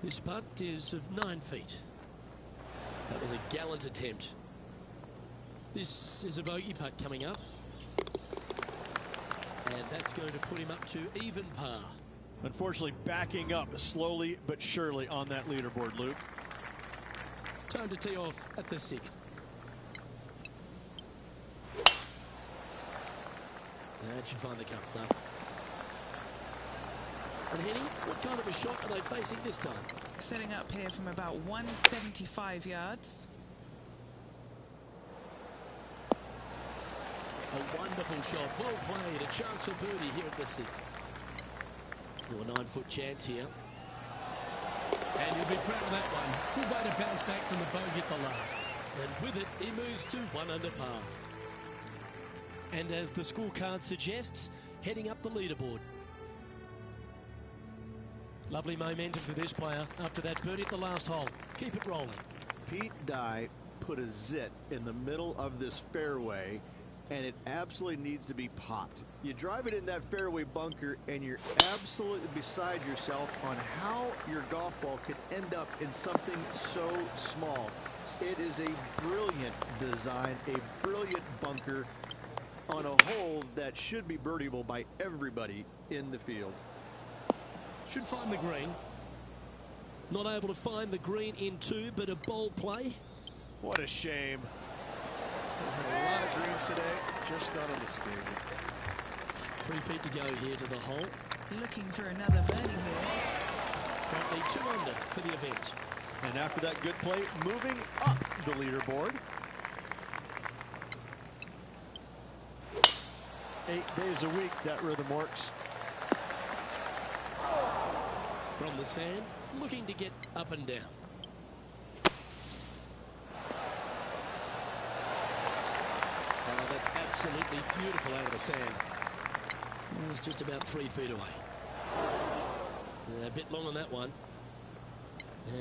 This putt is of 9 feet. That was a gallant attempt. This is a bogey putt coming up. And that's going to put him up to even par. Unfortunately, backing up slowly but surely on that leaderboard, Luke. Time to tee off at the 6th. That should find the cut stuff. And Henny, what kind of a shot are they facing this time? Setting up here from about 175 yards. A wonderful shot, well played, a chance for birdie here at the 6th. A 9-foot chance here. And you'll be proud of that one. Good way to bounce back from the bogey at the last. And with it, he moves to 1 under par. And as the scorecard suggests, heading up the leaderboard. Lovely momentum for this player after that birdie at the last hole. Keep it rolling. Pete Dye put a zit in the middle of this fairway, and it absolutely needs to be popped. You drive it in that fairway bunker, and you're absolutely beside yourself on how your golf ball could end up in something so small. It is a brilliant design, a brilliant bunker on a hole that should be birdieable by everybody in the field. Should find the green. Not able to find the green in 2, but a bold play. What a shame. A lot of greens today, just not on this fairway. 3 feet to go here to the hole. Looking for another birdie here. Currently 2 under for the event. And after that good play, moving up the leaderboard. 8 days a week, that rhythm works. From the sand, looking to get up and down. Oh, that's absolutely beautiful out of the sand. It's just about 3 feet away. A bit long on that one.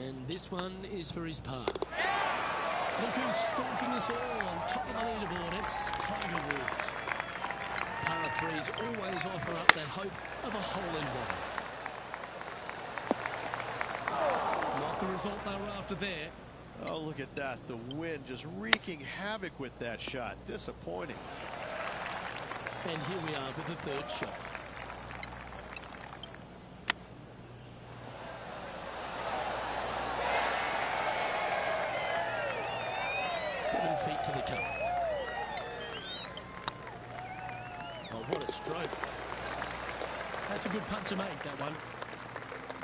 And this one is for his par. Look who's stalking us all on top of the leaderboard. It's Tiger Woods. Par 3s always offer up that hope of a hole-in-one. Not the result they were after there. Oh, look at that. The wind just wreaking havoc with that shot. Disappointing. And here we are with the 3rd shot. Seven feet to the cup. Oh, what a stroke. That's a good putt to make, that one.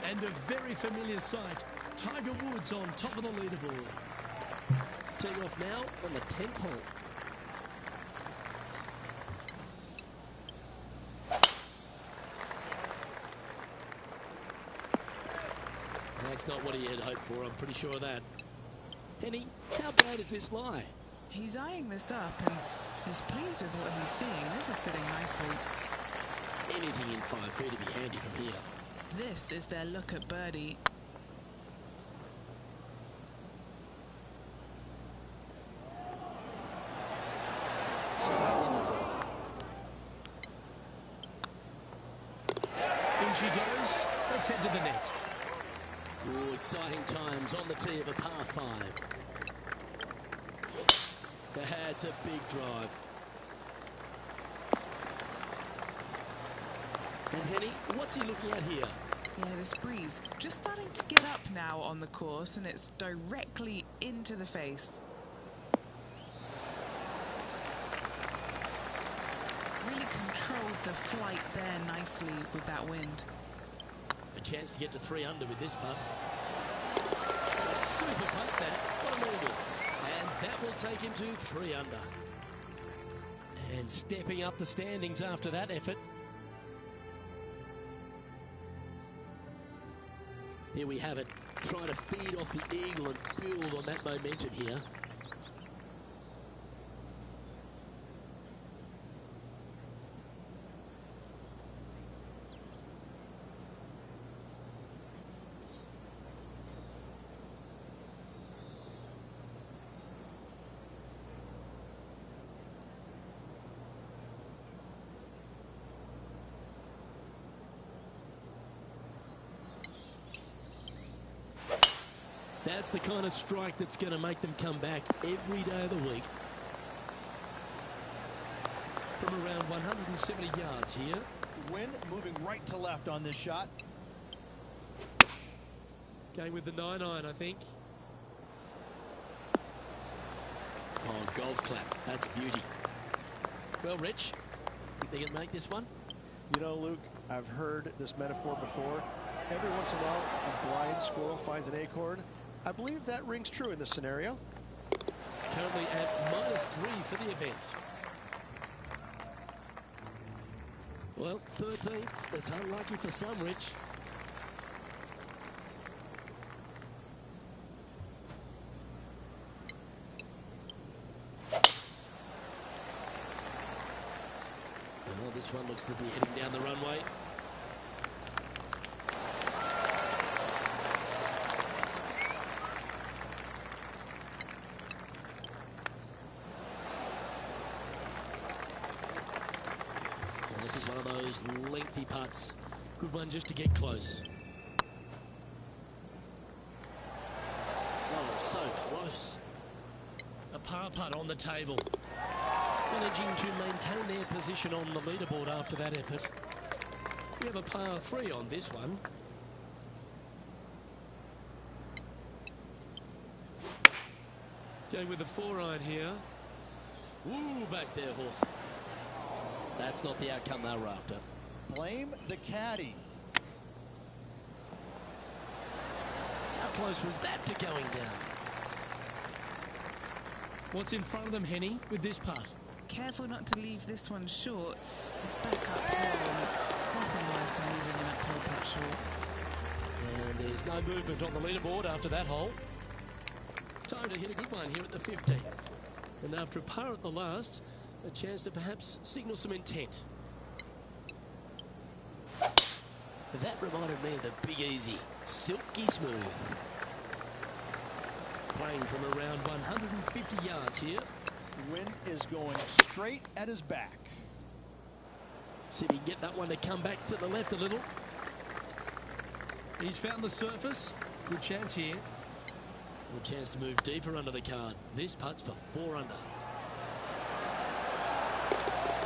And a very familiar sight. Tiger Woods on top of the leaderboard. Teeing off now on the 10th hole. That's not what he had hoped for, I'm pretty sure of that. Henny, how bad is this lie? He's eyeing this up and he's pleased with what he's seeing. This is sitting nicely. Anything in 5 feet would be handy from here. This is their look at birdie. So it's difficult. In she goes. Let's head to the next. Ooh, exciting times on the tee of a par 5. That's a big drive. And Henny, what's he looking at here? Yeah, this breeze just starting to get up now on the course, and it's directly into the face. Really controlled the flight there nicely with that wind. A chance to get to 3 under with this putt. A super putt that. What an angle. And that will take him to 3 under. And stepping up the standings after that effort. Here we have it. Trying to feed off the eagle and build on that momentum here. That's the kind of strike that's going to make them come back every day of the week. From around 170 yards here. Wynn moving right to left on this shot. Going with the 9-iron, I think. Oh, golf clap. That's a beauty. Well, Rich, think they can make this one? You know, Luke, I've heard this metaphor before. Every once in a while, a blind squirrel finds an acorn. I believe that rings true in this scenario. Currently at -3 for the event. Well, 13. That's unlucky for some, Rich. Well, this one looks to be heading down the runway. This is one of those lengthy putts. Good one just to get close. Oh, so close. A par putt on the table. Managing to maintain their position on the leaderboard after that effort. We have a par 3 on this one. Going with the 4-iron here. Ooh, back there, horse. That's not the outcome they were after. Blame the caddy. How close was that to going down? What's in front of them, Henny, with this putt? Careful not to leave this one short. It's back uphill and nothing worse than leaving an uphill putt short. And there's no movement on the leaderboard after that hole. Time to hit a good one here at the 15th. And after a par at the last, a chance to perhaps signal some intent. That reminded me of the Big Easy. Silky smooth. Playing from around 150 yards here. Wynn is going straight at his back. See if he can get that one to come back to the left a little. He's found the surface. Good chance here. Good chance to move deeper under the card. This putt's for 4 under.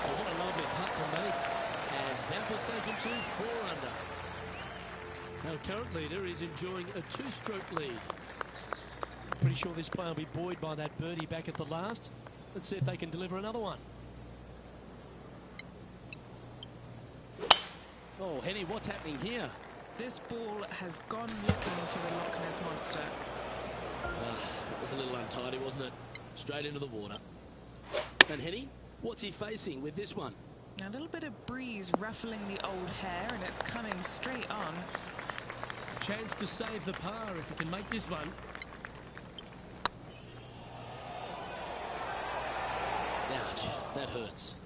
Oh, what a lovely putt to make. And that will take him to 4 under. Our current leader is enjoying a 2-stroke lead. Pretty sure this player will be buoyed by that birdie back at the last. Let's see if they can deliver another one. Oh, Henny, what's happening here? This ball has gone looking for the Loch Ness Monster. That was a little untidy, wasn't it? Straight into the water. And Henny, what's he facing with this one? A little bit of breeze ruffling the old hair, and it's coming straight on. Chance to save the par if he can make this one. Ouch, that hurts.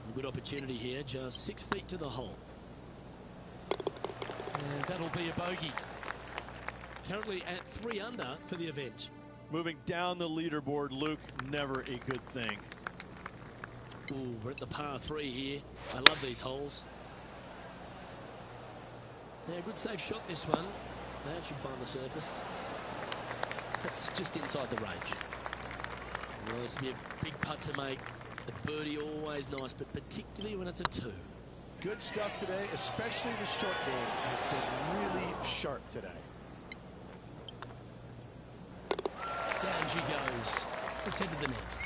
A good opportunity here, just 6 feet to the hole. And that'll be a bogey. Currently at 3 under for the event. Moving down the leaderboard, Luke, never a good thing. Ooh, we're at the par 3 here. I love these holes. Yeah, good safe shot this one. That should find the surface. That's just inside the range. Well, this will be a big putt to make. A birdie always nice, but particularly when it's a 2. Good stuff today, especially the short game has been really sharp today. Down she goes. Let's head to the next.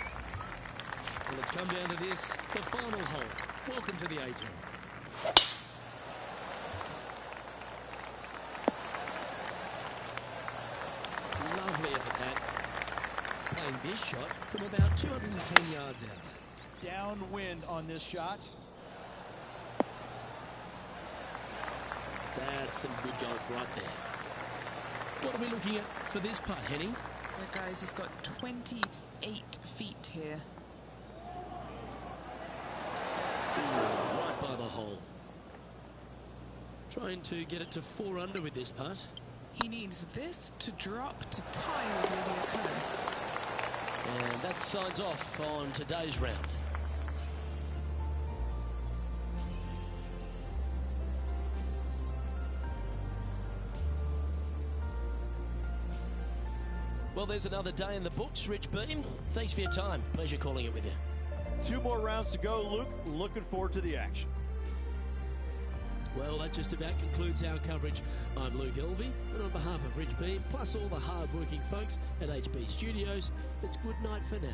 Well, it's come down to this, the final hole. Welcome to the 18. Lovely effort that. Playing this shot from about 210 yards out. Downwind on this shot. That's some good golf right there. What are we looking at for this putt, Henny? The guys, he's got 28 feet here. Ooh, right by the hole. Trying to get it to 4 under with this putt. He needs this to drop to tie with Lydia Ko. And that signs off on today's round. Well, there's another day in the books, Rich Beam. Thanks for your time. Pleasure calling it with you. 2 more rounds to go, Luke. Looking forward to the action. Well, that just about concludes our coverage. I'm Luke Elvey, and on behalf of Rich Beam, plus all the hard-working folks at HB Studios, it's good night for now.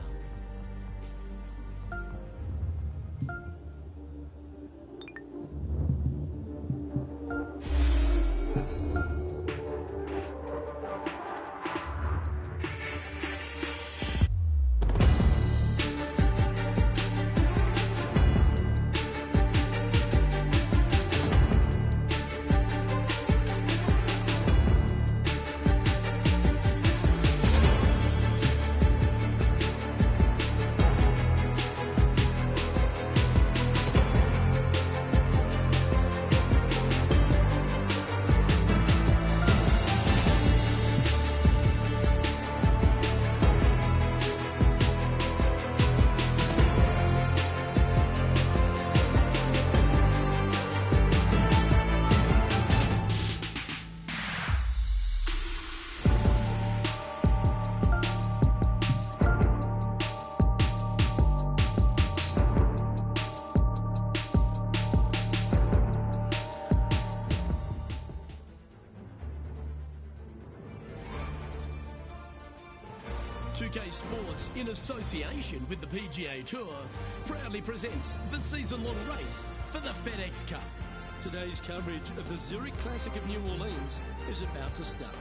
Sports, in association with the PGA Tour, proudly presents the season-long race for the FedEx Cup. Today's coverage of the Zurich Classic of New Orleans is about to start.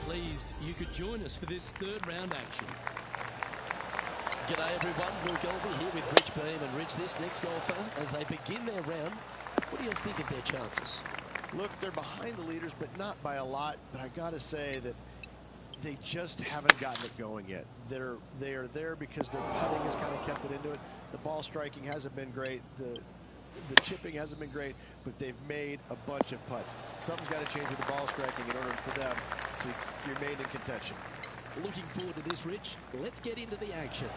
Pleased you could join us for this third round action. G'day everyone, Luke Elvey here with Rich Beam. And Rich, this next golfer, as they begin their round, what do you think of their chances? Look, they're behind the leaders, but not by a lot. But I got to say that they just haven't gotten it going yet. They are there because their putting has kind of kept it into it. The ball striking hasn't been great. The chipping hasn't been great, but they've made a bunch of putts. Something's got to change with the ball striking in order for them to remain in contention. Looking forward to this, Rich. Let's get into the action.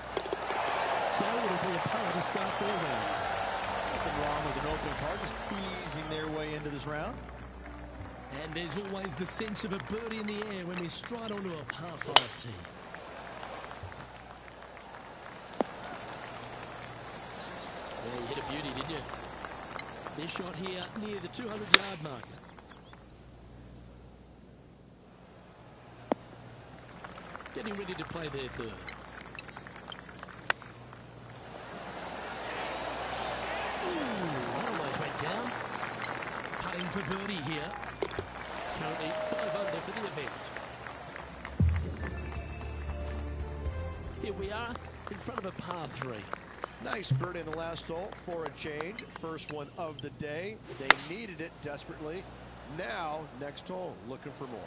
So it'll be a par to start their round. Nothing wrong with an open par, just easing their way into this round. And there's always the sense of a birdie in the air when we stride onto a par 5 tee. Yeah, you hit a beauty, didn't you? This shot here near the 200-yard marker. Getting ready to play their third. Ooh, that almost went down. Putting for birdie here. Currently 5 under for the event. Here we are in front of a par 3. Nice birdie in the last hole for a change. First one of the day. They needed it desperately. Now, next hole, looking for more.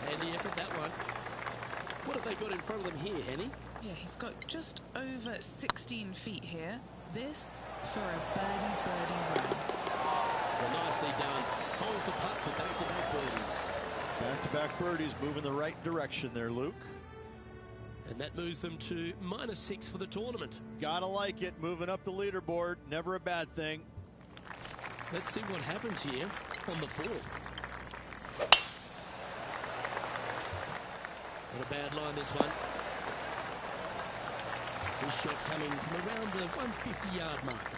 Handy effort, that one. What have they got in front of them here, Henny? Yeah, he's got just over 16 feet here. This for a birdie run. Well, nicely done. Holds the putt for back-to-back birdies. Back-to-back birdies moving the right direction there, Luke. And that moves them to -6 for the tournament. Gotta like it. Moving up the leaderboard. Never a bad thing. Let's see what happens here on the 4th. Not a bad line, this one. This shot coming from around the 150-yard mark.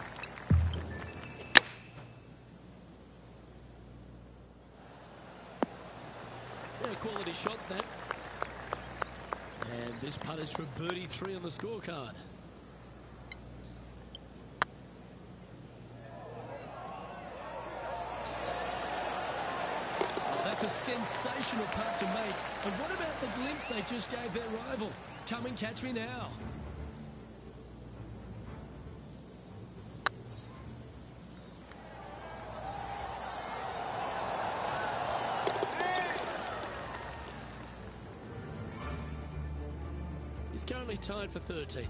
Yeah, quality shot, that. And this putt is for birdie 3 on the scorecard. Oh, that's a sensational putt to make. And what about the glimpse they just gave their rival? Come and catch me now. He's currently tied for 13th.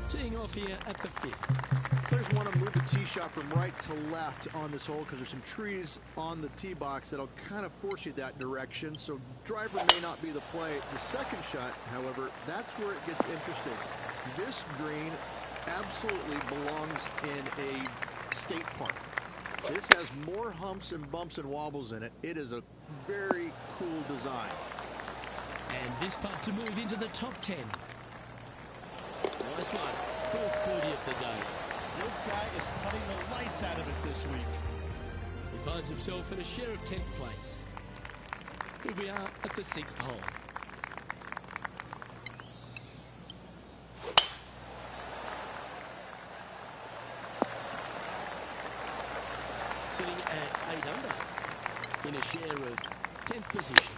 Teeing off here at the 5th. Players want to move the tee shot from right to left on this hole because there's some trees on the tee box that'll kind of force you that direction. So driver may not be the play. The second shot, however, that's where it gets interesting. This green absolutely belongs in a state park. This has more humps and bumps and wobbles in it. It is a very cool design. And this putt to move into the top 10. Nice one. Fourth birdie of the day. This guy is putting the lights out of it this week. He finds himself in a share of 10th place. Here we are at the 6th hole. Sitting at 8 under in a share of 10th position.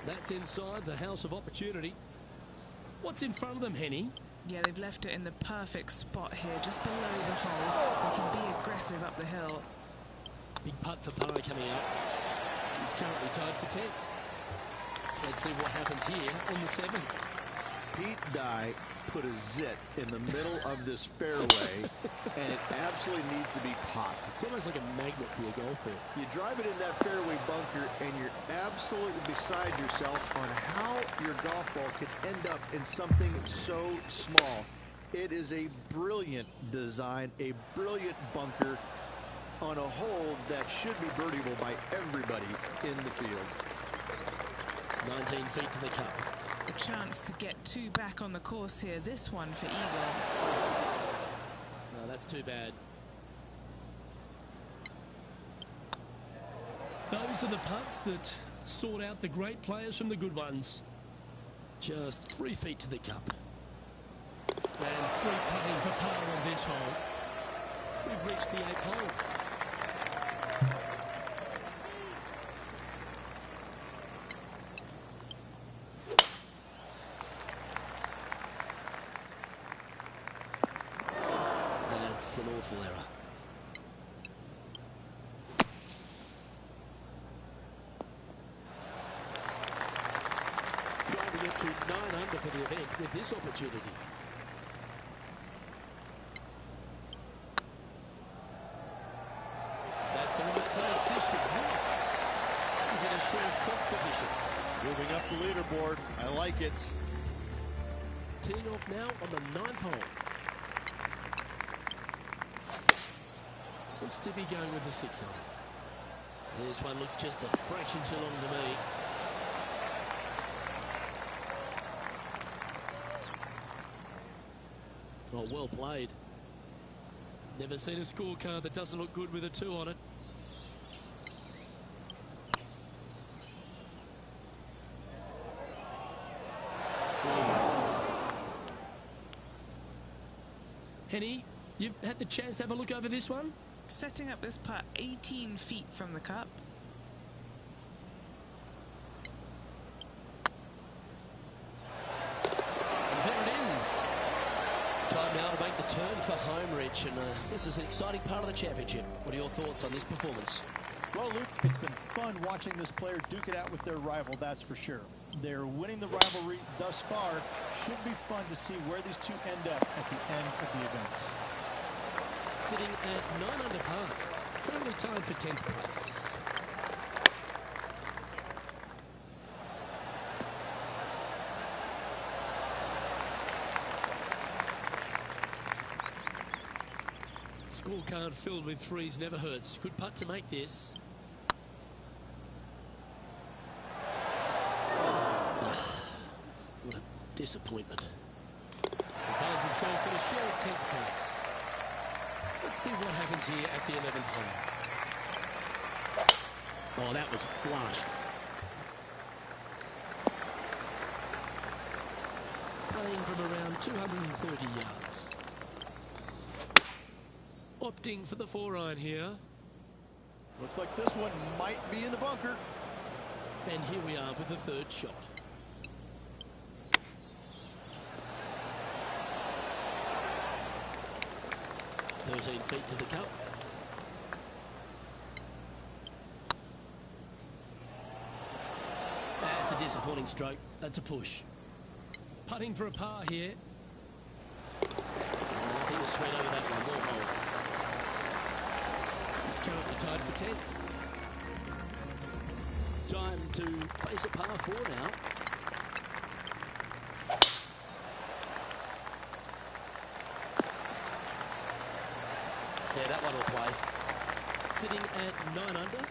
That's inside the house of opportunity. What's in front of them, Henny? Yeah, they've left it in the perfect spot here, just below the hole. They can be aggressive up the hill. Big putt for Parra coming out. He's currently tied for 10th. Let's see what happens here on the 7th. Pete Dye put a zit in the middle of this fairway, and it absolutely needs to be popped. It's almost like a magnet for your golf ball. You drive it in that fairway bunker, and you're absolutely beside yourself on how your golf ball could end up in something so small. It is a brilliant design, a brilliant bunker on a hole that should be birdieable by everybody in the field. 19 feet to the cup. A chance to get 2 back on the course here. This one for eagle. No, that's too bad. Those are the putts that sort out the great players from the good ones. Just 3 feet to the cup. And 3 putting for par on this hole. We've reached the 8th hole. That's an awful error. Trying to get to 9 under for the event with this opportunity. That's the right place. This should help. He's in a share of 10th position. Moving up the leaderboard. I like it. Teeing off now on the 9th hole. Looks to be going with the 6 iron. This one looks just a fraction too long to me. Oh, well played. Never seen a scorecard that doesn't look good with a 2 on it. Henny, you've had the chance to have a look over this one? Setting up this putt 18 feet from the cup. And there it is. Time now to make the turn for home, Rich. And this is an exciting part of the championship. What are your thoughts on this performance? Well, Luke, it's been fun watching this player duke it out with their rival, that's for sure. They're winning the rivalry thus far. Should be fun to see where these two end up at the end of the event. Sitting at 9 under par, currently tied for 10th place. Scorecard filled with 3s never hurts. Good putt to make this. What a disappointment. He finds himself in a share of 10th place. Let's see what happens here at the 11th hole. Oh, that was flush. Playing from around 230 yards. Opting for the 4-iron here. Looks like this one might be in the bunker. And here we are with the 3rd shot. "13 feet to the cup." That's a disappointing stroke. That's a push. Putting for a par here. Nothing to sweat over that one. Well bowled. He's currently tied for 10th. Time to face a par 4 now. there. That one will play. Sitting at 9 under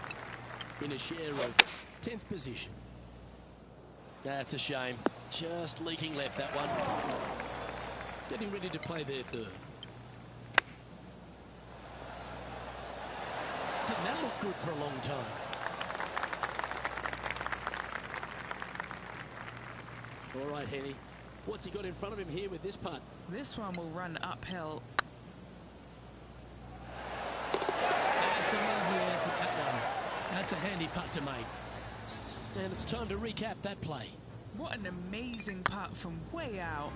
in a share of 10th position. That's a shame. Just leaking left, that one. Getting ready to play their third. Didn't that look good for a long time? All right, Henny. What's he got in front of him here with this putt? This one will run uphill. That's a lovely effort, that one. That's a handy putt to make. And it's time to recap that play. What an amazing putt from way out.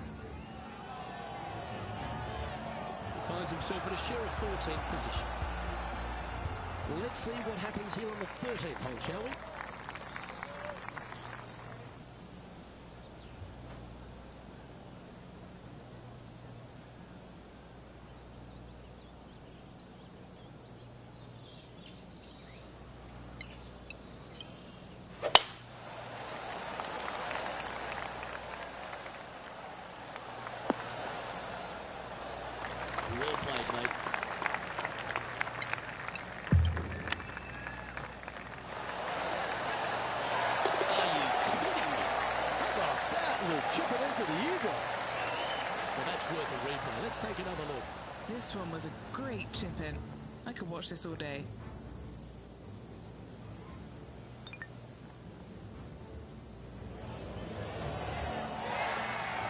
He finds himself at a share of 14th position. Let's see what happens here on the 13th hole, shall we? Well played, mate. Are you kidding me? How about that? We'll chip it in for the eagle. Well, that's worth a replay. Let's take another look. This one was a great chip in. I could watch this all day.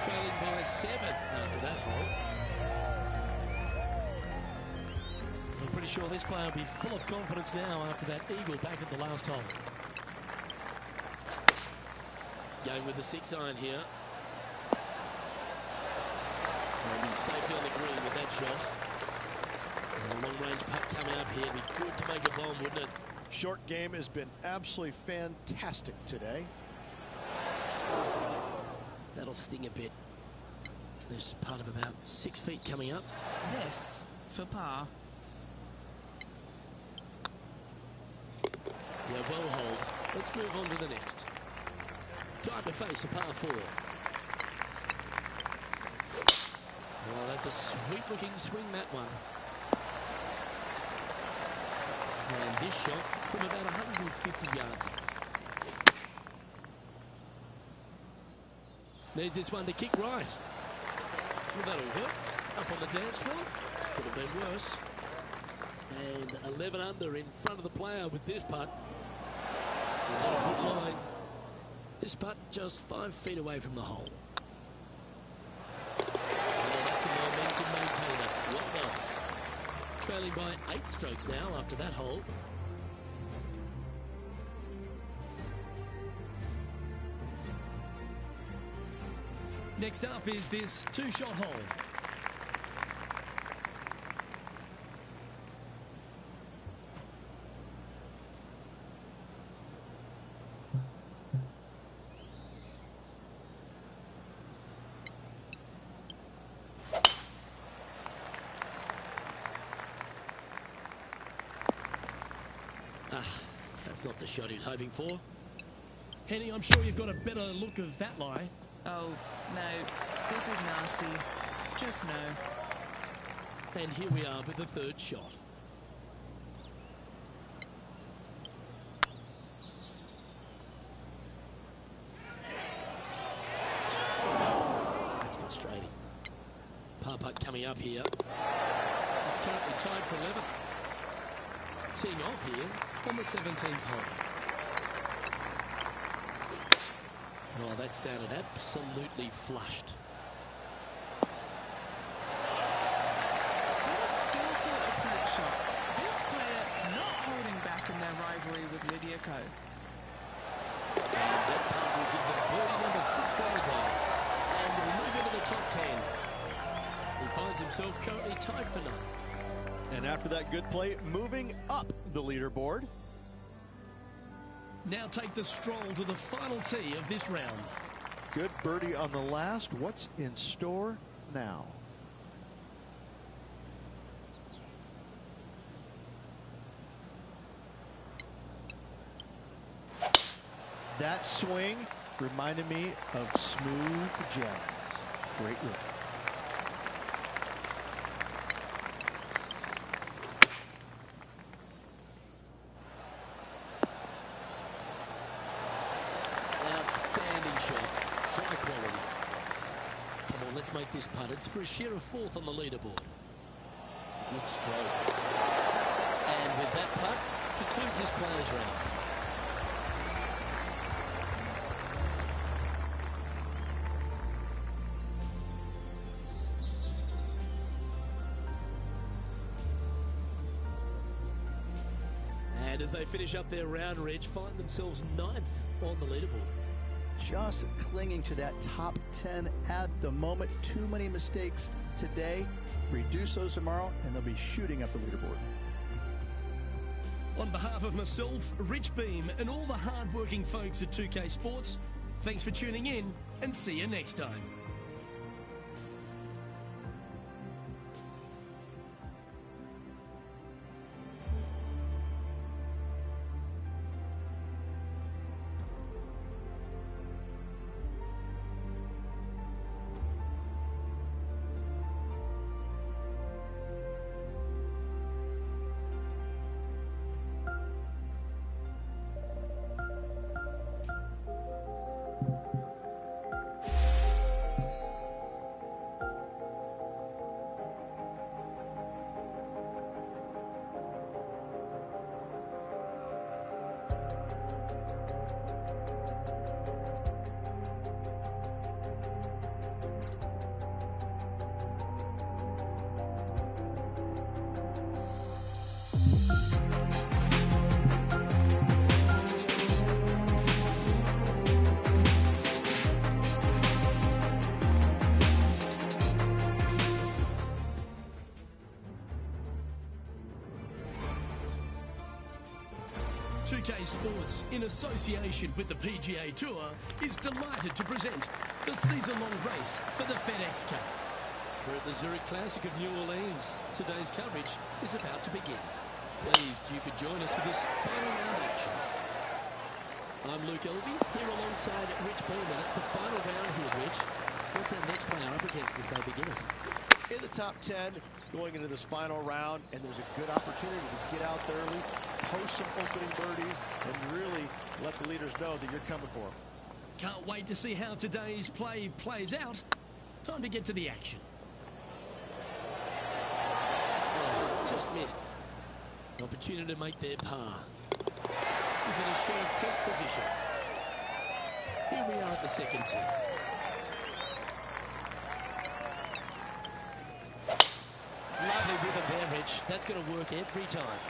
Trailing by 7 after that hole. I'm pretty sure this player will be full of confidence now after that eagle back at the last hole. Going with the 6-iron here. And he's safely on the green with that shot. And a long-range putt coming up here. Be good to make a bomb, wouldn't it? Short game has been absolutely fantastic today. That'll sting a bit. There's part of about 6 feet coming up. This for par. Yeah, well hold. Let's move on to the next. Time to face a par 4. Well, that's a sweet-looking swing, that one. And this shot from about 150 yards up. Needs this one to kick right. Well, that'll work. Up on the dance floor. Could have been worse. And 11 under in front of the player with this putt. He's on a good line. This putt just 5 feet away from the hole. Well, that's a momentum maintainer. Well done. Trailing by 8 strokes now after that hole. Next up is this 2-shot hole. That's not the shot he was hoping for. Henny, I'm sure you've got a better look of that lie. Oh, no. This is nasty. Just no. And here we are with the 3rd shot. That's frustrating. Par putt coming up here. He's currently tied for 11th. Teeing off here on the 17th hole. Oh, that sounded absolutely flushed. What a skillful approach shot. This player not holding back in their rivalry with Lydia Ko. And that putt will give them birdie number 6 on the day. And will move into the top 10. He finds himself currently tied for 9th. And after that good play, moving up the leaderboard. Now take the stroll to the final tee of this round. Good birdie on the last. What's in store now? That swing reminded me of smooth jazz. Great rhythm. Yates make this putt, it's for a share of 4th on the leaderboard. Good stroke. And with that putt, concludes this players round. And as they finish up their round, Reg, find themselves 9th on the leaderboard. Just clinging to that top 10 at the moment. Too many mistakes today. Reduce those tomorrow, and they'll be shooting up the leaderboard. On behalf of myself, Rich Beam, and all the hard-working folks at 2K Sports, thanks for tuning in, and see you next time. Sports, in association with the PGA Tour, is delighted to present the season-long race for the FedEx Cup. We're at the Zurich Classic of New Orleans. Today's coverage is about to begin. Pleased you could join us for this final round action. I'm Luke Elvey, here alongside Rich Beam, and it's the final round here, Rich. What's our next player up against as they begin it? In the top 10 going into this final round, and there's a good opportunity to get out there early, post some opening birdies, and really let the leaders know that you're coming for them. Can't wait to see how today's play plays out. Time to get to the action. Oh, just missed. An opportunity to make their par. He's in a share of 10th position. Here we are at the second tee. Lovely rhythm there, Rich. That's going to work every time.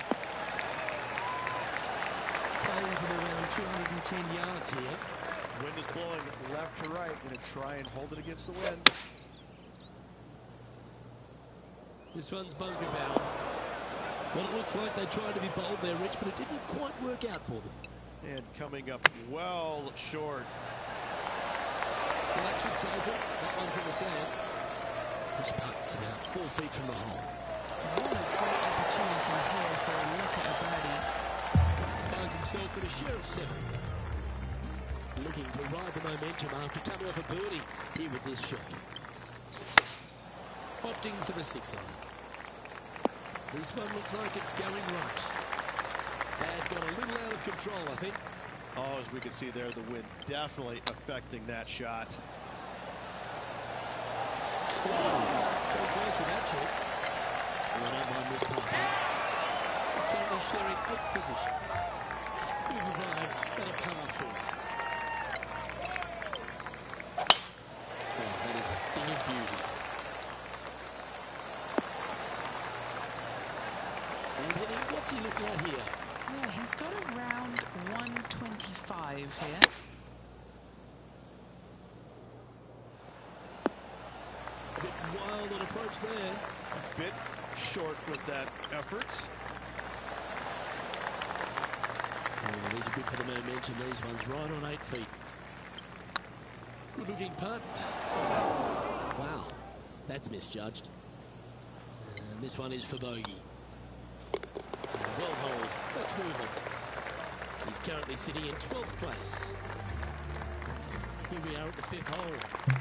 Play over around 210 yards here. Wind is blowing left to right. Going to try and hold it against the wind. This one's bunker bound. Well, it looks like they tried to be bold there, Rich, but it didn't quite work out for them. And coming up well short. Well, that should save it. That one from the sand. This putt's about 4 feet from the hole. What a great opportunity here for a look at a birdie. Finds himself in a share of 7th. Looking to ride the momentum after coming off a birdie here with this shot. Opting for the 6-iron. This one looks like it's going right. And got a little out of control, I think. Oh, as we can see there, the wind definitely affecting that shot. Oh, very close with that chip. I don't mind this part. He's currently sharing 8th position. We've arrived at a par 4. Oh, that is a thing of beauty. And Henny, what's he looking at here? Yeah, he's got around 125 here. A bit wild an approach there. A bit short with that effort. Oh, these are good for the momentum. These ones right on 8 feet. Good looking putt. Wow, that's misjudged. And this one is for bogey. Well hold. Let's move on. He's currently sitting in 12th place. Here we are at the 5th hole.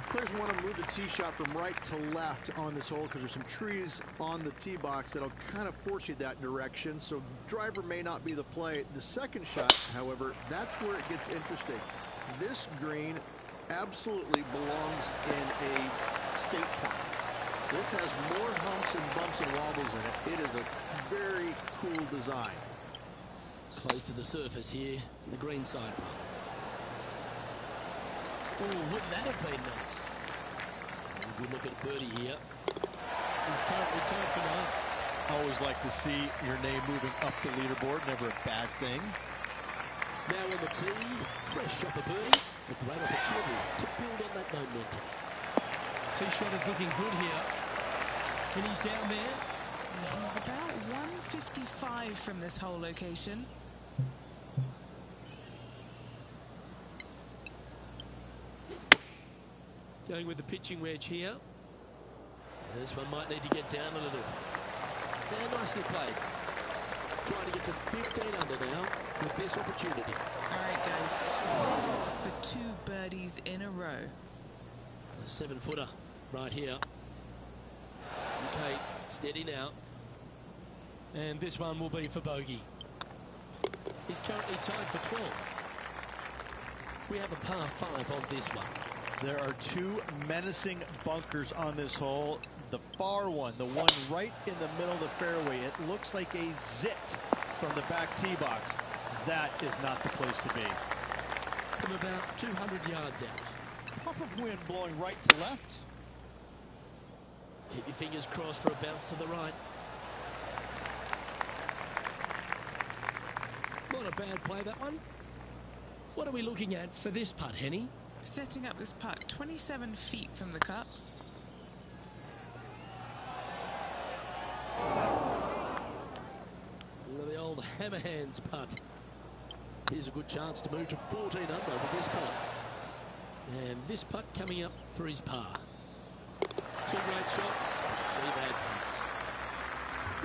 Players want to move the tee shot from right to left on this hole because there's some trees on the tee box that'll kind of force you that direction. So driver may not be the play. The second shot, however, that's where it gets interesting. This green absolutely belongs in a skate park. This has more humps and bumps and wobbles in it. It is a very cool design. Close to the surface here, the green side path. Oh, wouldn't that have been nice? A good look at birdie here. He's currently tied for ninth. Always like to see your name moving up the leaderboard. Never a bad thing. Now on the tee, fresh off a birdie, a great opportunity to build on that momentum. Tee shot is looking good here. And he's down there. He's about 155 from this hole location. Going with the pitching wedge here. This one might need to get down a little. Yeah, nicely played. Trying to get to 15 under now with this opportunity. All right, guys. This for 2 birdies in a row. A 7-footer right here. Okay, steady now. And this one will be for bogey. He's currently tied for 12. We have a par 5 on this one. There are 2 menacing bunkers on this hole. The far one, the one right in the middle of the fairway, it looks like a zit from the back tee box. That is not the place to be. From about 200 yards out. Puff of wind blowing right to left. Keep your fingers crossed for a bounce to the right. Not a bad play, that one. What are we looking at for this putt, Henny? Setting up this putt 27 feet from the cup. Look at the old hammer hands putt. Here's a good chance to move to 14 under with this putt. And this putt coming up for his par. 2 great shots, 3 bad putts.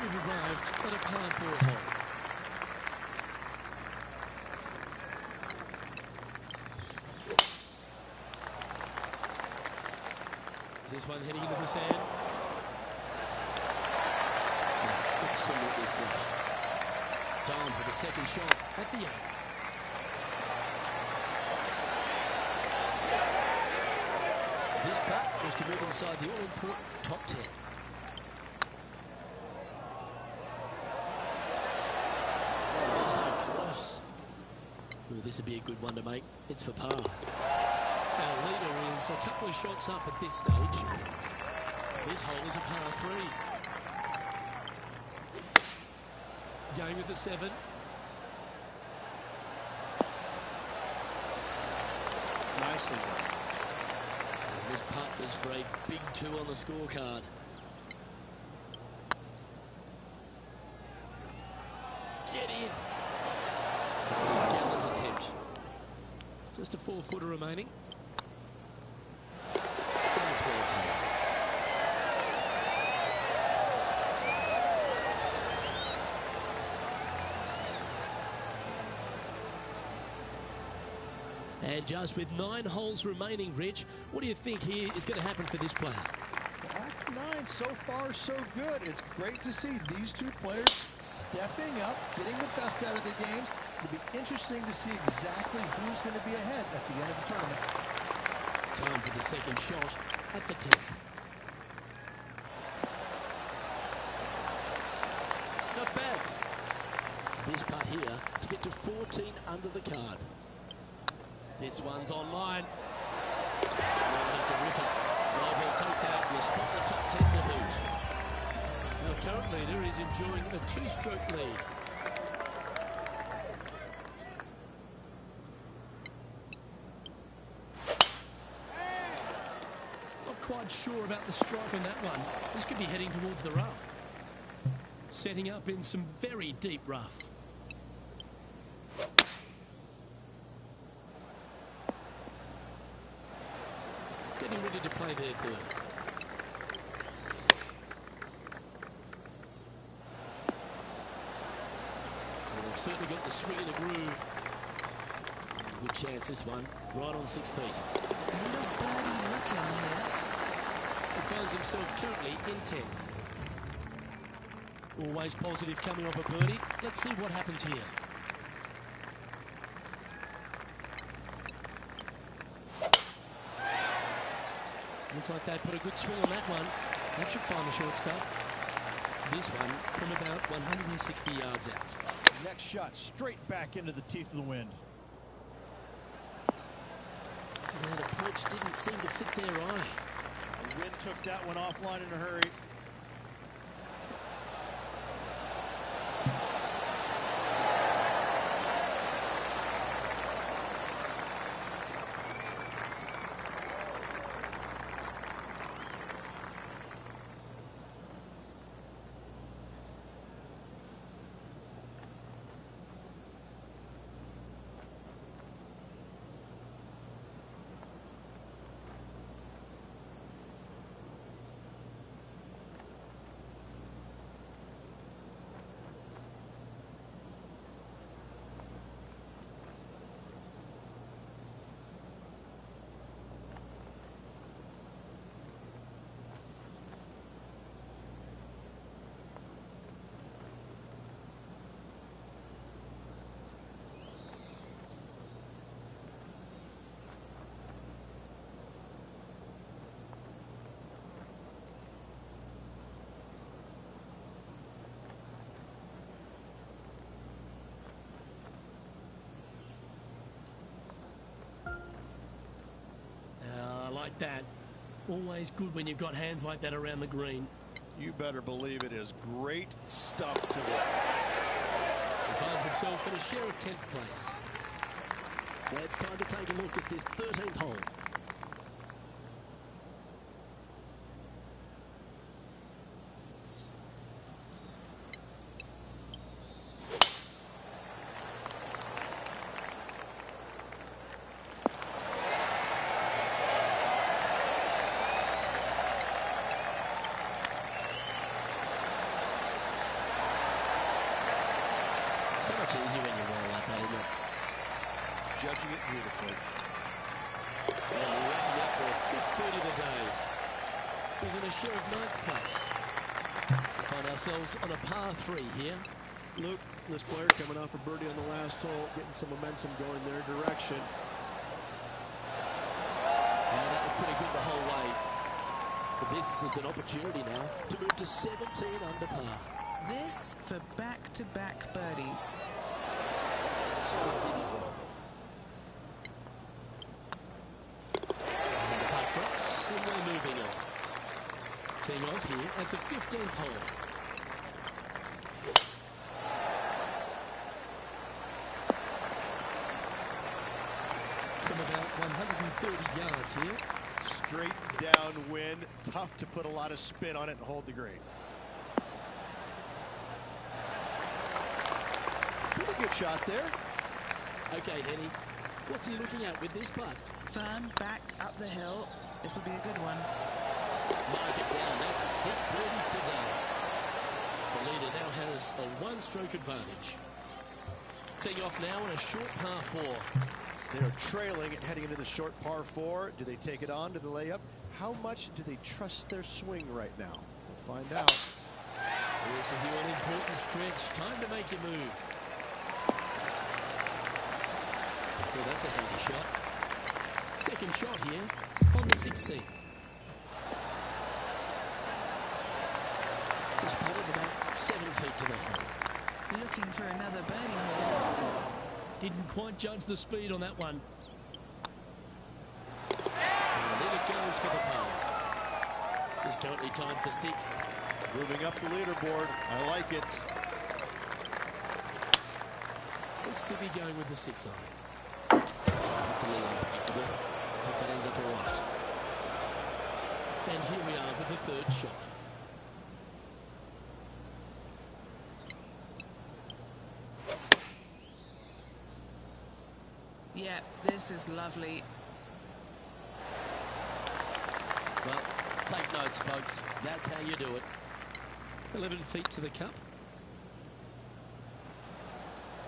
We've arrived at a par 4 hole. This one heading into the sand. Absolutely flush. Time for the second shot at the 8th. This putt was to move inside the all-important top 10. Oh, so close. Ooh, this would be a good one to make. It's for par. Our leader is a couple of shots up at this stage. This hole is a par 3. Going with the 7. Nicely done. And this putt is for a big 2 on the scorecard. Get in. Gallant attempt. Just a 4-footer remaining. That's well played. And just with 9 holes remaining, Rich, what do you think here is going to happen for this player? Back 9, so far so good. It's great to see these 2 players stepping up, getting the best out of their games. It'll be interesting to see exactly who's going to be ahead at the end of the tournament. Time for the second shot at the 10th. Not bad. This putt here to get to 14 under the card. This one's online. Oh, that's a ripper. Well, we'll take that. We'll spot the top 10 to boot. Our current leader is enjoying a 2-stroke lead. Not quite sure about the strike on that one. This could be heading towards the rough. Setting up in some very deep rough. Getting ready to play their third. Well, they've certainly got the swing in the groove. Good chance this one, right on 6 feet. Little birdie looking here. He finds himself currently in 10th. Always positive coming off a birdie. Let's see what happens here. Looks like they put a good swing on that one. That should find the short stuff. This one from about 160 yards out. Next shot straight back into the teeth of the wind. That approach didn't seem to fit their eye. The wind took that one offline in a hurry. Like that. Always good when you've got hands like that around the green. You better believe it is great stuff to watch. He finds himself in a share of 10th place. Well, it's time to take a look at this 13th hole. So much easier when you roll like that, isn't it? Judging it beautifully. And racking up their 5th birdie of the day. He's in a share of 9th place. We find ourselves on a par 3 here. Luke, this player coming off a birdie on the last hole, getting some momentum going their direction. And that looked pretty good the whole way. But this is an opportunity now to move to 17 under par. This for back-to-back birdies. So this didn't drop. And the putt drops, and we're moving on. Teeing off here at the 15th hole. From about 130 yards here. Straight downwind, tough to put a lot of spin on it and hold the green. Pretty good shot there. Okay, Henny, what's he looking at with this putt? Firm back up the hill. This will be a good one. Mark it down. That's 6 birdies today. The leader now has a 1-stroke advantage. Teeing off now in a short par 4. They're trailing and heading into the short par 4. Do they take it on to the layup? How much do they trust their swing right now? We'll find out. This is the all-important stretch. Time to make your move. Well, that's a handy shot. Second shot here on the 16th. This putted about 7 feet to the hole. Looking for another birdie here. Didn't quite judge the speed on that one. And then it goes for the par. He's currently tied for 6th. Moving up the leaderboard. I like it. Looks to be going with the 6 iron. That's a little unpredictable. Hope that ends up all right. And here we are with the 3rd shot. Yeah, this is lovely. Well, take notes, folks. That's how you do it. 11 feet to the cup.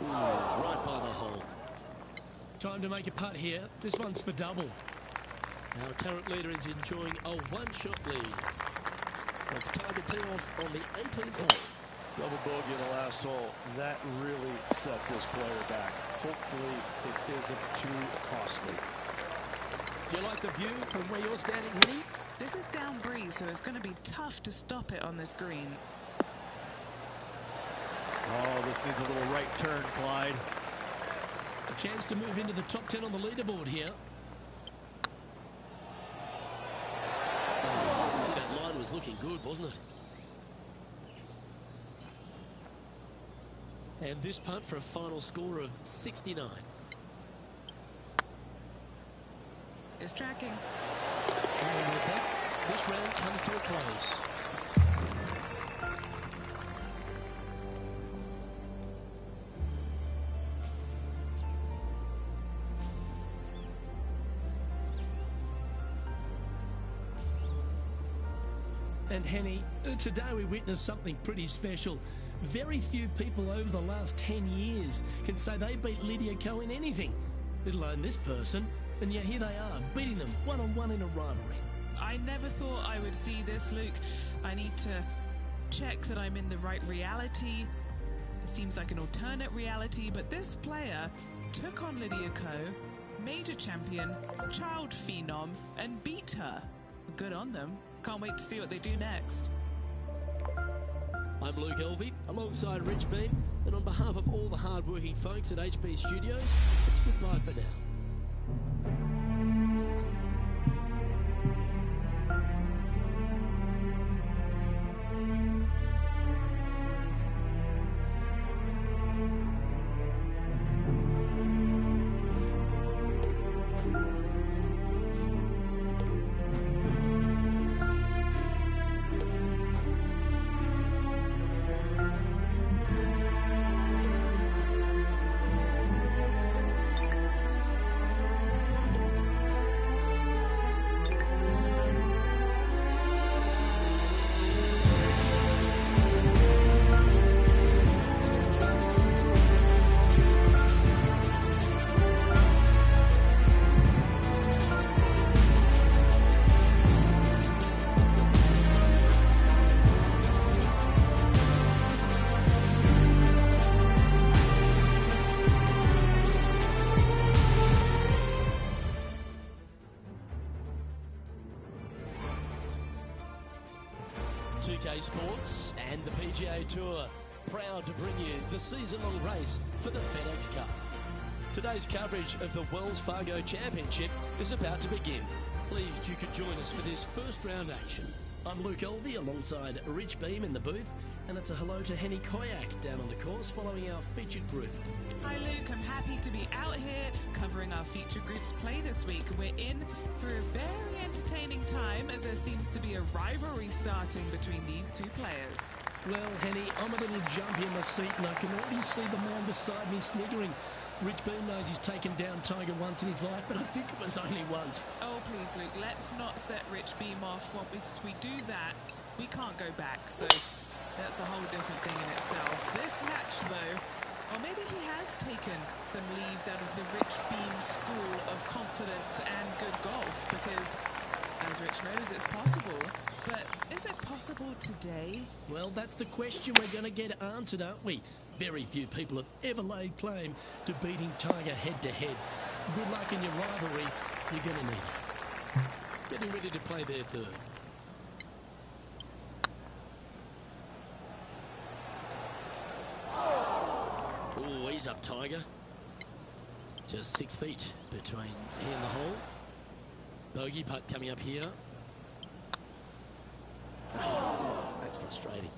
Ooh, right by the hole. Time to make a putt here. This one's for double. Our current leader is enjoying a 1-shot lead. It's time to tee off on the 18th hole. Double bogey in the last hole. That really set this player back. Hopefully it isn't too costly. Do you like the view from where you're standing, Henny? This is down breeze, so it's going to be tough to stop it on this green. Oh, this needs a little right turn, Clyde. A chance to move into the top 10 on the leaderboard here. See, that line was looking good, wasn't it? And this punt for a final score of 69. It's tracking. And with that, this round comes to a close. And Henny, today we witnessed something pretty special. Very few people over the last 10 years can say they beat Lydia Ko in anything, let alone this person. And yet here they are, beating them one-on-one in a rivalry. I never thought I would see this, Luke. I need to check that I'm in the right reality. It seems like an alternate reality, but this player took on Lydia Ko, major champion, child phenom, and beat her. Good on them. Can't wait to see what they do next. I'm Luke Elvey, alongside Rich Beem, and on behalf of all the hard-working folks at HB Studios, it's goodbye for now. Sports and the PGA Tour, proud to bring you the season-long race for the FedEx Cup. Today's coverage of the Wells Fargo Championship is about to begin. Pleased you could join us for this first round action. I'm Luke Elvey alongside Rich Beem in the booth, and it's a hello to Henny Koyak down on the course following our featured group. Hi Luke, I'm happy to be out here covering our featured group's play this week. We're in for a very entertaining time as there seems to be a rivalry starting between these two players. Well, Henny, I'm a little jumpy in my seat and I can already see the man beside me sniggering. Rich Beem knows he's taken down Tiger once in his life, but I think it was only once. Oh, please, Luke, let's not set Rich Beem off. Once we do that, we can't go back, so that's a whole different thing in itself. This match, though, or maybe he has taken some leaves out of the Rich Beem school of confidence and good golf, because, as Rich knows, it's possible. But is it possible today? Well, that's the question we're going to get answered, aren't we? Very few people have ever laid claim to beating Tiger head-to-head. Good luck in your rivalry. You're going to need it. Getting ready to play their third. Oh, he's up, Tiger. Just 6 feet between he and the hole. Bogey putt coming up here. Oh, that's frustrating.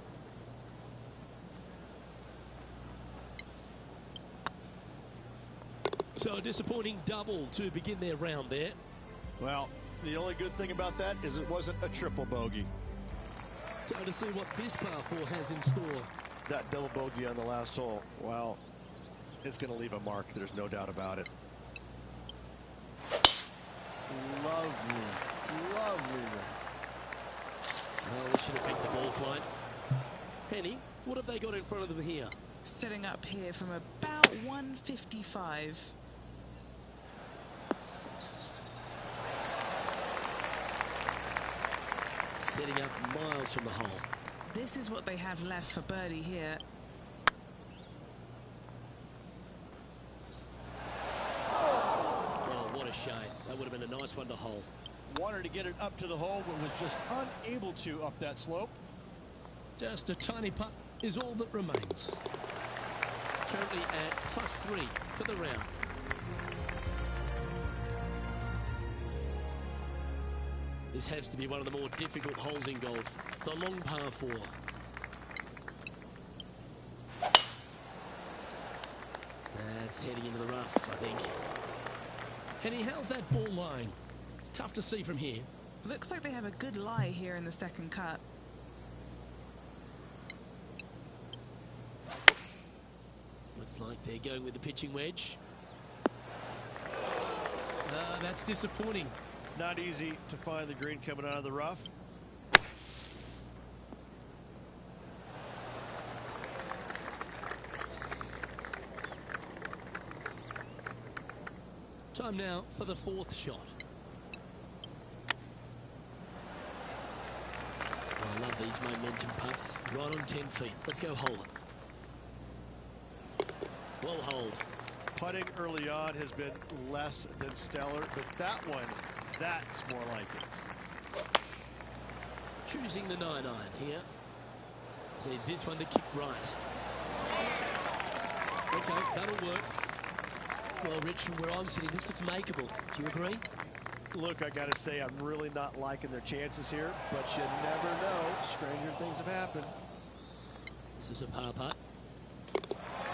So a disappointing double to begin their round there. Well, the only good thing about that is it wasn't a triple bogey. Time to see what this par 4 has in store. That double bogey on the last hole, well, it's going to leave a mark. There's no doubt about it. Lovely, lovely. Well, this should affect the ball flight. Henny, what have they got in front of them here? Setting up here from about 155. Setting up miles from the hole. This is what they have left for birdie here. Oh, what a shame. That would have been a nice one to hole. Wanted to get it up to the hole, but was just unable to up that slope. Just a tiny putt is all that remains. Currently at +3 for the round. This has to be one of the more difficult holes in golf. The long par 4. That's heading into the rough, I think. Henny, how's that ball lying? It's tough to see from here. Looks like they have a good lie here in the second cut. Looks like they're going with the pitching wedge. That's disappointing. Not easy to find the green coming out of the rough. Time now for the 4th shot. Oh, I love these momentum putts. Right on 10 feet. Let's go hold it. Well hold. Putting early on has been less than stellar, but that one, that's more like it. Choosing the 9-iron here. There's this one to kick right. Okay, that'll work. Well, Rich, from where I'm sitting, this looks makeable. Do you agree? Look, I got to say, I'm really not liking their chances here, but you never know. Stranger things have happened. This is a par putt.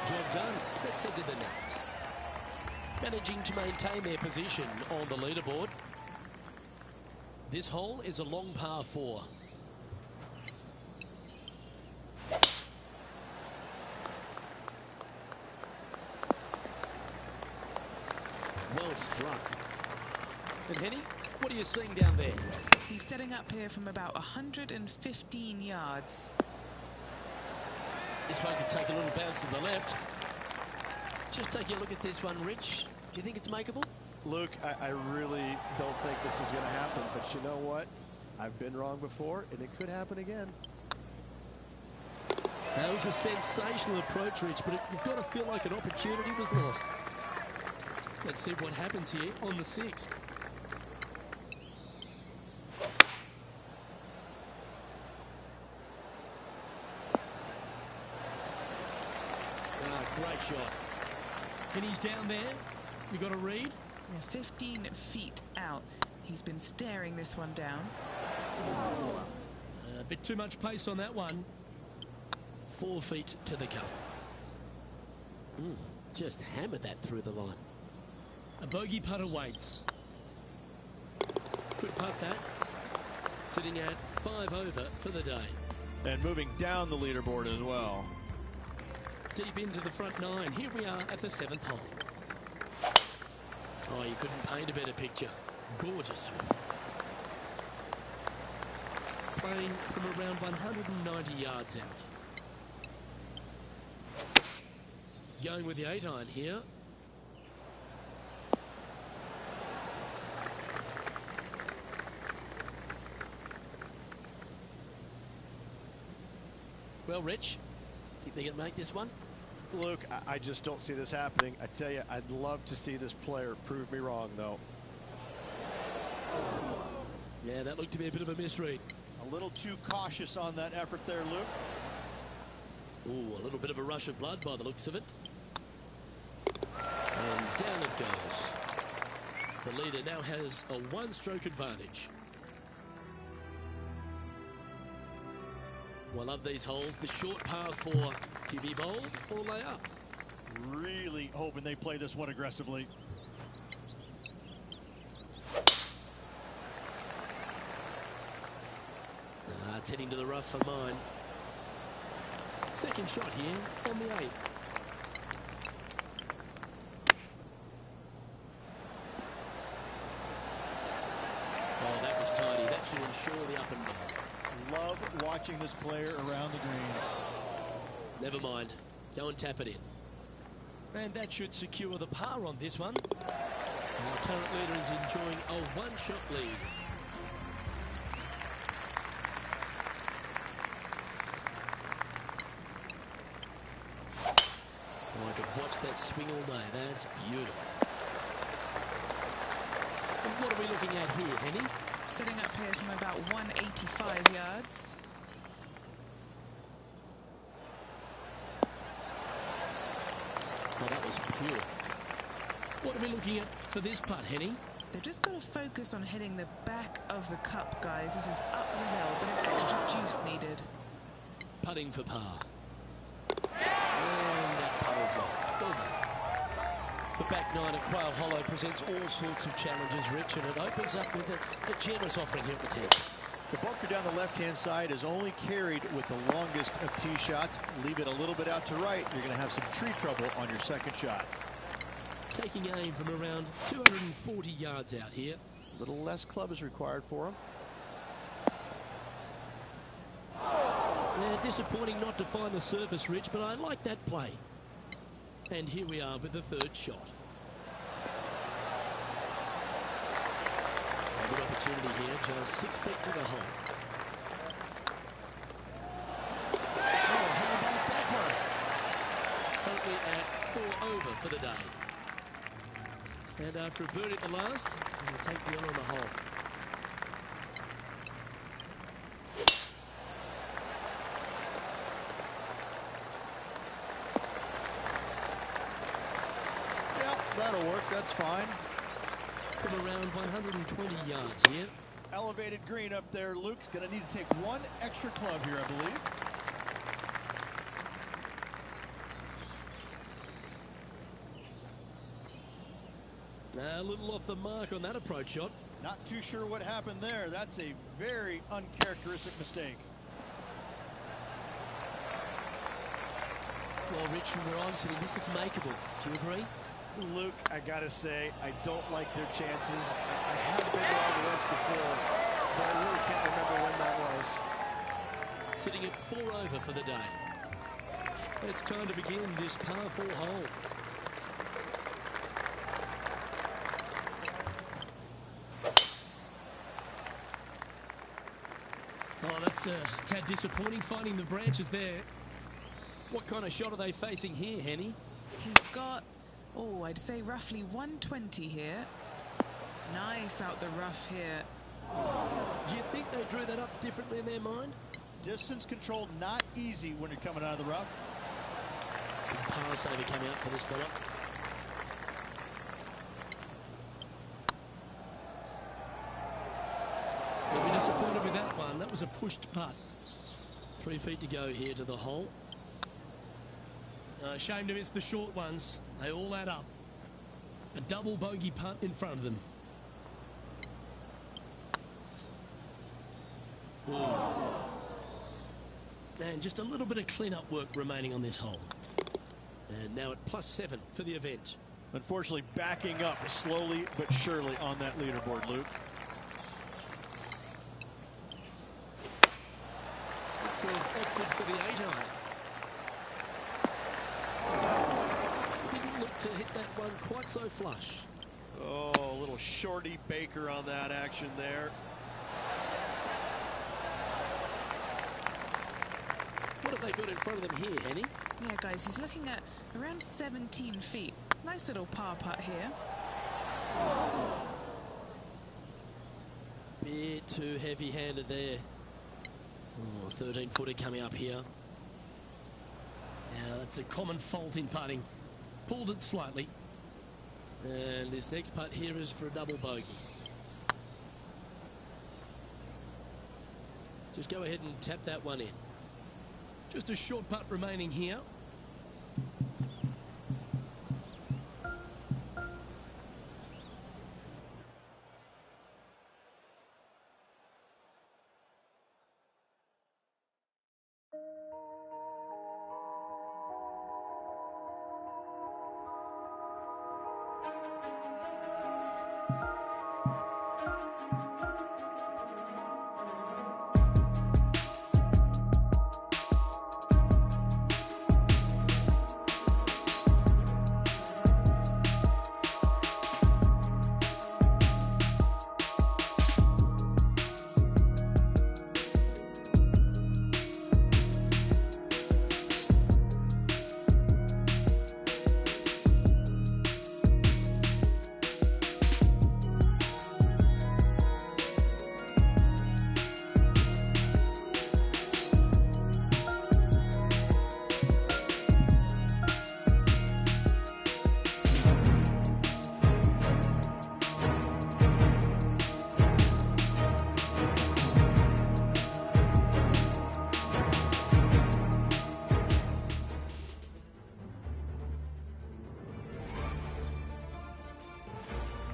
Job done. Let's head to the next. Managing to maintain their position on the leaderboard. This hole is a long par 4. Well struck. And Henny, what are you seeing down there? He's setting up here from about 115 yards. This one could take a little bounce to the left. Just take a look at this one, Rich. Do you think it's makeable? Luke, I really don't think this is going to happen, but you know what? I've been wrong before, and it could happen again. That was a sensational approach, Rich, but you've got to feel like an opportunity was lost. Let's see what happens here on the 6th. Great shot. And he's down there. You got a read? Yeah, 15 feet out. He's been staring this one down. A bit too much pace on that one. 4 feet to the cup. Just hammered that through the line. A bogey putt awaits. Good putt that. Sitting at 5 over for the day. And moving down the leaderboard as well. Deep into the front 9. Here we are at the 7th hole. Oh, you couldn't paint a better picture. Gorgeous. Playing from around 190 yards out. Going with the 8-iron here. Well, Rich, think they can make this one? Luke, I just don't see this happening. I tell you, I'd love to see this player prove me wrong, though. Yeah, that looked to be a bit of a misread. A little too cautious on that effort there, Luke. Ooh, a little bit of a rush of blood by the looks of it. And down it goes. The leader now has a 1-stroke advantage. Well, I love these holes. The short par 4. QB bowl or lay up. Really hoping they play this one aggressively. It's heading to the rough for mine. Second shot here on the 8th. Oh, that was tidy. That should ensure the up and down. Love watching this player around the greens. Never mind. Go and tap it in. And that should secure the par on this one. Our current leader is enjoying a 1-shot lead. Oh, I could watch that swing all day. That's beautiful. And what are we looking at here, Henny? Setting up here from about 185 yards. Oh, that was pure. What are we looking at for this putt, Henny? They've just got to focus on hitting the back of the cup, guys. This is up the hill, but an extra juice needed. Putting for par. And that putt will drop. Well done. The back nine at Quail Hollow presents all sorts of challenges, Rich, and it opens up with a generous offering here at the 10th. The bunker down the left-hand side is only carried with the longest of tee shots. Leave it a little bit out to right, you're going to have some tree trouble on your second shot. Taking aim from around 240 yards out here. A little less club is required for him. Disappointing not to find the surface, Rich, but I like that play. And here we are with the third shot. A good opportunity here, just 6 feet to the hole. Oh, how about that one? Currently at 4 over for the day. And after a birdie at the last, we'll take the honor on the hole. That'll work, that's fine. From around 120 yards here. Elevated green up there, Luke. Gonna need to take one extra club here, I believe. A little off the mark on that approach shot. Not too sure what happened there. That's a very uncharacteristic mistake. Well, Rich, from where I'm sitting, this looks makeable. Do you agree? Luke, I gotta say, I don't like their chances. I have been wrong once before, but I really can't remember when that was. Sitting at 4 over for the day. It's time to begin this par 4 hole. Oh, that's a tad disappointing, finding the branches there. What kind of shot are they facing here, Henny? He's got, oh, I'd say roughly 120 here. Nice out the rough here. Do you think they drew that up differently in their mind? Distance control not easy when you're coming out of the rough. Big par saver come out for this fella. They'll be disappointed with that one. That was a pushed putt. 3 feet to go here to the hole. Shame to miss the short ones. They all add up. A double bogey putt in front of them. Ooh. And just a little bit of clean-up work remaining on this hole. And now at +7 for the event. Unfortunately, backing up slowly but surely on that leaderboard, Luke. Looks to have opted for the 8-iron. Didn't look to hit that one quite so flush. Oh, a little shorty Baker on that action there. What have they got in front of them here, Henny? Yeah, guys, he's looking at around 17 feet. Nice little par putt here. Bit too heavy-handed there. Oh, 13-footer coming up here. Now, that's a common fault in putting. Pulled it slightly. And this next putt here is for a double bogey. Just go ahead and tap that one in. Just a short putt remaining here.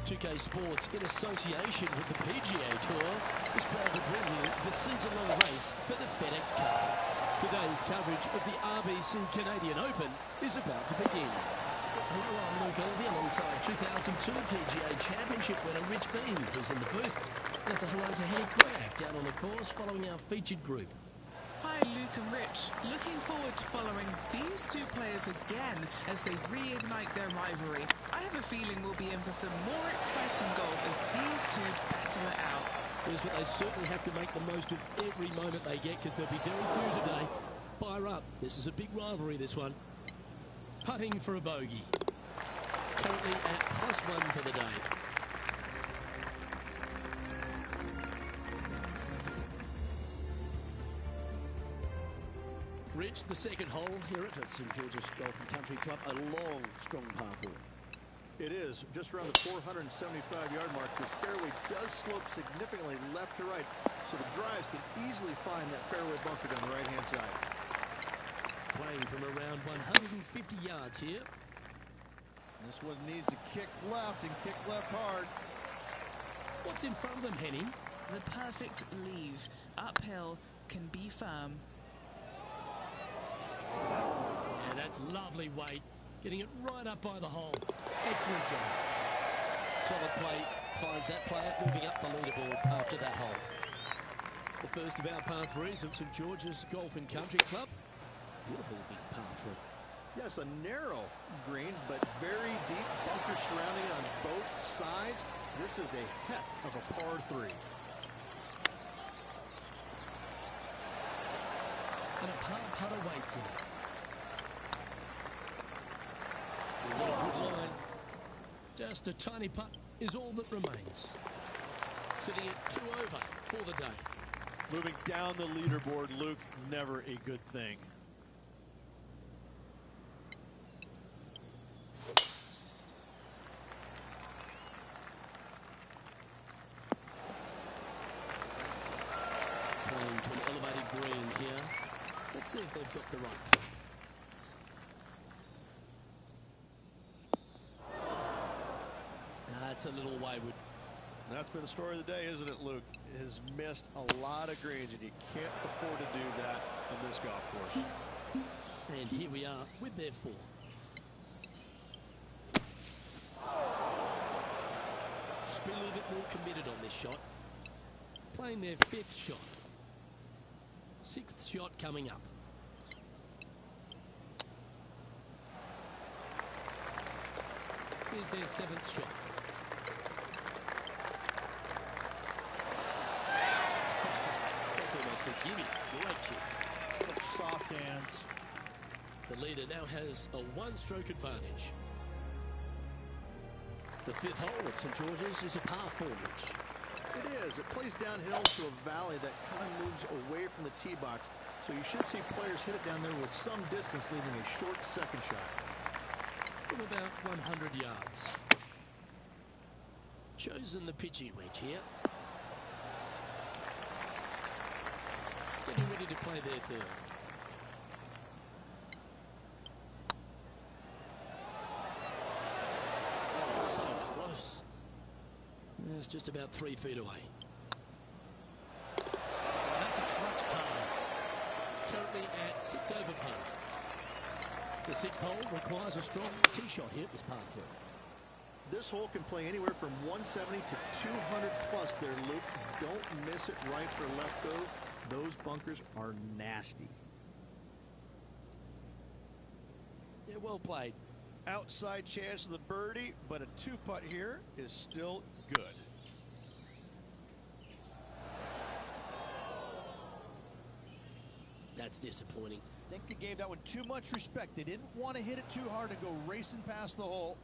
2K Sports, in association with the PGA Tour, is proud to bring you the season-long race for the FedEx Cup. Today's coverage of the RBC Canadian Open is about to begin. Hello, I'm Luke Elvey alongside 2002 PGA Championship winner Rich Beem, who's in the booth. That's a hello to Henny Kodak down on the course following our featured group. Hi, Luke and Rich. Looking forward to following these two players again as they reignite their rivalry. I have a feeling we'll be in for some more exciting golf as these two battle it out. Here's what they certainly have to make the most of every moment they get, because there'll be very few today. Fire up. This is a big rivalry, this one. Putting for a bogey. Currently at +1 for the day. Rich, the second hole here at St George's Golf and Country Club, a long, strong par 4. It is just around the 475-yard mark. This fairway does slope significantly left to right, so the drives can easily find that fairway bunker on the right-hand side. Playing from around 150 yards here. This one needs to kick left and kick left hard. What's in front of them, Henny? The perfect leave. Uphill can be firm. Yeah, that's lovely weight. Getting it right up by the hole. Excellent job. Solid play finds that player moving up the leaderboard after that hole. The first of our par 3s at St George's Golf and Country Club. Beautiful looking par 3. Yes, a narrow green, but very deep bunker surrounding it on both sides. This is a heck of a par 3. And a par putter waits him. There's a good line. Just a tiny putt is all that remains. Sitting at 2 over for the day. Moving down the leaderboard, Luke, never a good thing. Playing to an elevated green here. Let's see if they've got the right. That's a little wayward. That's been the story of the day, isn't it, Luke? Has missed a lot of greens, and you can't afford to do that on this golf course. And here we are with their 4th. Just be a little bit more committed on this shot. Playing their 5th shot. 6th shot coming up. Here's their 7th shot. That's almost a gimme. Great chip. Such soft hands. The leader now has a 1-stroke advantage. The 5th hole at St George's is a par 4, Rich. It is. It plays downhill to a valley that kind of moves away from the tee box, so you should see players hit it down there with some distance, leaving a short second shot. From about 100 yards. Chosen the pitching wedge here. Getting ready to play their 3rd. Oh, so close. It's just about 3 feet away. That's a clutch par. Currently at 6 over par. The 6th hole requires a strong tee shot here. It was par 3. This hole can play anywhere from 170 to 200 plus there, Luke. Don't miss it right or left, though. Those bunkers are nasty. Yeah, well played. Outside chance of the birdie, but a 2-putt here is still good. That's disappointing. I think they gave that one too much respect. They didn't want to hit it too hard and go racing past the hole.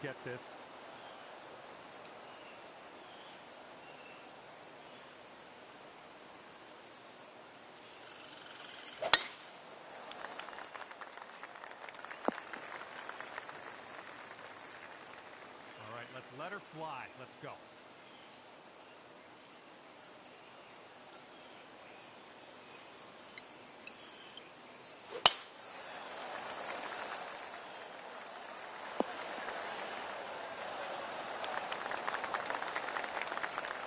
get this. All right, let's let her fly. Let's go.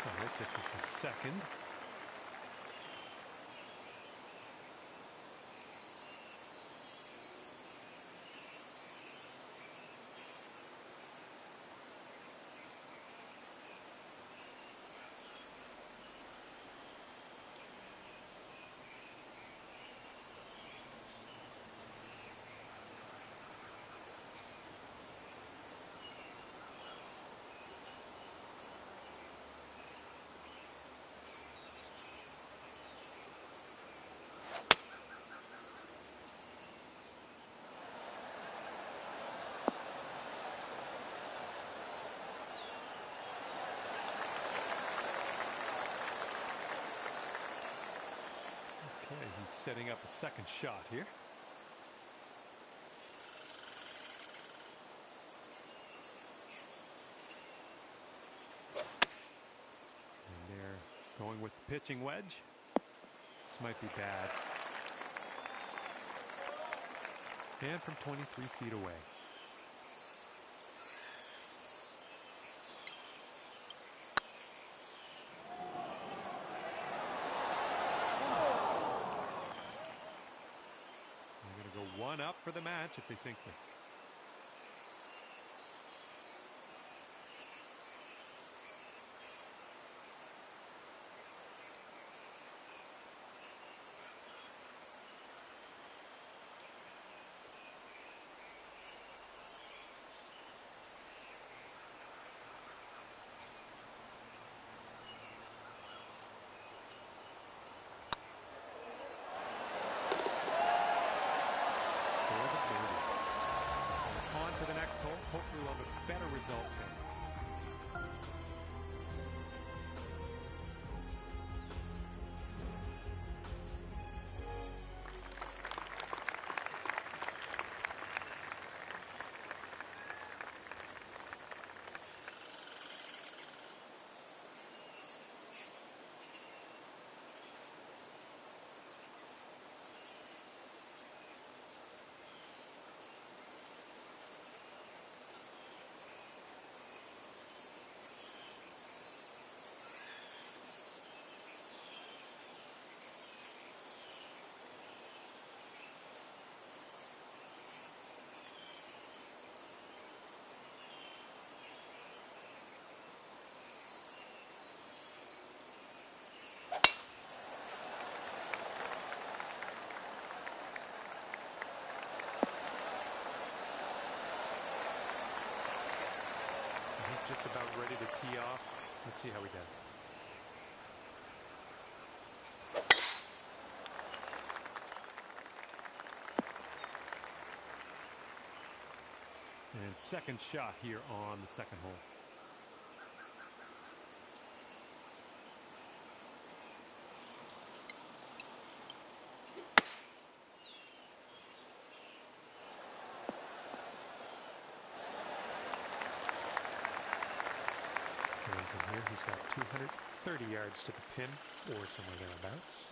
All right, this is the second. Okay, he's setting up a second shot here. And they're going with the pitching wedge. This might be bad. And from 23 feet away. One up for the match if they sink this. To the next hole. Hopefully we'll have a better result there. He's just about ready to tee off. Let's see how he does. And second shot here on the second hole. And from here, he's got 230 yards to the pin, or somewhere thereabouts.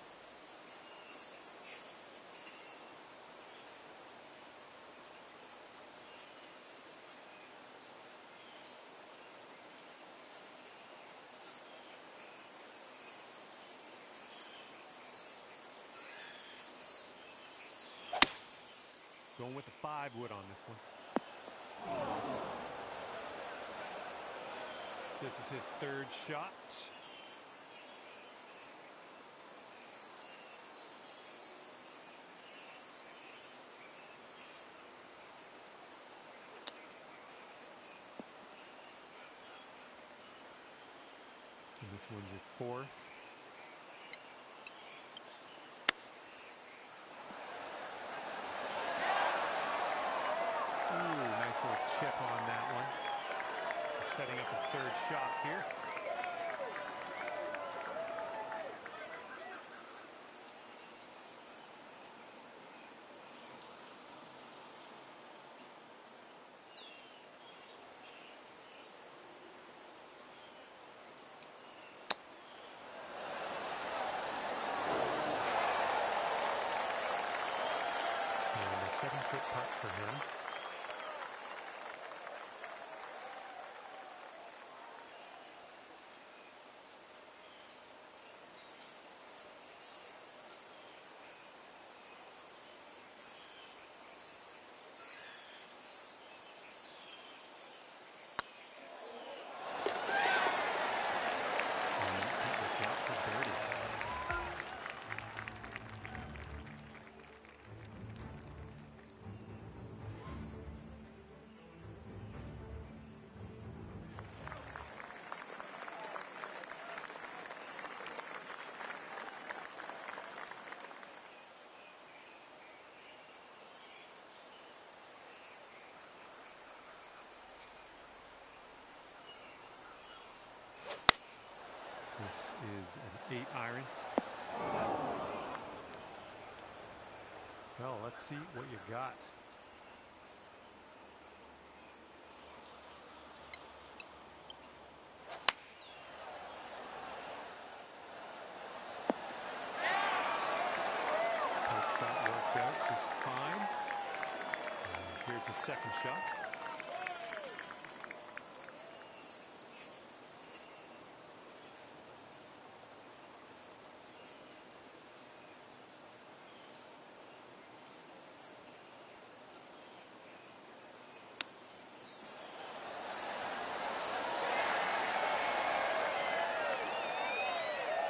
Going with the 5-wood on this one. This is his third shot. And this one's your fourth. Ooh, nice little chip on that one. setting up his third shot here. And a 7-foot putt for him. This is an 8-iron. Well, let's see what you got. First shot worked out just fine. And here's a second shot.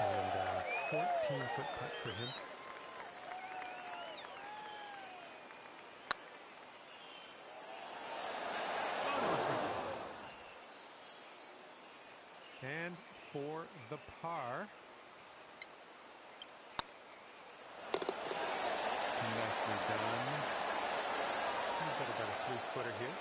And a 14-foot putt for him. And for the par. Nicely done. He's got about a 3-footer here.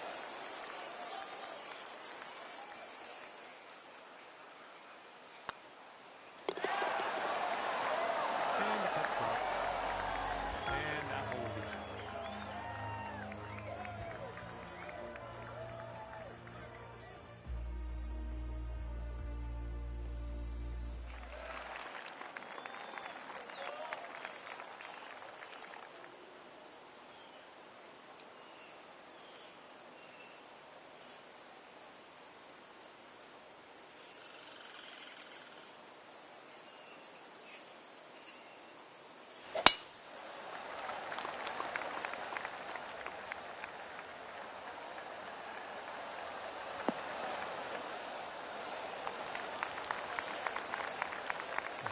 And the putt drops. And that hole will be out.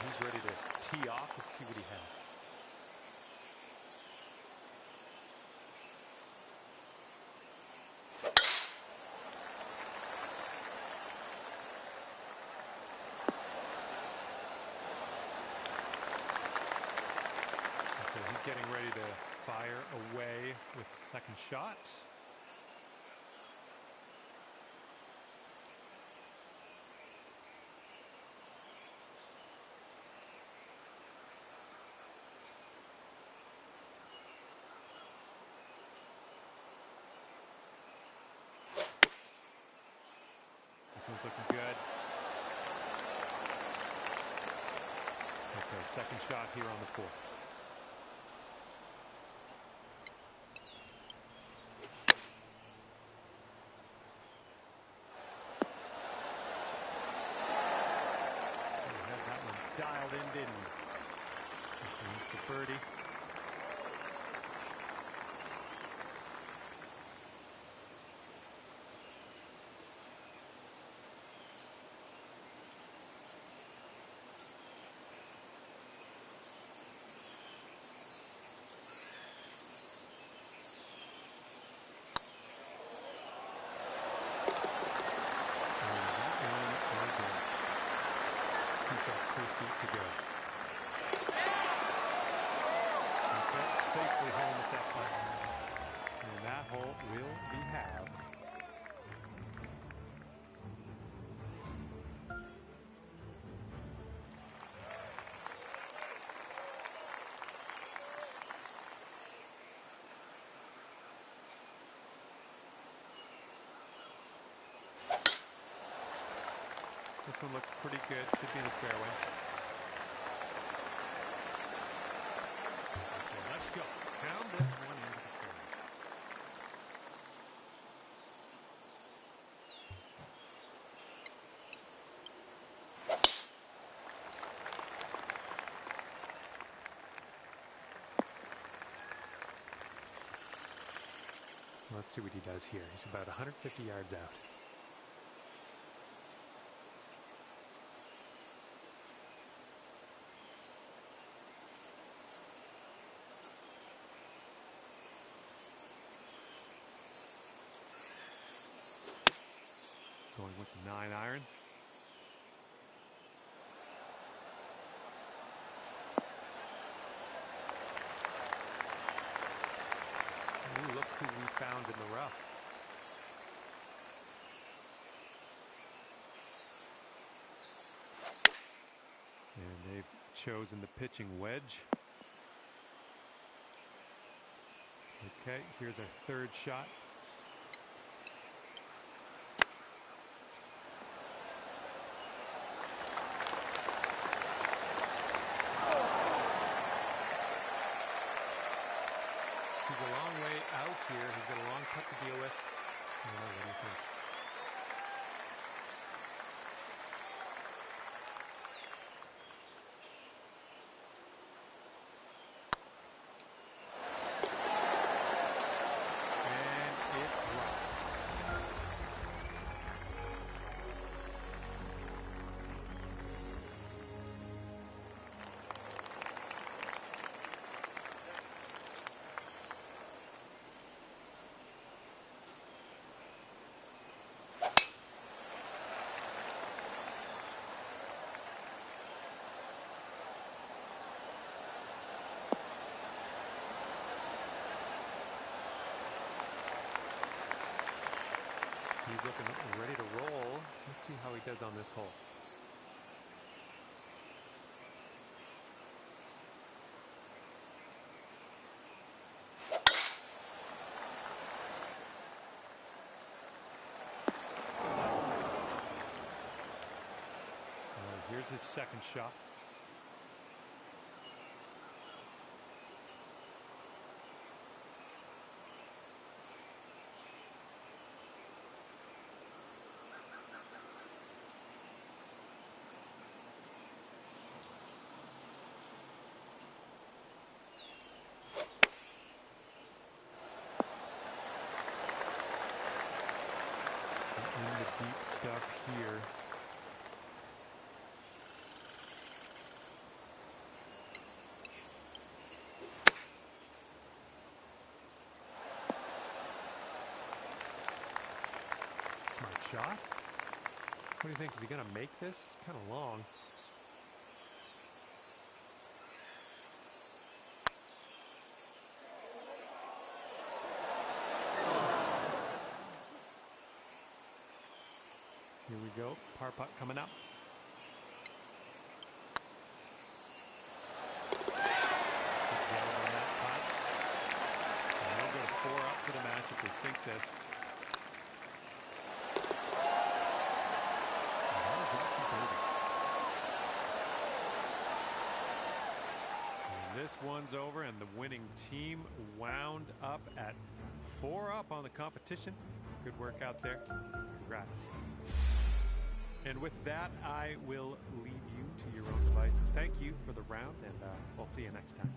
He's ready to tee off. Let's see what he has. Okay, he's getting ready to fire away with the second shot. This one's looking good. Okay, second shot here on the 4th. He had that one dialed in, didn't he? This one's the birdie. He's got 3 feet to go. This one looks pretty good. Should be in the fairway. Okay, let's go. Pound this one into the fairway. Let's see what he does here. He's about 150 yards out. Going with the 9-iron. Ooh, look who we found in the rough. And they've chosen the pitching wedge. Okay, here's our third shot. He's a long way out here. He's got a long putt to deal with. I don't know, what do you think? And it drops. He's looking ready to roll. Let's see how he does on this hole. Here's his second shot. In the deep stuff here. Smart shot. What do you think? Is he going to make this? It's kind of long. Here we go. Par putt coming up. Good job on that putt. And they'll go to 4 up for the match if they sink this. And this one's over, and the winning team wound up at 4 up on the competition. Good work out there. Congrats. And with that, I will leave you to your own devices. Thank you for the round, and we'll see you next time.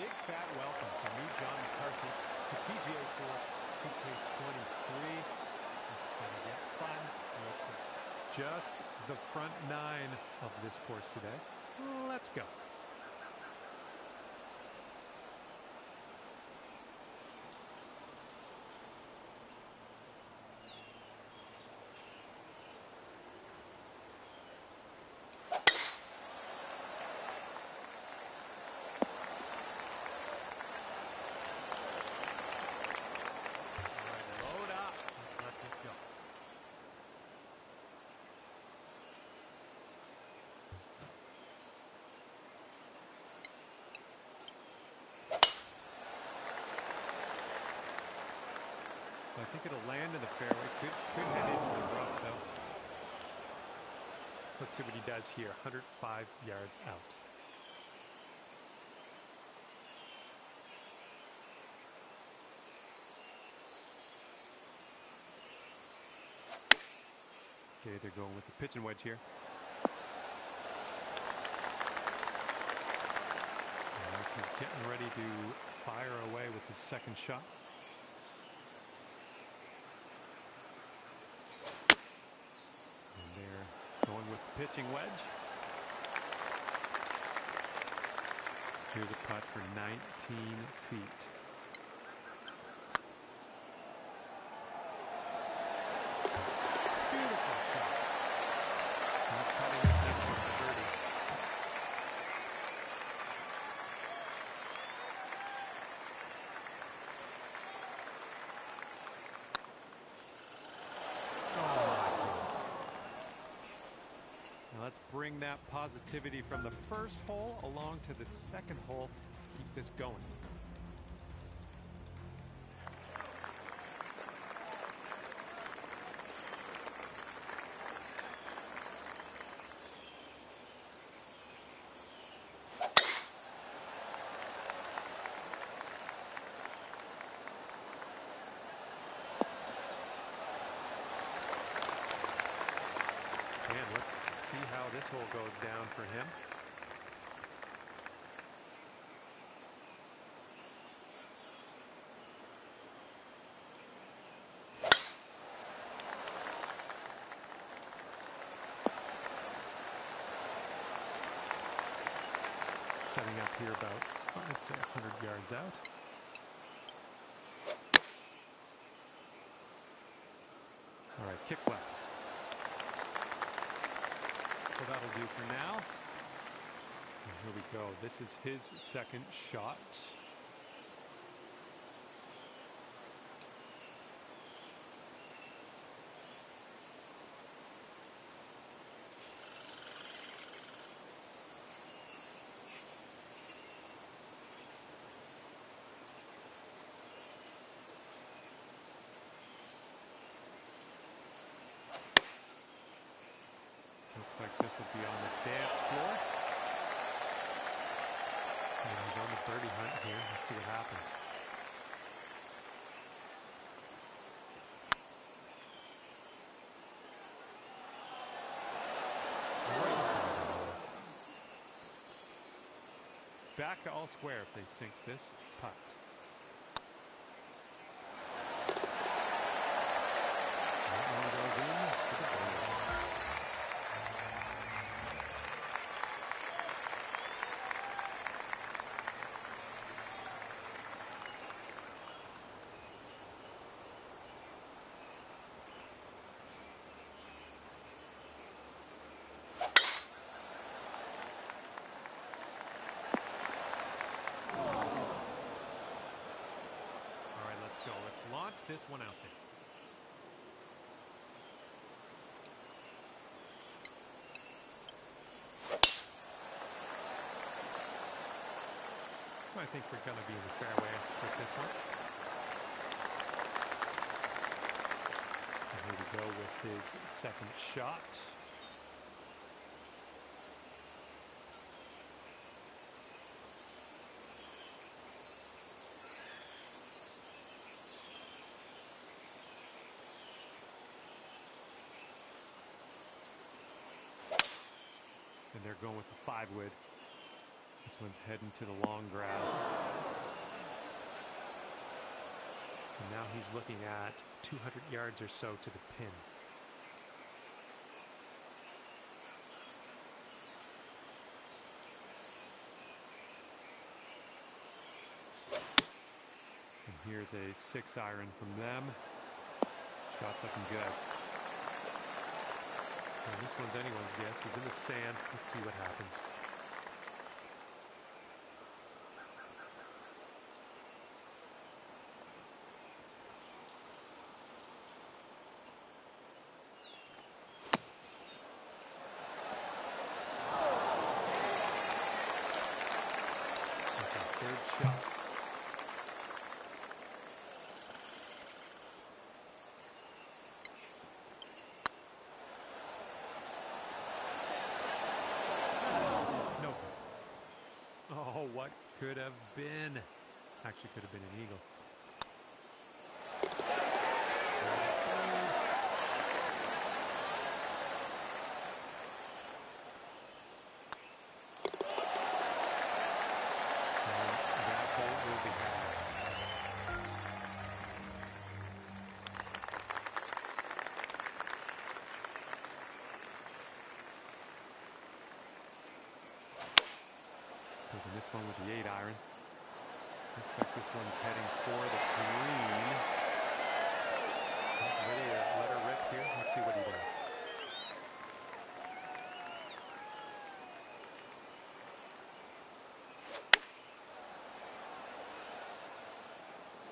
big fat welcome from me, John McCarthy, to PGA Tour 2K23. This is going to get fun real quick. Just the front 9 of this course today. Let's go. I think it'll land in the fairway. Could head into the rough, though. Let's see what he does here. 105 yards out. Okay, they're going with the pitch and wedge here. He's getting ready to fire away with his second shot. Going with the pitching wedge. Here's a putt for 19 feet. Beautiful shot. He's putting this next one for birdie. Let's bring that positivity from the first hole along to the second hole. Keep this going. And let's see how this hole goes down for him. Setting up here about, I'd say, 100 yards out. All right, kick left. So that'll do for now. And here we go. This is his second shot. Looks like this will be on the dance floor. And he's on the birdie hunt here. Let's see what happens. Back to all square if they sink this putt. That one goes in for the birdie. Let's launch this one out there. I think we're going to be in the fairway with this one. And here we go with his second shot. And they're going with the 5-wood. This one's heading to the long grass. And now he's looking at 200 yards or so to the pin. And here's a 6-iron from them. Shot's looking good. And this one's anyone's guess. He's in the sand. Let's see what happens. Third shot. No. Oh, what could have been? Actually, could have been an eagle. Taking this one with the 8-iron. Looks like this one's heading for the green. He's ready to let her rip here. Let's see what he does.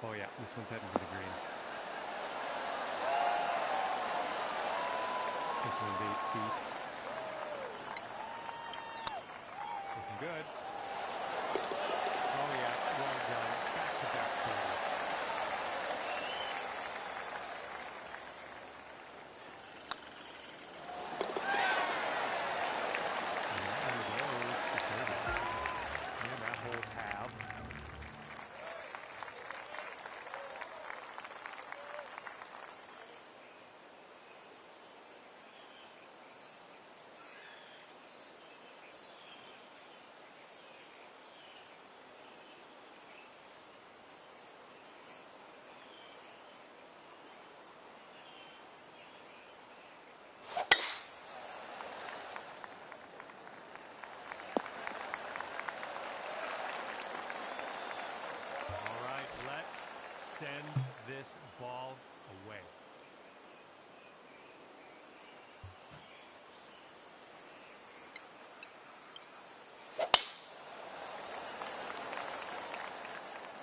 Oh yeah, this one's heading for the green. This one's 8 feet. Looking good. Oh yeah, well done. Back-to-back birdies. And there goes the birdie. And that hole's half. Send this ball away.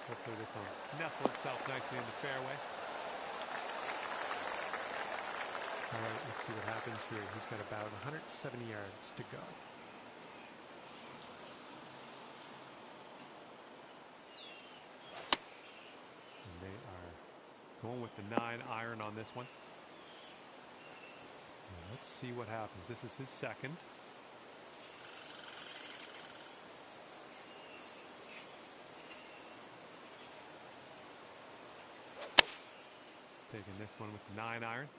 Hopefully this will nestle itself nicely in the fairway. All right, let's see what happens here. He's got about 170 yards to go. Going with the 9-iron on this one. And let's see what happens. This is his second. Taking this one with the 9-iron.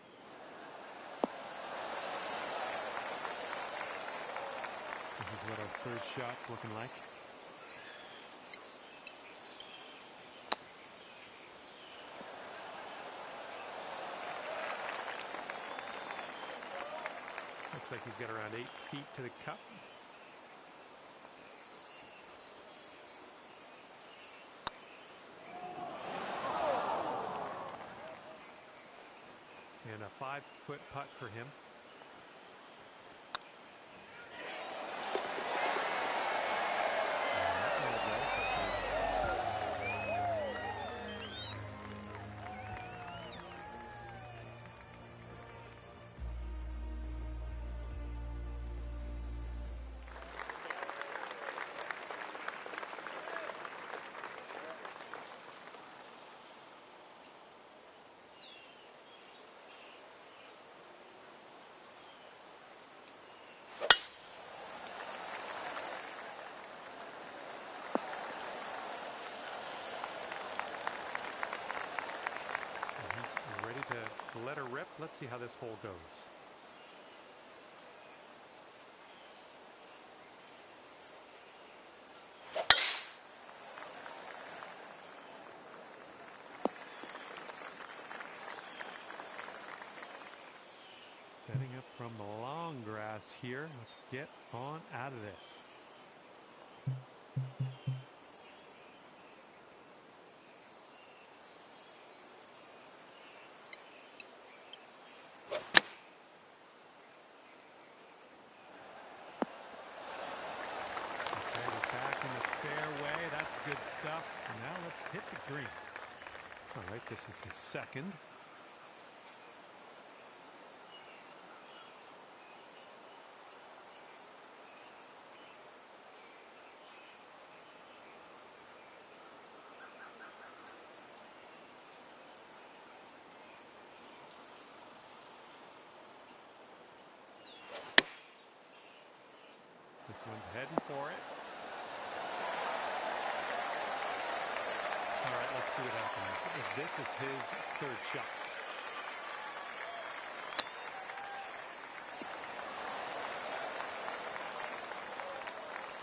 This is what our third shot's looking like. Looks like he's got around 8 feet to the cup. And a 5-foot putt for him. To let her rip. Let's see how this hole goes. from the long grass here. Let's get on out of this. Okay, we're back in the fairway. That's good stuff. And now let's hit the green. All right, this is his second. This one's heading for it. All right, let's see what happens. If this is his third shot.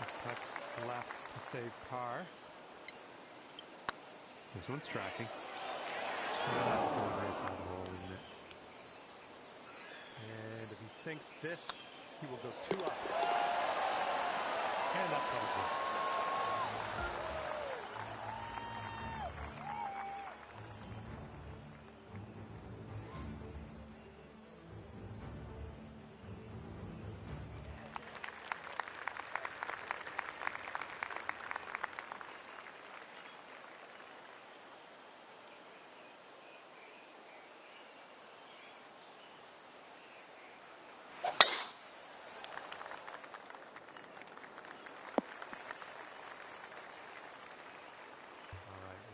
His putt's left to save par. This one's tracking. Oh, that's going right by the hole, isn't it? And if he sinks this, he will go 2 up. And up probably.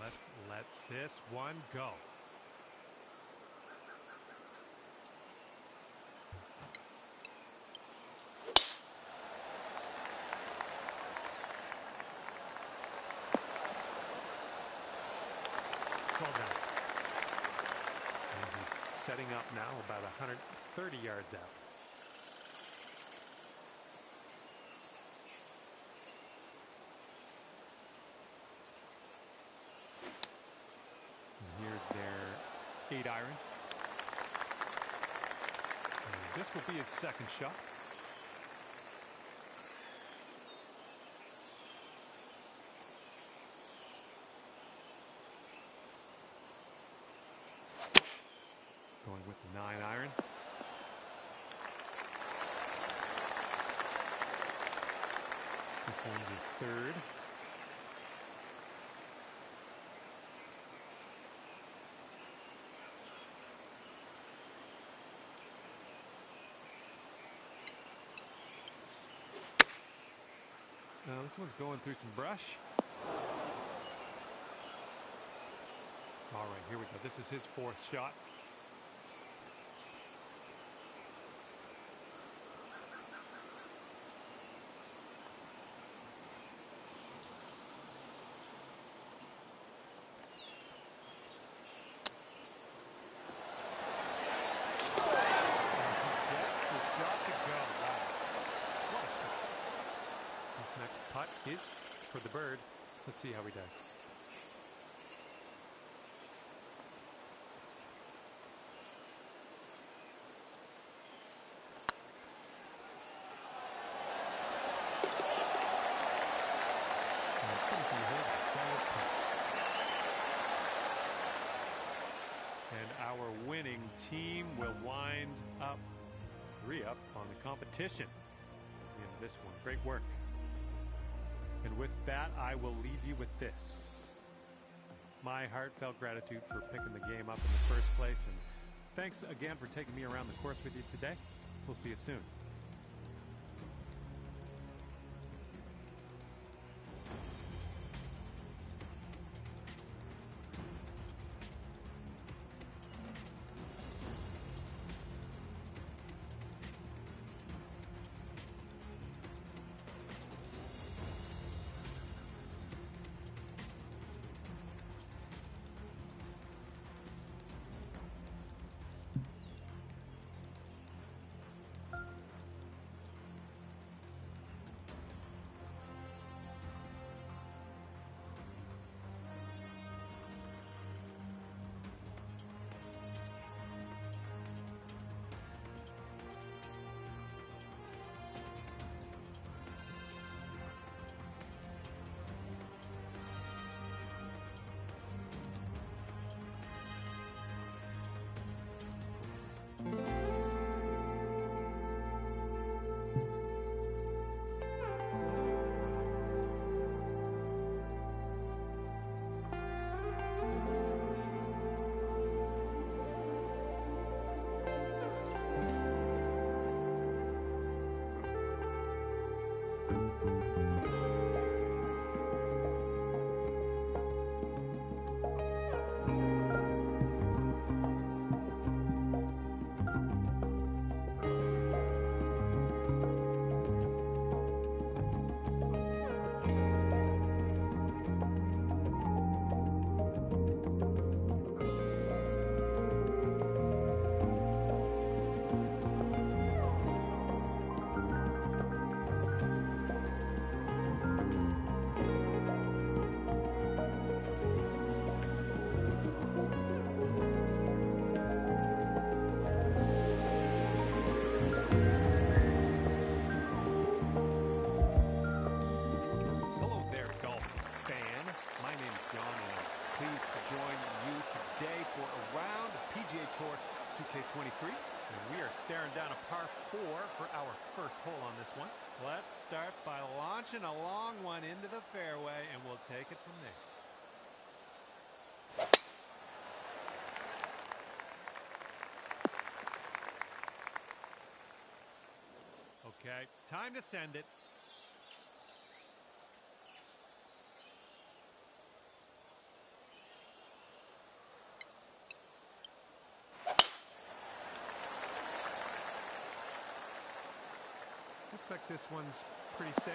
Let's let this one go. Well done. And he's setting up now about 130 yards out. Their 8-iron. And this will be its second shot. Going with the 9-iron. This one's the third. Now this one's going through some brush. All right, here we go. This is his fourth shot. Next putt is for the bird. Let's see how he does. And our winning team will wind up 3 up on the competition at the end of this one. Great work. And with that, I will leave you with this. My heartfelt gratitude for picking the game up in the first place. And thanks again for taking me around the course with you today. We'll see you soon. staring down a par 4 for our first hole on this one. Let's start by launching a long one into the fairway, and we'll take it from there. Okay, time to send it. Looks like this one's pretty safe.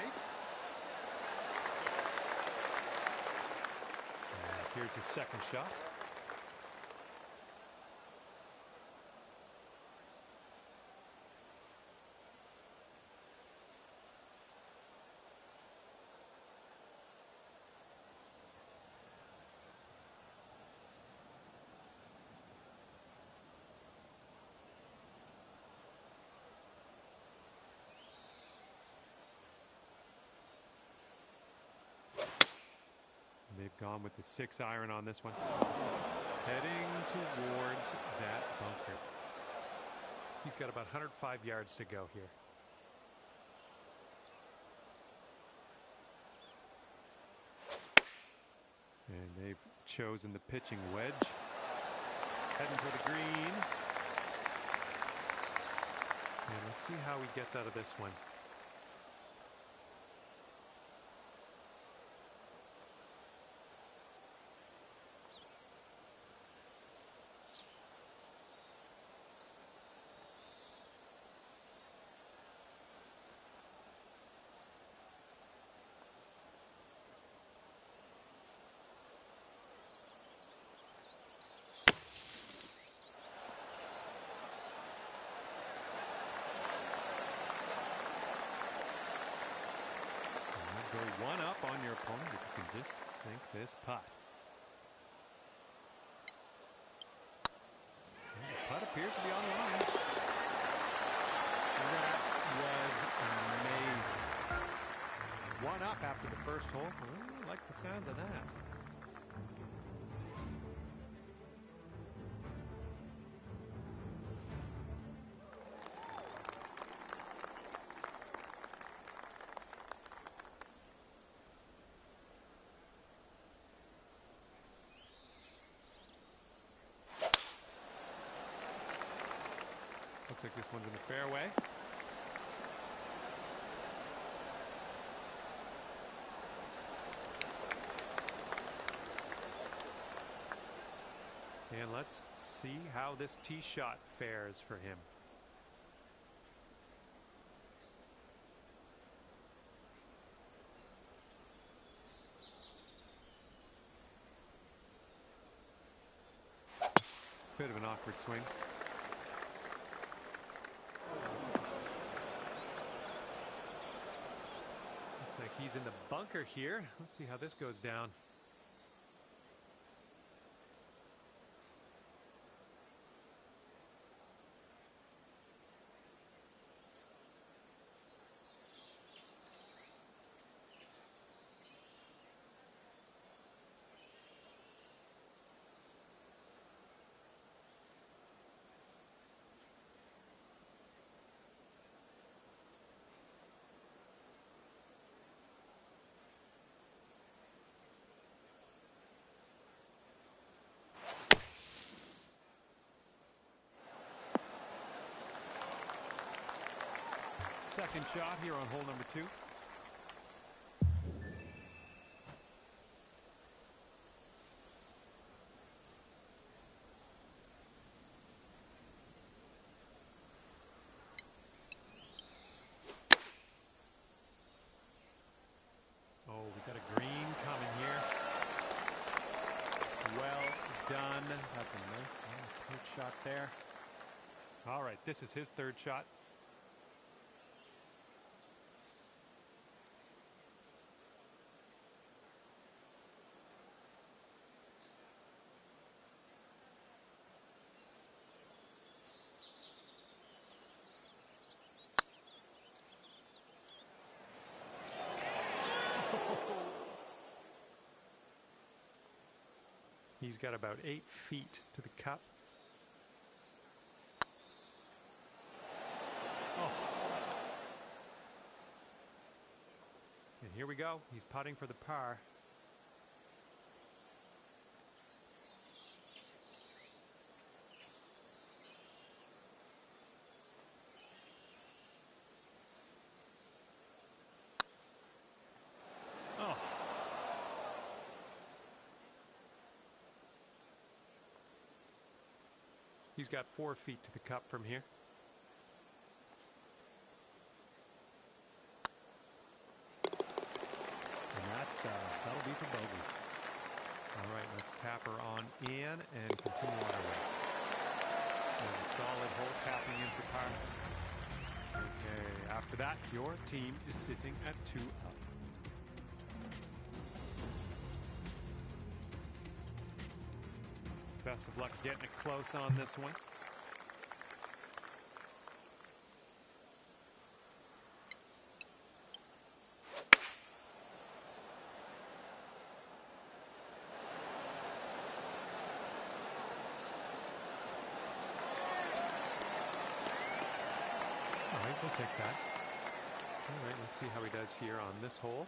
And here's his second shot. They've gone with the 6-iron on this one. Heading towards that bunker. He's got about 105 yards to go here. And they've chosen the pitching wedge. Heading for the green. And let's see how he gets out of this one. Go one up on your opponent if you can just sink this putt. And the putt appears to be on the line. That was amazing. One up after the first hole. Ooh, I like the sounds of that. Looks like this one's in the fairway. And let's see how this tee shot fares for him. Bit of an awkward swing. Looks like he's in the bunker here. Let's see how this goes down. Second shot here on hole number 2. Oh, we got a green coming here. Well done. That's a nice tight shot there. All right, this is his third shot. He's got about 8 feet to the cup. And here we go. He's putting for the par. Oh. He's got 4 feet to the cup from here. That'll be for bogey. All right, let's tap her on in and continue on our way. And a solid hole tapping in for par. Okay, after that, your team is sitting at 2 up. Best of luck getting it close on this one. We'll take that. All right, let's see how he does here on this hole.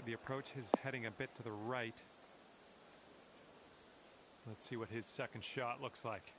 The approach is heading a bit to the right. Let's see what his second shot looks like.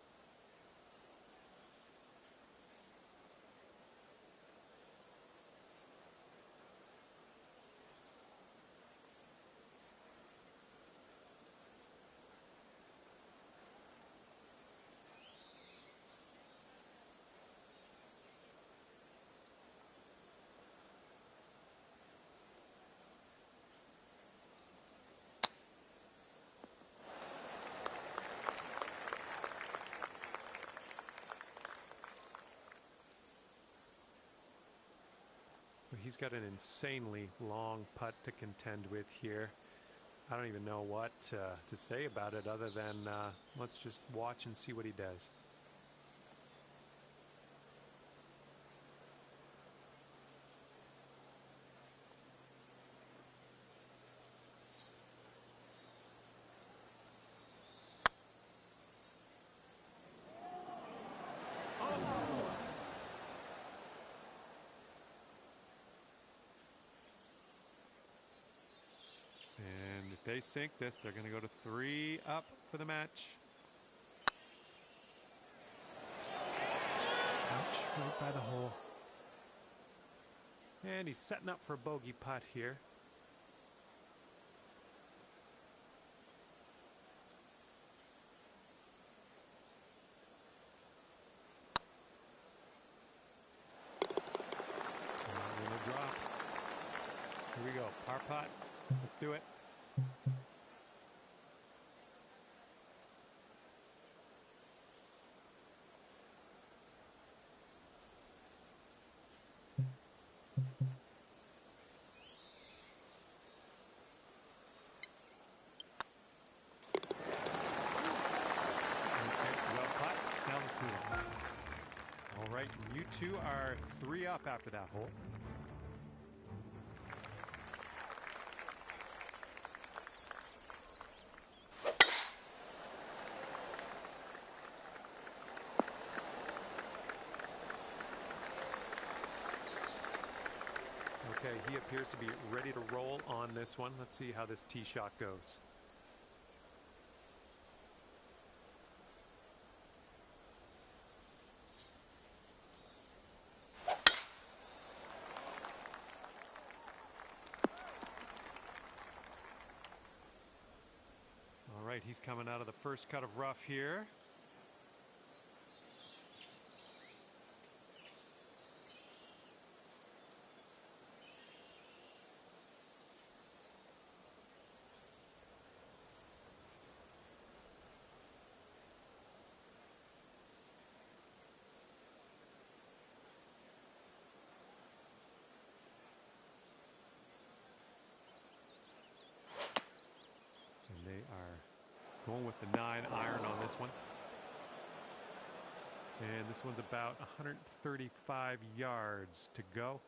He's got an insanely long putt to contend with here. I don't even know what to say about it other than let's just watch and see what he does. They sink this, they're going to go to 3 up for the match. Ouch, right by the hole. And he's setting up for a bogey putt here. And a drop. Here we go, par putt. Let's do it. All right, you two are 3 up after that hole. Okay, he appears to be ready to roll on this one. Let's see how this tee shot goes. All right, he's coming out of the first cut of rough here. Going with the 9-iron on this one. And this one's about 135 yards to go.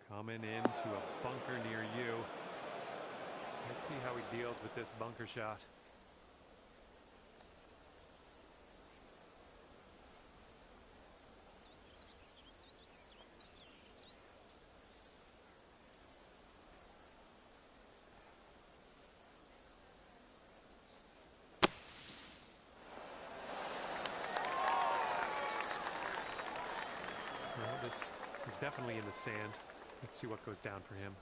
Coming into a bunker near you. Let's see how he deals with this bunker shot. Well, this is definitely in the sand. Let's see what goes down for him.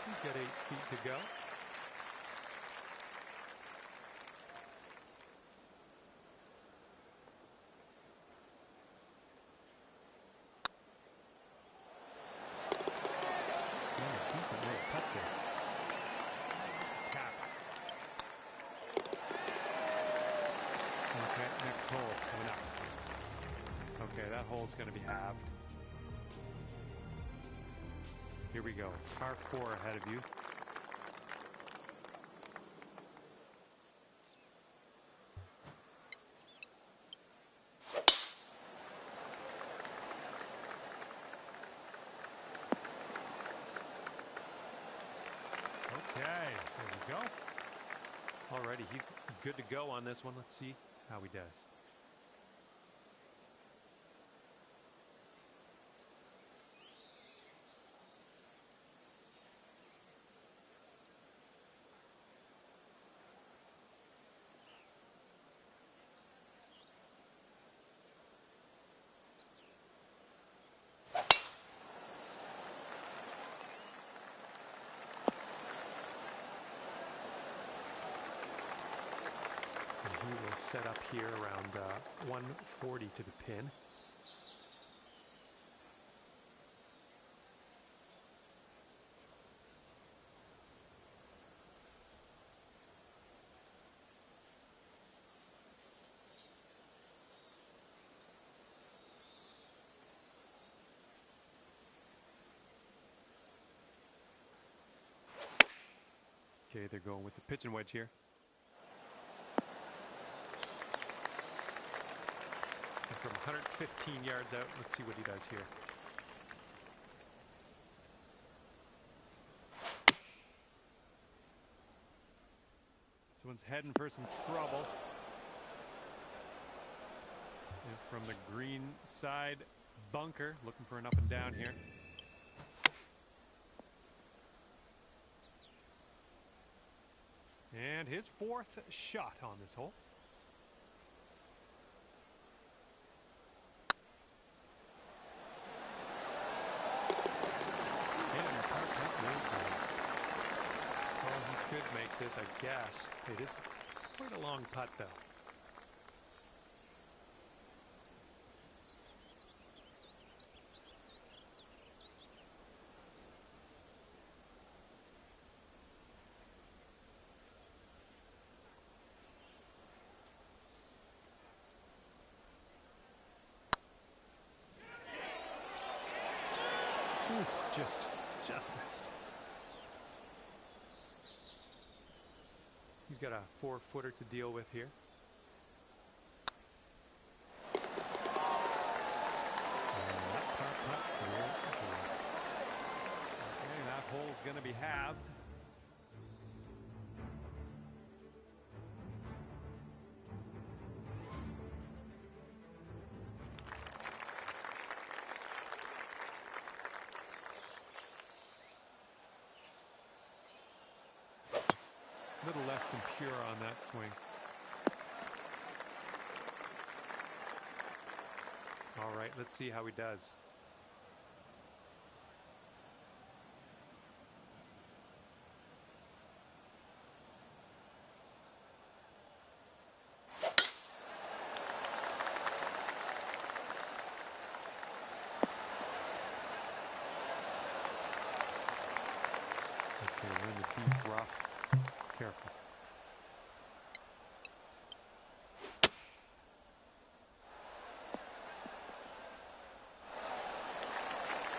He's got 8 feet to go. Yeah, decent little putt there. Tap. Okay, next hole coming up. Okay, that hole's going to be halved. Here we go. Par 4 ahead of you. Okay, there we go. Alrighty, he's good to go on this one. Let's see how he does. He will set up here around 140 to the pin. Okay, they're going with the pitching wedge here. And from 115 yards out, let's see what he does here. This one's heading for some trouble. And from the green side bunker, looking for an up and down here. And his 4th shot on this hole. Oh, he could make this, I guess. It is quite a long putt, though. Oof, just missed. He's got a 4-footer to deal with here. And that putt here. Okay, that hole's going to be halved. A little less than pure on that swing. All right, let's see how he does. Okay, we're in the deep rough. Careful.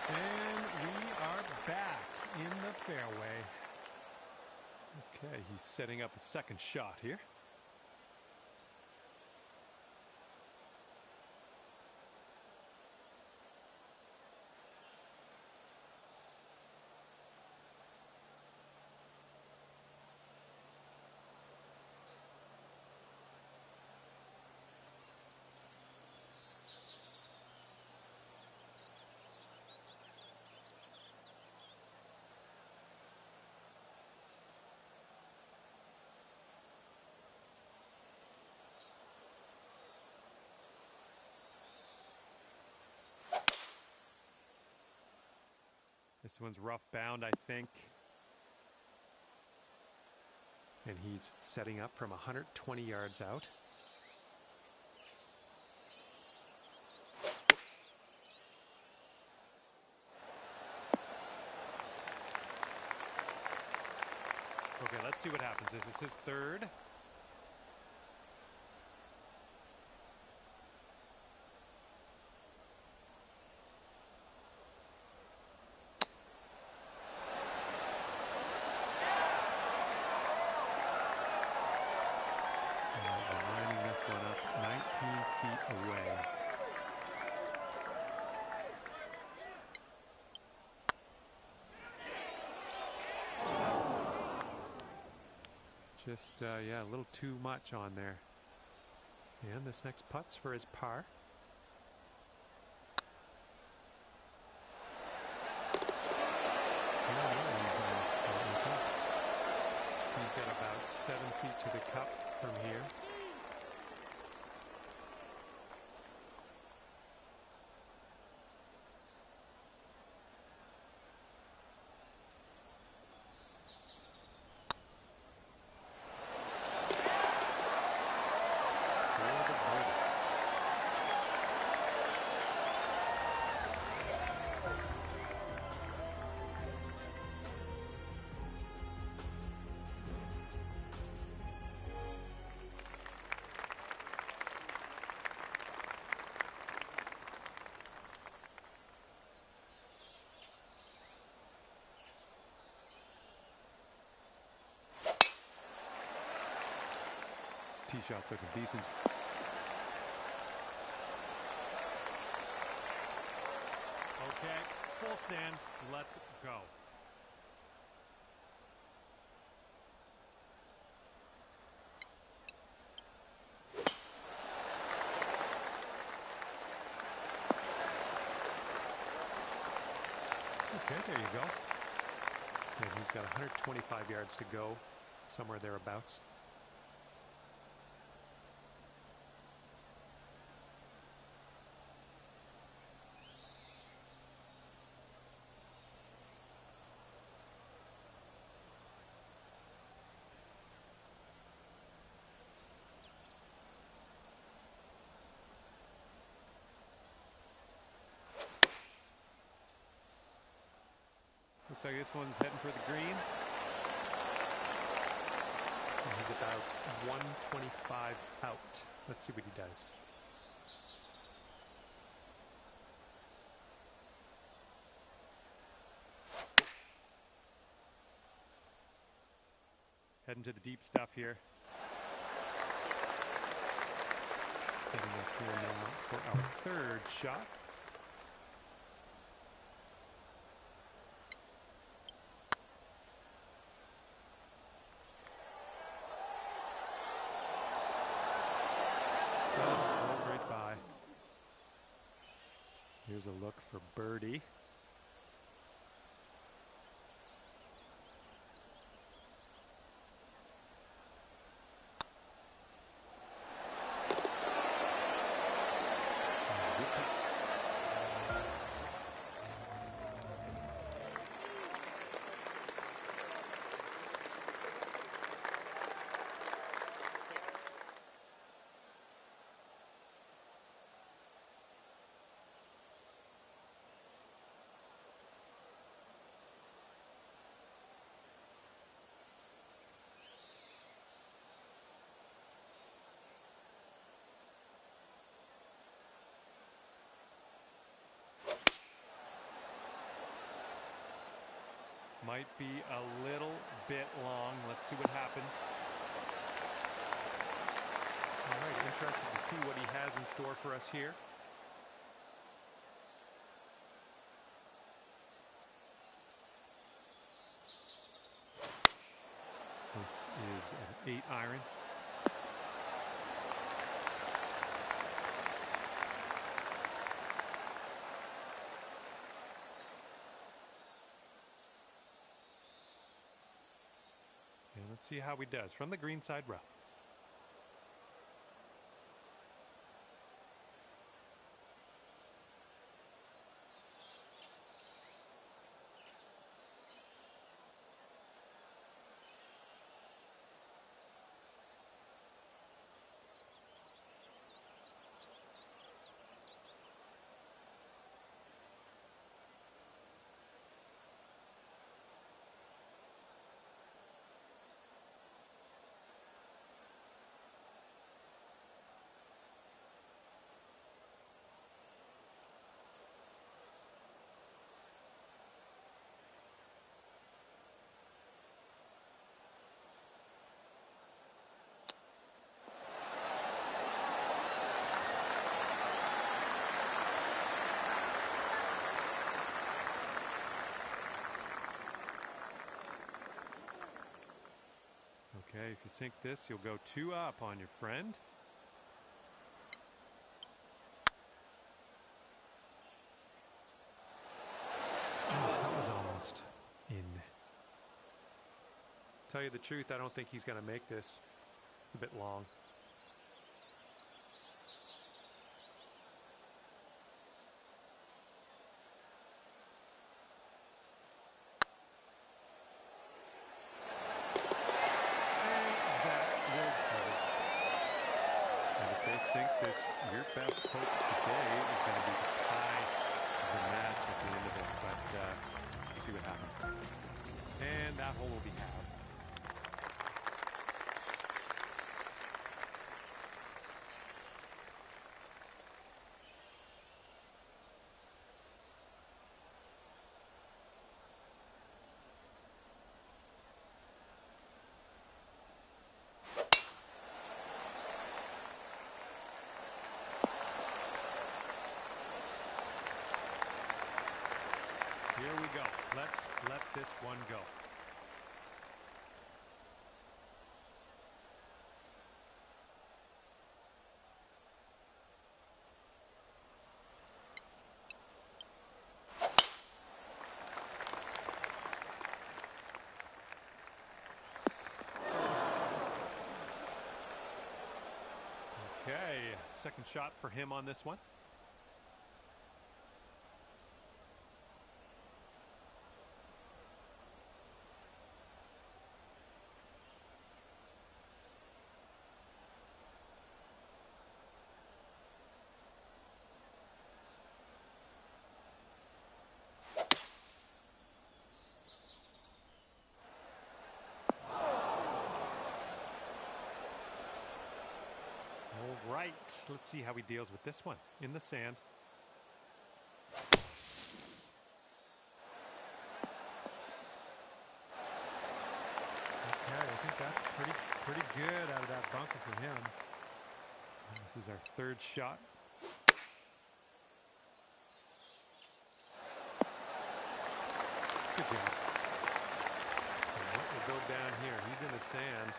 And we are back in the fairway. Okay, he's setting up a second shot here. This one's rough bound, I think. And he's setting up from 120 yards out. Okay, let's see what happens. This is his third. Lining this one up 19 feet away. Just, yeah, a little too much on there. And this next putt's for his par. He's got about 7 feet to the cup from here. Tee shot's looking decent. Okay, full send. Let's go. Okay, there you go. And he's got 125 yards to go, somewhere thereabouts. Looks like this one's heading for the green. And he's about 125 out. Let's see what he does. Heading to the deep stuff here. Setting up here now for our third shot. Right by. Here's a look for birdie. Might be a little bit long. Let's see what happens. All right, interested to see what he has in store for us here. This is an 8 iron. And let's see how he does from the greenside rough. Okay, if you sink this, you'll go 2 up on your friend. Oh, that was almost in. Tell you the truth, I don't think he's going to make this. It's a bit long. I think this, your best hope today is going to be to tie the match at the end of this, but let's see what happens. And that hole will be halved. Here we go. Let's let this one go. Okay, second shot for him on this one. Right, let's see how he deals with this one in the sand. Okay, I think that's pretty good out of that bunker for him. And this is our third shot. Good job. And what will go down here? He's in the sand.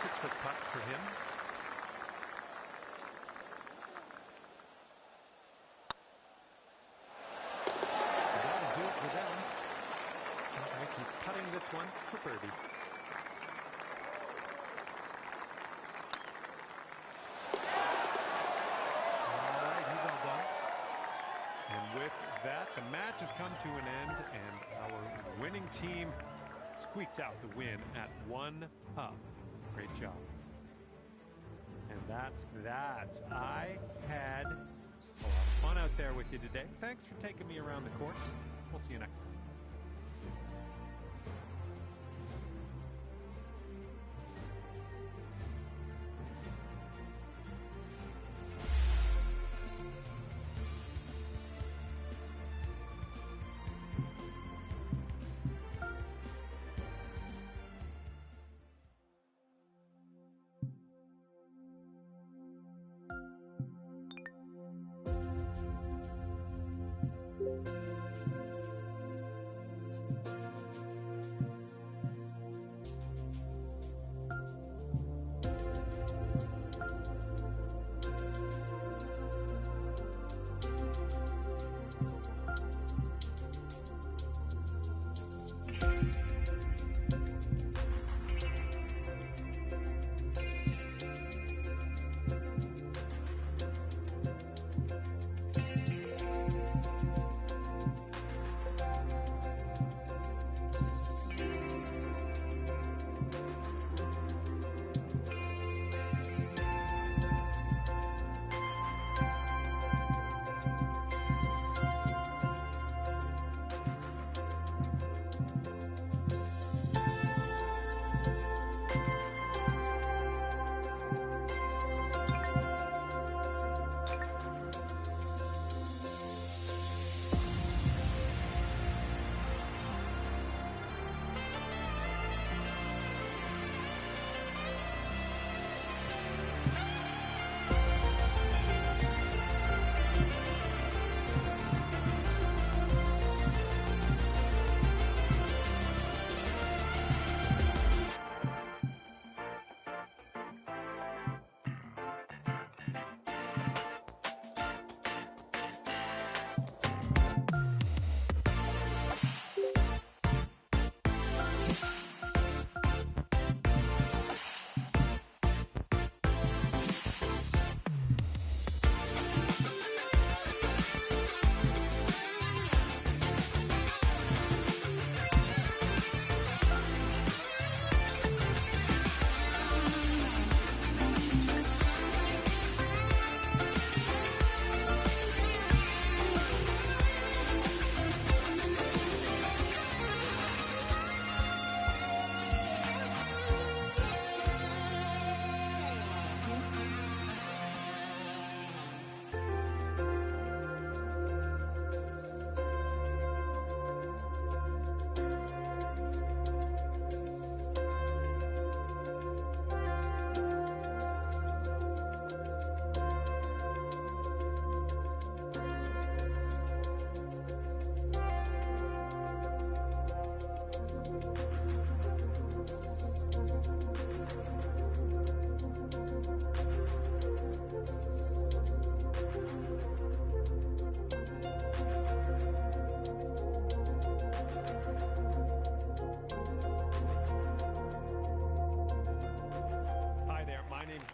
Six-foot putt for him. That'll do it for them. All right, he's putting this one for birdie. All right, he's all done. And with that, the match has come to an end, and our winning team squeaks out the win at 1 up. Great job. And that's that. I had a lot of fun out there with you today. Thanks for taking me around the course. We'll see you next time.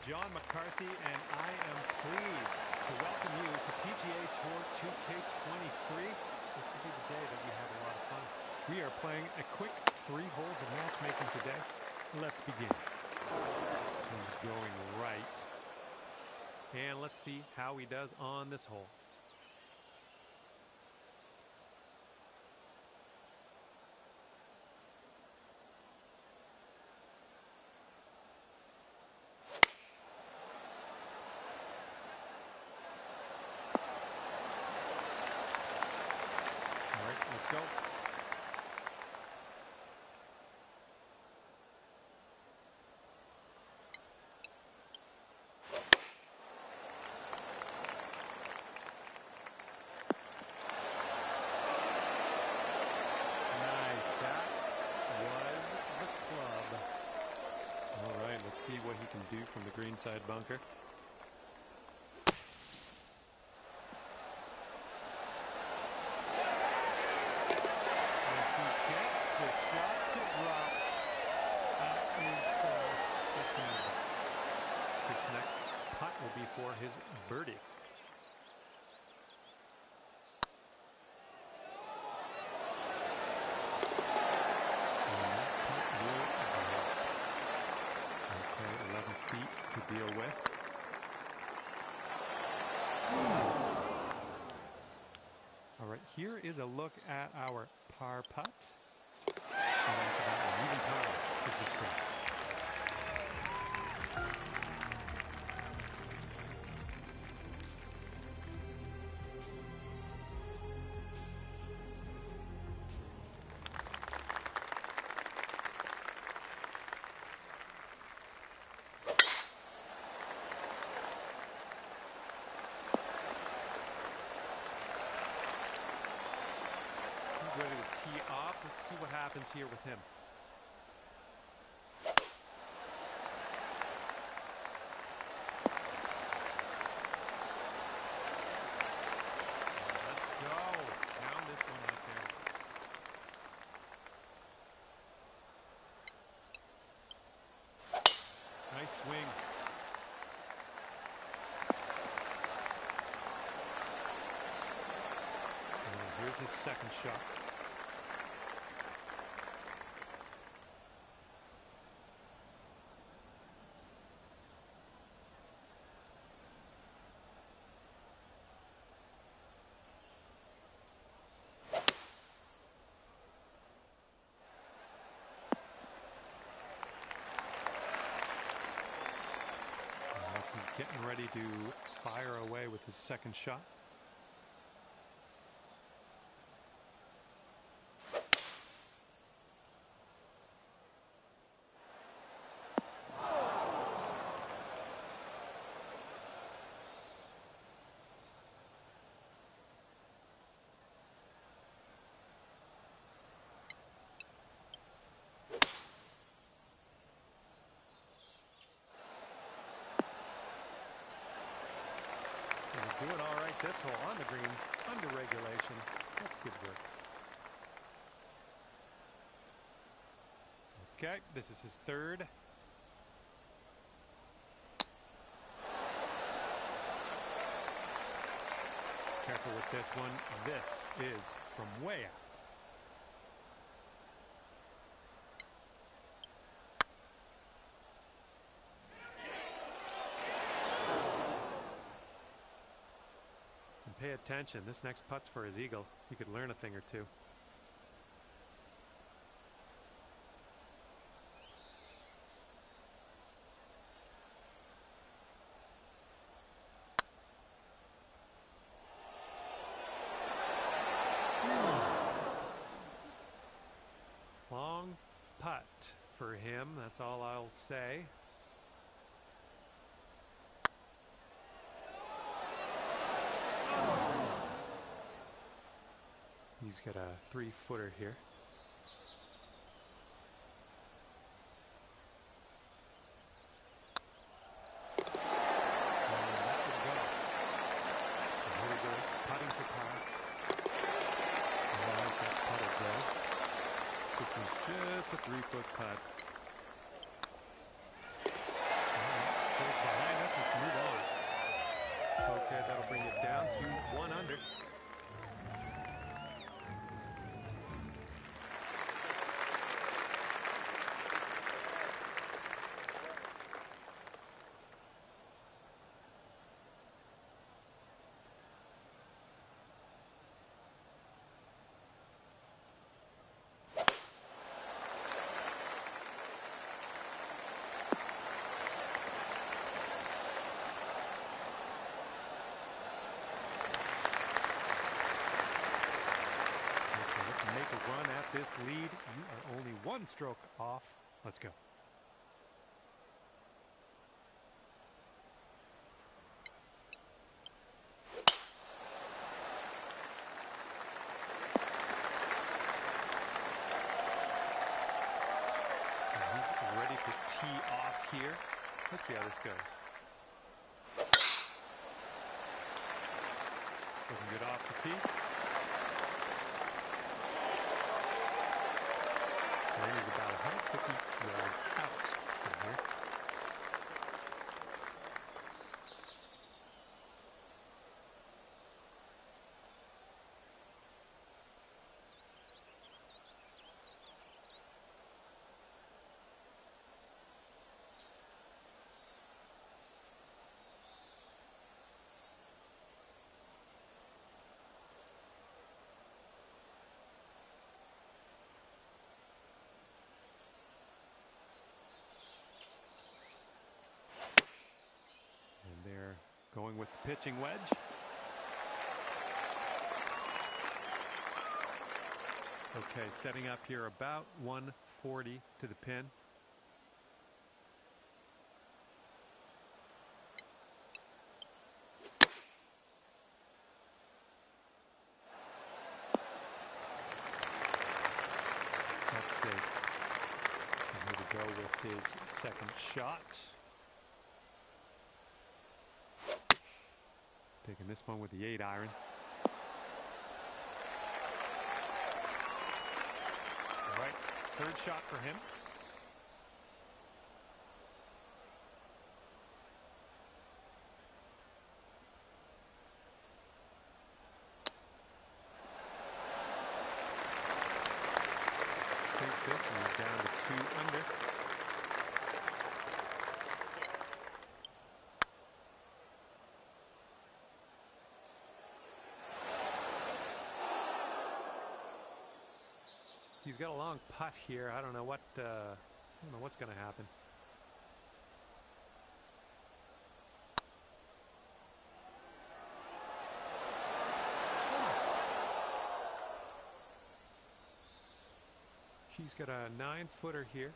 John McCarthy, and I am pleased to welcome you to PGA Tour 2K23. This could be the day that we have a lot of fun. We are playing a quick 3 holes of matchmaking today. Let's begin. This one's going right. And let's see how he does on this hole. Let's go. Nice. That was the club. All right, let's see what he can do from the greenside bunker. Next putt will be for his birdie. here is a look at our par putt. And after that one, even par is the score. Ready to tee off. Let's see what happens here with him. Let's go. Down this one right there. Nice swing. And here's his second shot. He's getting ready to fire away with his second shot. Doing all right this hole on the green, under regulation. That's good work. Okay, this is his third. Careful with this one. This is from way out. Pay attention. This next putt's for his eagle. You could learn a thing or two. Long putt for him. That's all I'll say. He's got a 3-footer here. And that would go. And here he goes, putting for par. I like that putter there. This one's just a 3-foot putt. Goes behind us. Let's move on. Okay, that'll bring it down to 1 under. Run at this lead. You are only 1 stroke off. Let's go. And he's ready to tee off here. Let's see how this goes. Looking good off the tee. And he's about 150 yards out from here. Going with the pitching wedge. Okay, setting up here about 140 to the pin. That's safe. And here to go with his second shot. Taking this one with the 8-iron. All right, third shot for him. Sink this and he's down to 2 under. He's got a long putt here. I don't know what's going to happen. He's got a 9-footer here.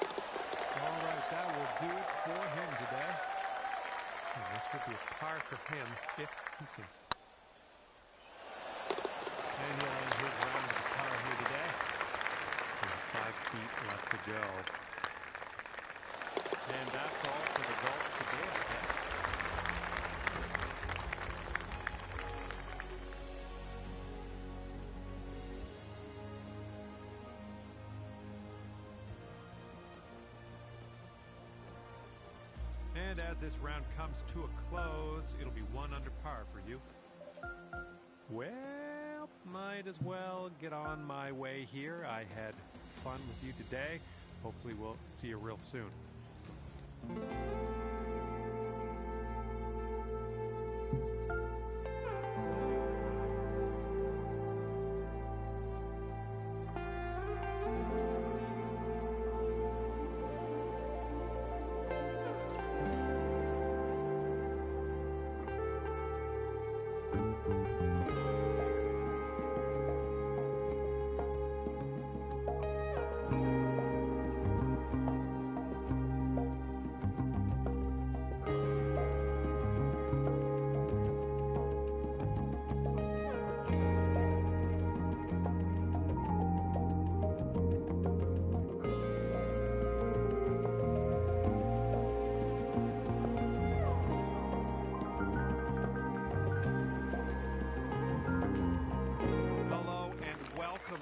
All right, that will do it for him today. And this would be a par for him if he sinks it. And he'll end his round with a par here today. And 5 feet left to go. And that's all for the golf today, I guess. And as this round comes to a close, it'll be 1 under par for you. Well, might as well get on my way here. I had fun with you today. Hopefully we'll see you real soon.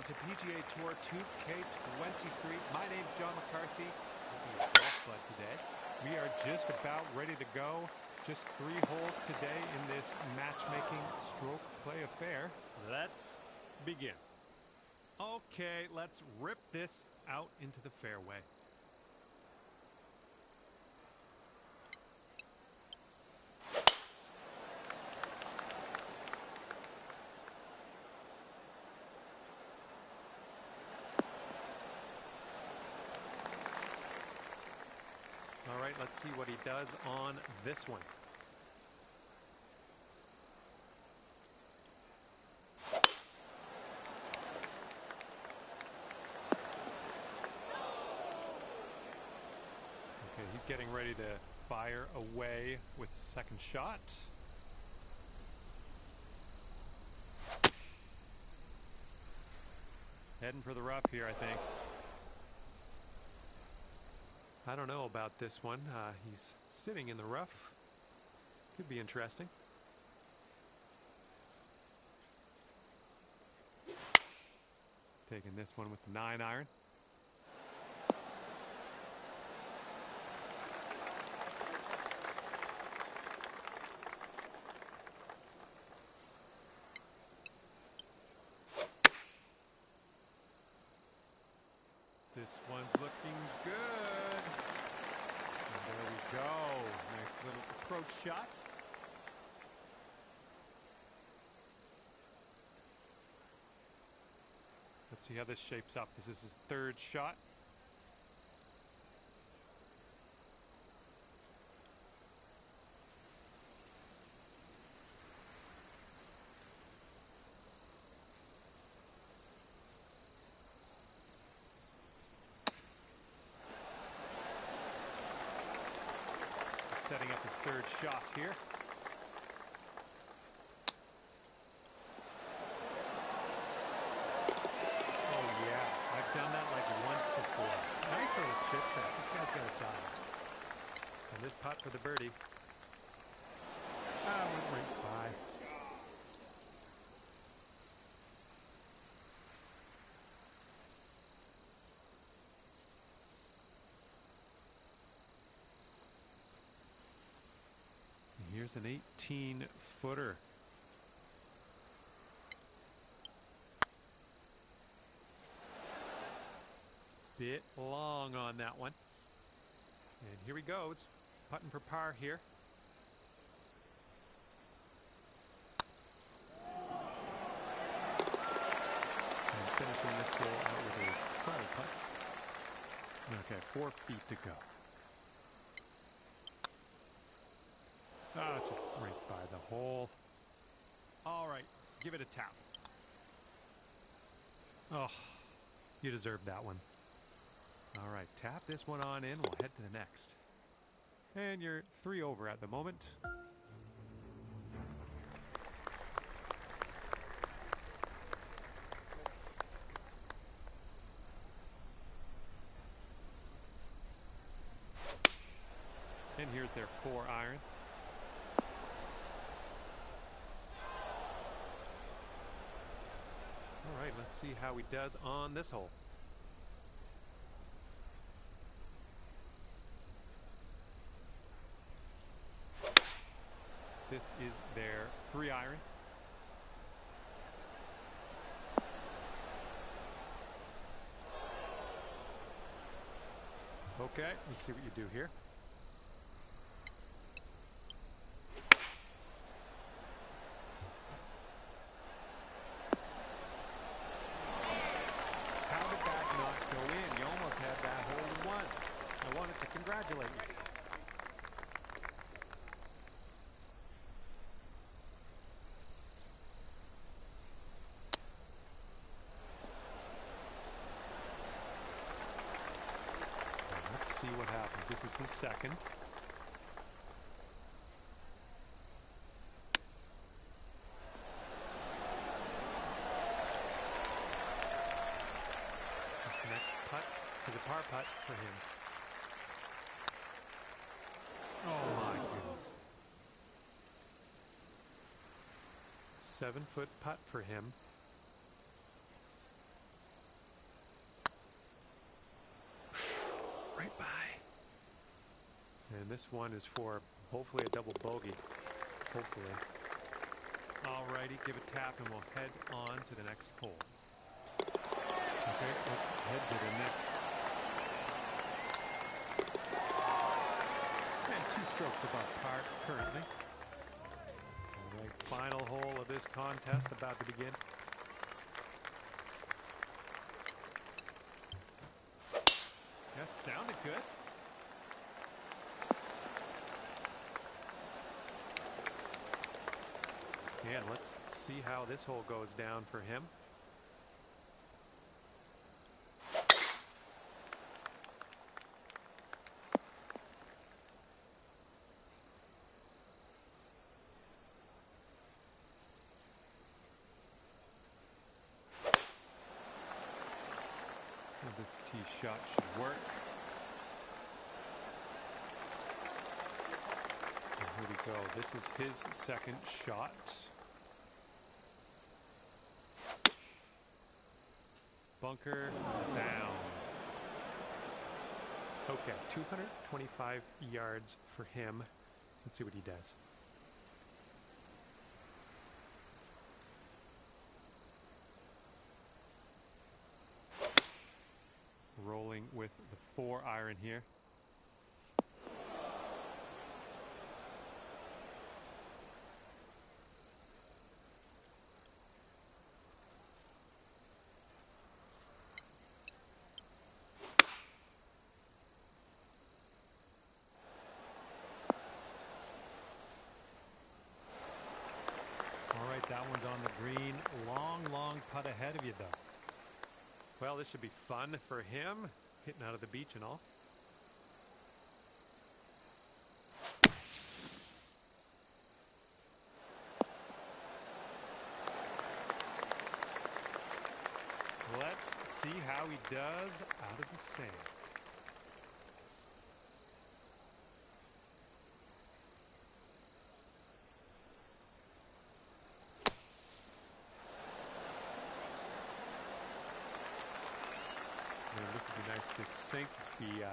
To PGA Tour 2K23. My name's John McCarthy. I'm Golf Bud today. We are just about ready to go. Just 3 holes today in this matchmaking stroke play affair. Let's begin. Okay, let's rip this out into the fairway. All right, let's see what he does on this one. Okay, he's getting ready to fire away with second shot. Heading for the rough here, I think. I don't know about this one. He's sitting in the rough. Could be interesting. Taking this one with the 9-iron. This one's looking good. And there we go. Nice little approach shot. Let's see how this shapes up. This is his third shot. setting up his third shot here. Oh yeah, I've done that like once before. Nice little chip shot. This guy's got a dive. And this putt for the birdie. Ah, went right by. Here's an 18-footer. Bit long on that one. And here he goes. Putting for par here. And finishing this hole out with a solid putt. Okay, 4 feet to go. Oh, just right by the hole. All right, give it a tap. Oh, you deserved that one. All right, tap this one on in. We'll head to the next. And you're 3 over at the moment. And here's their 4-iron. All right, let's see how he does on this hole. This is their 3-iron. Okay, let's see what you do here. How did that not go in? You almost had that hole in one. I wanted to congratulate you. Let's see what happens. This is his second. This next putt is a par putt for him. Oh my goodness. 7-foot putt for him. Right by. And this one is for hopefully a double bogey. Hopefully. Alrighty, give a tap and we'll head on to the next hole. Okay, let's head to the next. And 2 strokes above par currently. Alright, final hole of this contest about to begin. That sounded good. Yeah, let's see how this hole goes down for him. And this tee shot should work. And here we go. This is his second shot. Bunker down. Okay, 225 yards for him. Let's see what he does. Rolling with the 4-iron here. That one's on the green. Long putt ahead of you, though. Well, this should be fun for him, hitting out of the beach and all. Let's see how he does out of the sand. And this would be nice to sink, be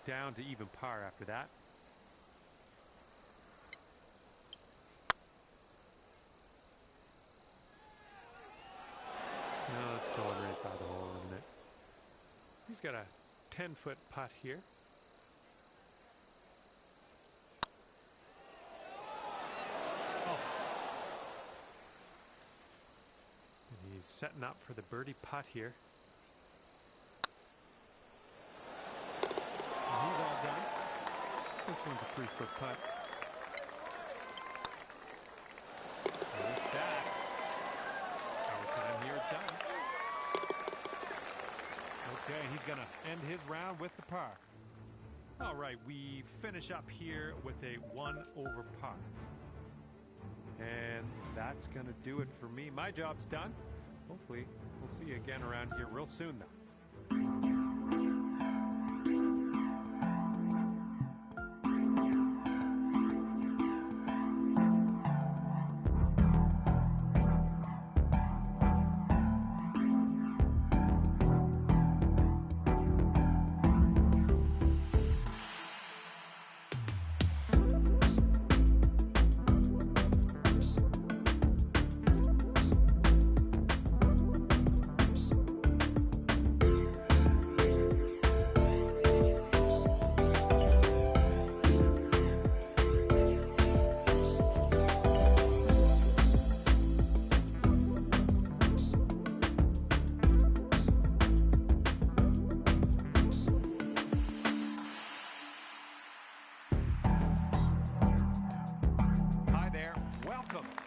down to even par after that. No, it's going right by the hole, isn't it? He's got a 10-foot putt here. Oh. And he's setting up for the birdie putt here. And he's all done. This one's a 3-foot putt. And with that, our time here is done. Okay, he's going to end his round with the par. All right, we finish up here with a 1 over par. And that's going to do it for me. My job's done. Hopefully, we'll see you again around here real soon, though.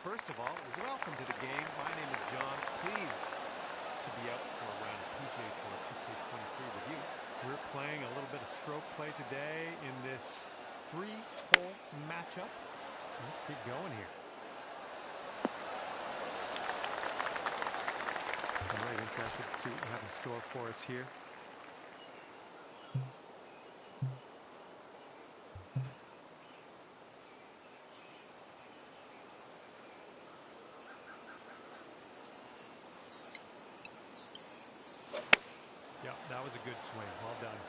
First of all, welcome to the game. My name is John. Pleased to be out for a round of PGA Tour 2K23 with you. We're playing a little bit of stroke play today in this 3-hole matchup. Let's get going here. All right, interested to see what we have in store for us here. That was a good swing. Well done.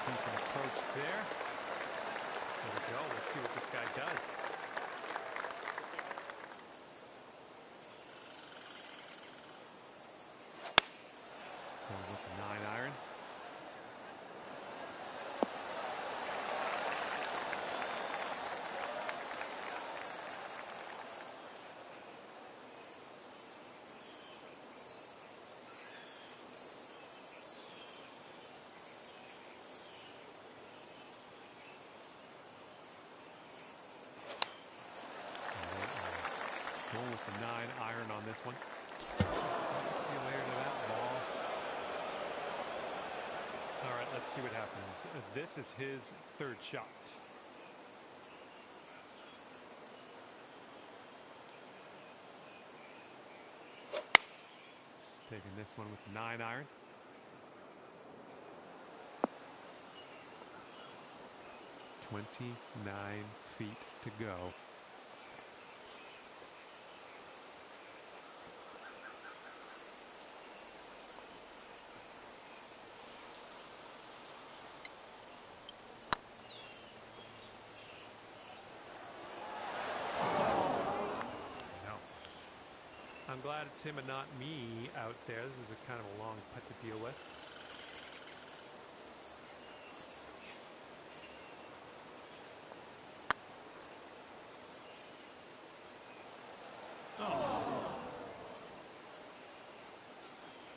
Decent approach there. There we go. Let's see what this guy does. Going with the 9-iron. Going with the 9-iron on this one. See you later to that ball. All right, let's see what happens. This is his third shot. Taking this one with the 9-iron. "29 feet to go." I'm glad it's him and not me out there. This is a kind of a long putt to deal with. Oh.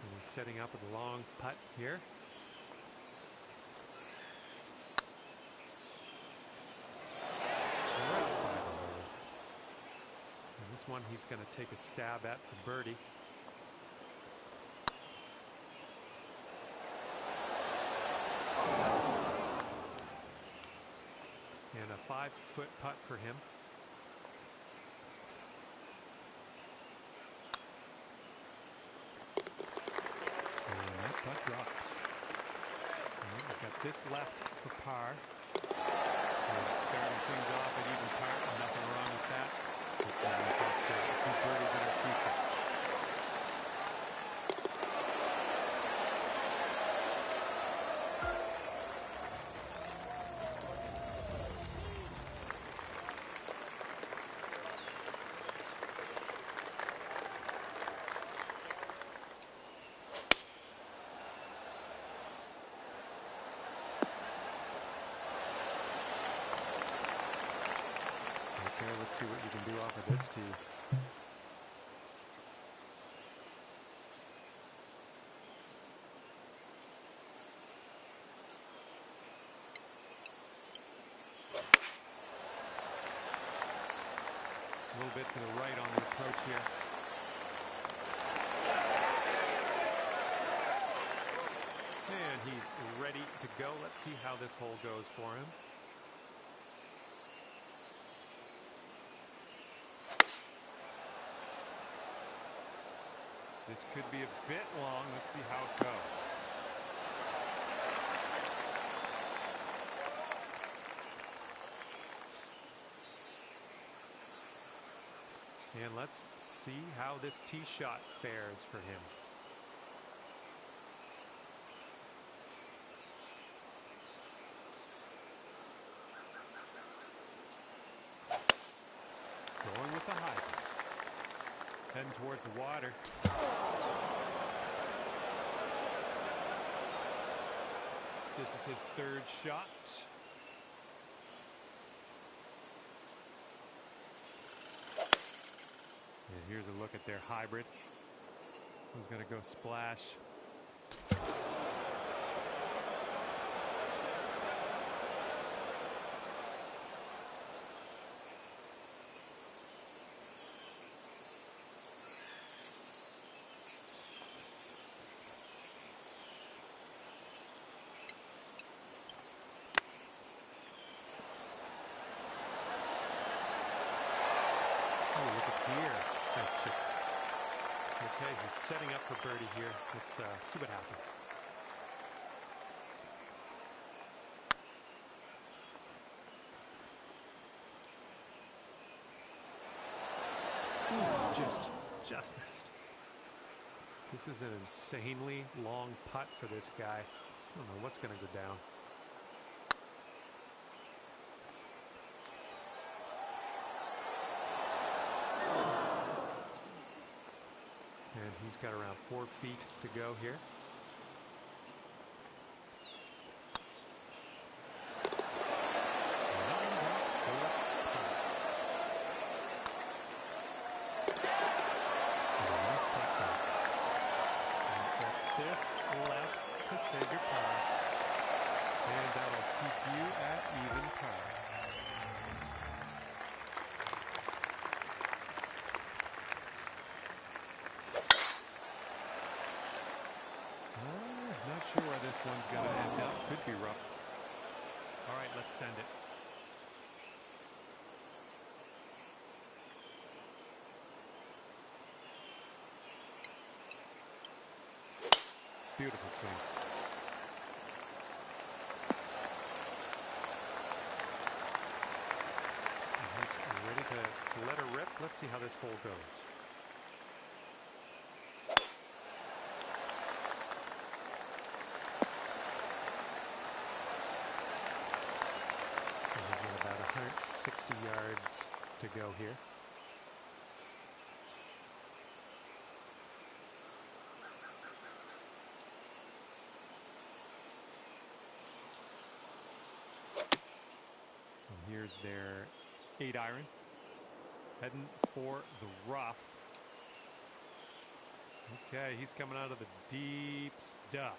And he's setting up with a long putt here. This one he's going to take a stab at for birdie. And a 5-foot putt for him. this left for par. And starting things off at even par. Nothing wrong with that. Hopefully we'll get a few birdies in our future. Okay, let's see what you can do off of this tee. A little bit to the right on the approach here. And he's ready to go. Let's see how this hole goes for him. This could be a bit long. Let's see how it goes. And let's see how this tee shot fares for him. Going with the high. Heading towards the water. This is his third shot. And here's a look at their hybrid. This one's going to go splash. Look at here. Nice chip. Okay, he's setting up for birdie here. Let's see what happens. Ooh, just missed. This is an insanely long putt for this guy. I don't know what's going to go down. And he's got around 4 feet to go here. This left to say good par. And that'll keep you at even par. Not sure where this one's going to end up. Could be rough. All right, let's send it. Beautiful swing. And he's ready to let her rip. Let's see how this hole goes. He's got about 160 yards to go here. And here's their 8-iron. Heading for the rough. Okay, he's coming out of the deep stuff.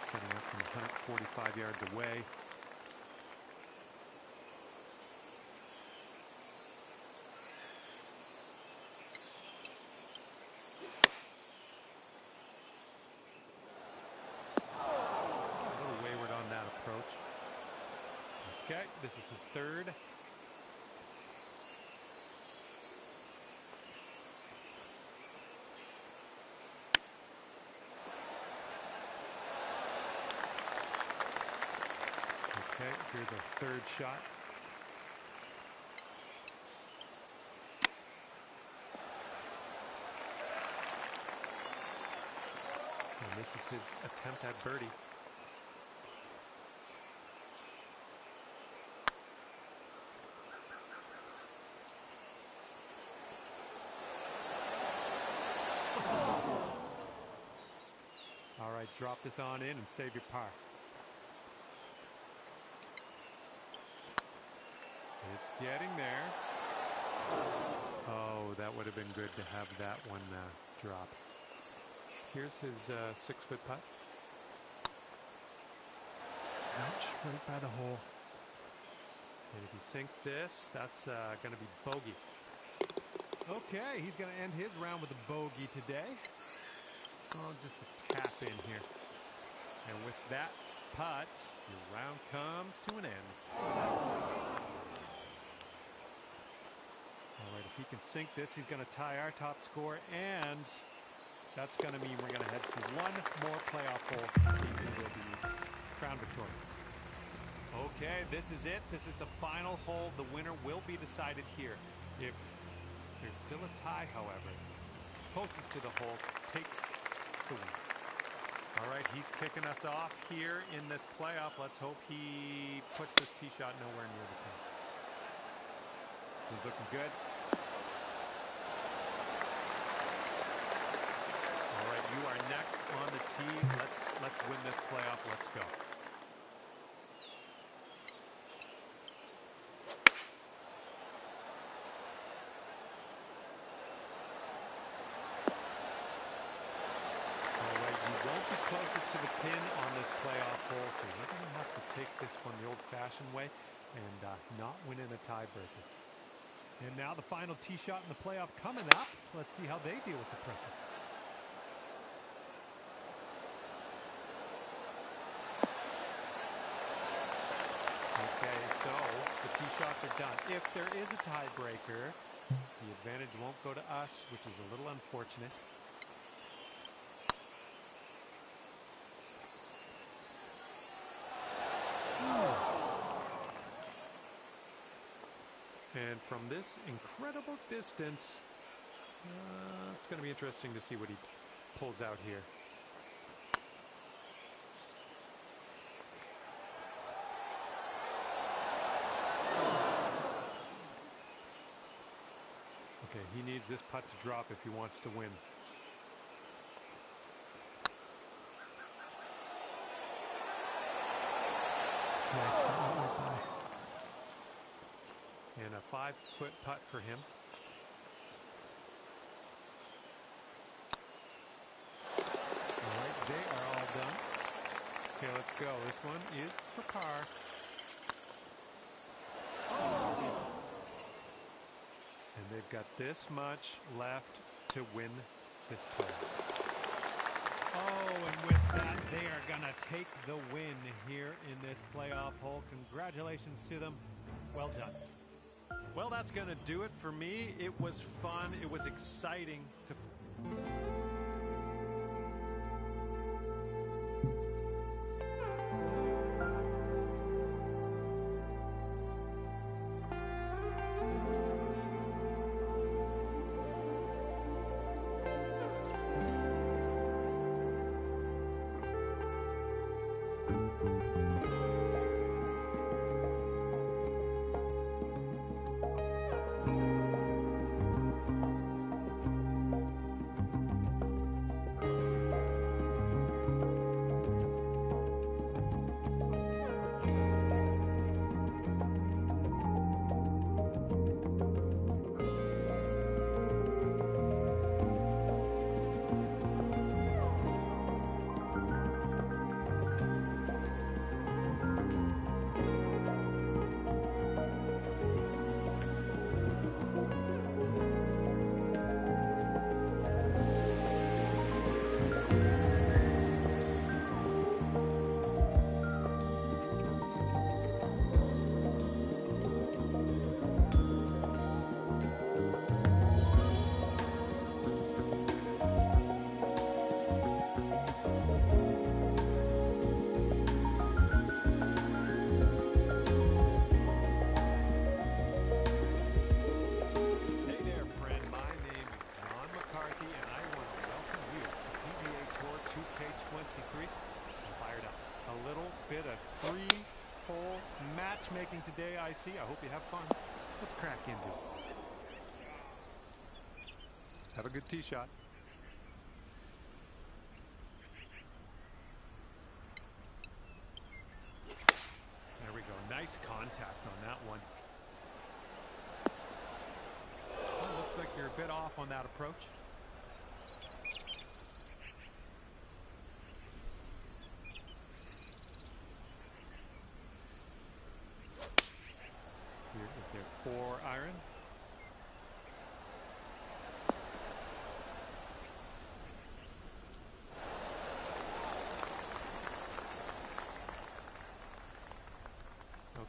Setting up from 145 yards away. A little wayward on that approach. Okay, this is his third. right, here's our third shot. And this is his attempt at birdie. All right, drop this on in and save your par. It's getting there. Oh, that would have been good to have that one drop. Here's his 6-foot putt. Ouch, right by the hole. And if he sinks this, that's going to be bogey. Okay, he's going to end his round with a bogey today. Oh, just a tap in here. And with that putt, your round comes to an end. All right, if he can sink this, he's going to tie our top score, and that's going to mean we're going to head to one more playoff hole to see who will be crowned victorious. Okay, this is it. This is the final hole. The winner will be decided here. If there's still a tie, however, closest to the hole takes the win. All right, he's kicking us off here in this playoff. Let's hope he puts this tee shot nowhere near the pin. So he's looking good. All right, you are next on the tee. Let's win this playoff. Let's go. Closest to the pin on this playoff hole, so we're going to have to take this one the old-fashioned way and not win in a tiebreaker. And now the final tee shot in the playoff coming up. Let's see how they deal with the pressure. Okay, so the tee shots are done. If there is a tiebreaker, the advantage won't go to us, which is a little unfortunate. And from this incredible distance, it's going to be interesting to see what he pulls out here. Okay, he needs this putt to drop if he wants to win. Yikes, that went right by. And a 5-foot putt for him. All right, they are all done. Okay, let's go. This one is for par. And they've got this much left to win this play. Oh, and with that, they are going to take the win here in this playoff hole. Congratulations to them. Well done. Well, that's going to do it for me. It was fun. It was exciting to... 2K23. Fired up. A little bit of three-hole matchmaking today, I see. I hope you have fun. Let's crack into it. Have a good tee shot. There we go. Nice contact on that one. Well, looks like you're a bit off on that approach. Here is their 4-iron.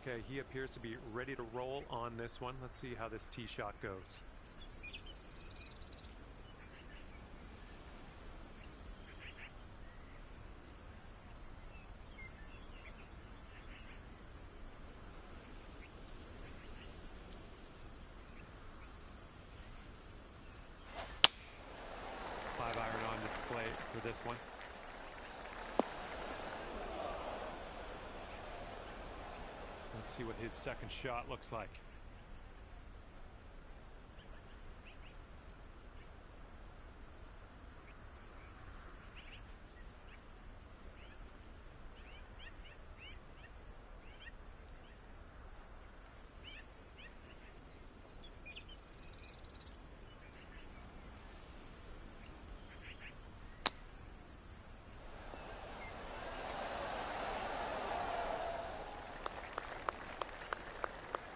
Okay, he appears to be ready to roll on this one. Let's see how this tee shot goes. Five-iron on display for this one. Let's see what his second shot looks like.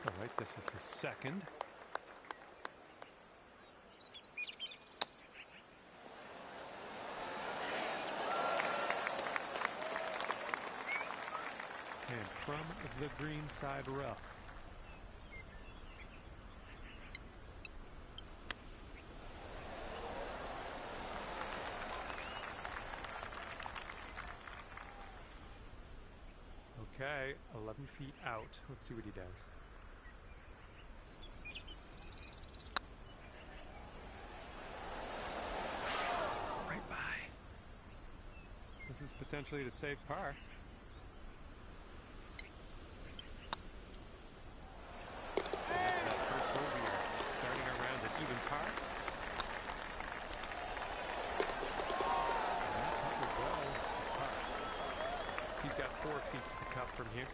All right, this is his second. And from the green side rough. Okay, 11 feet out. Let's see what he does. Right by. This is potentially to save par. That first hole, we are starting our round at even par. And that putt will go par. He's got 4 feet to the cup from here.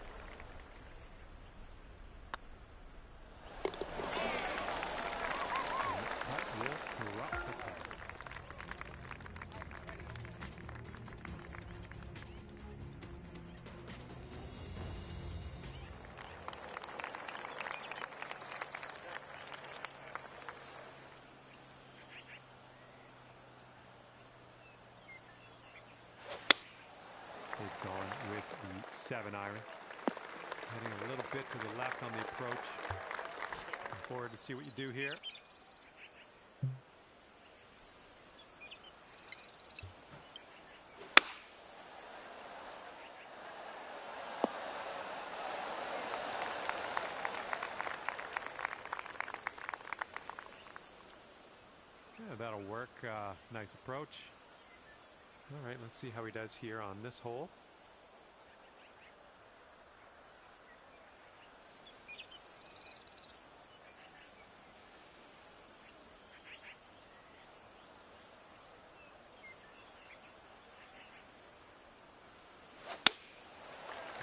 And that putt will drop the putt. They've gone with the 7-iron. Heading a little bit to the left on the approach. Looking forward to see what you do here. Yeah, that'll work. Nice approach. All right, let's see how he does here on this hole.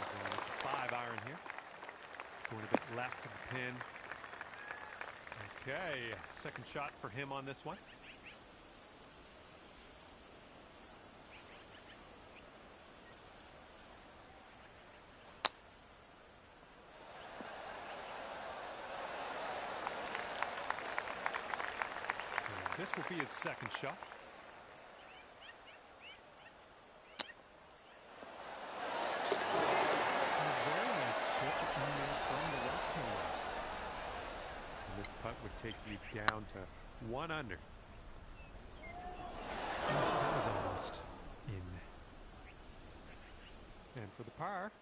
Going with the 5-iron here. Going a bit left of the pin. Okay, second shot for him on this one. This will be his second shot. A very nice chip in there from the left hands. And this putt would take you down to 1 under. And that was almost in. And for the par,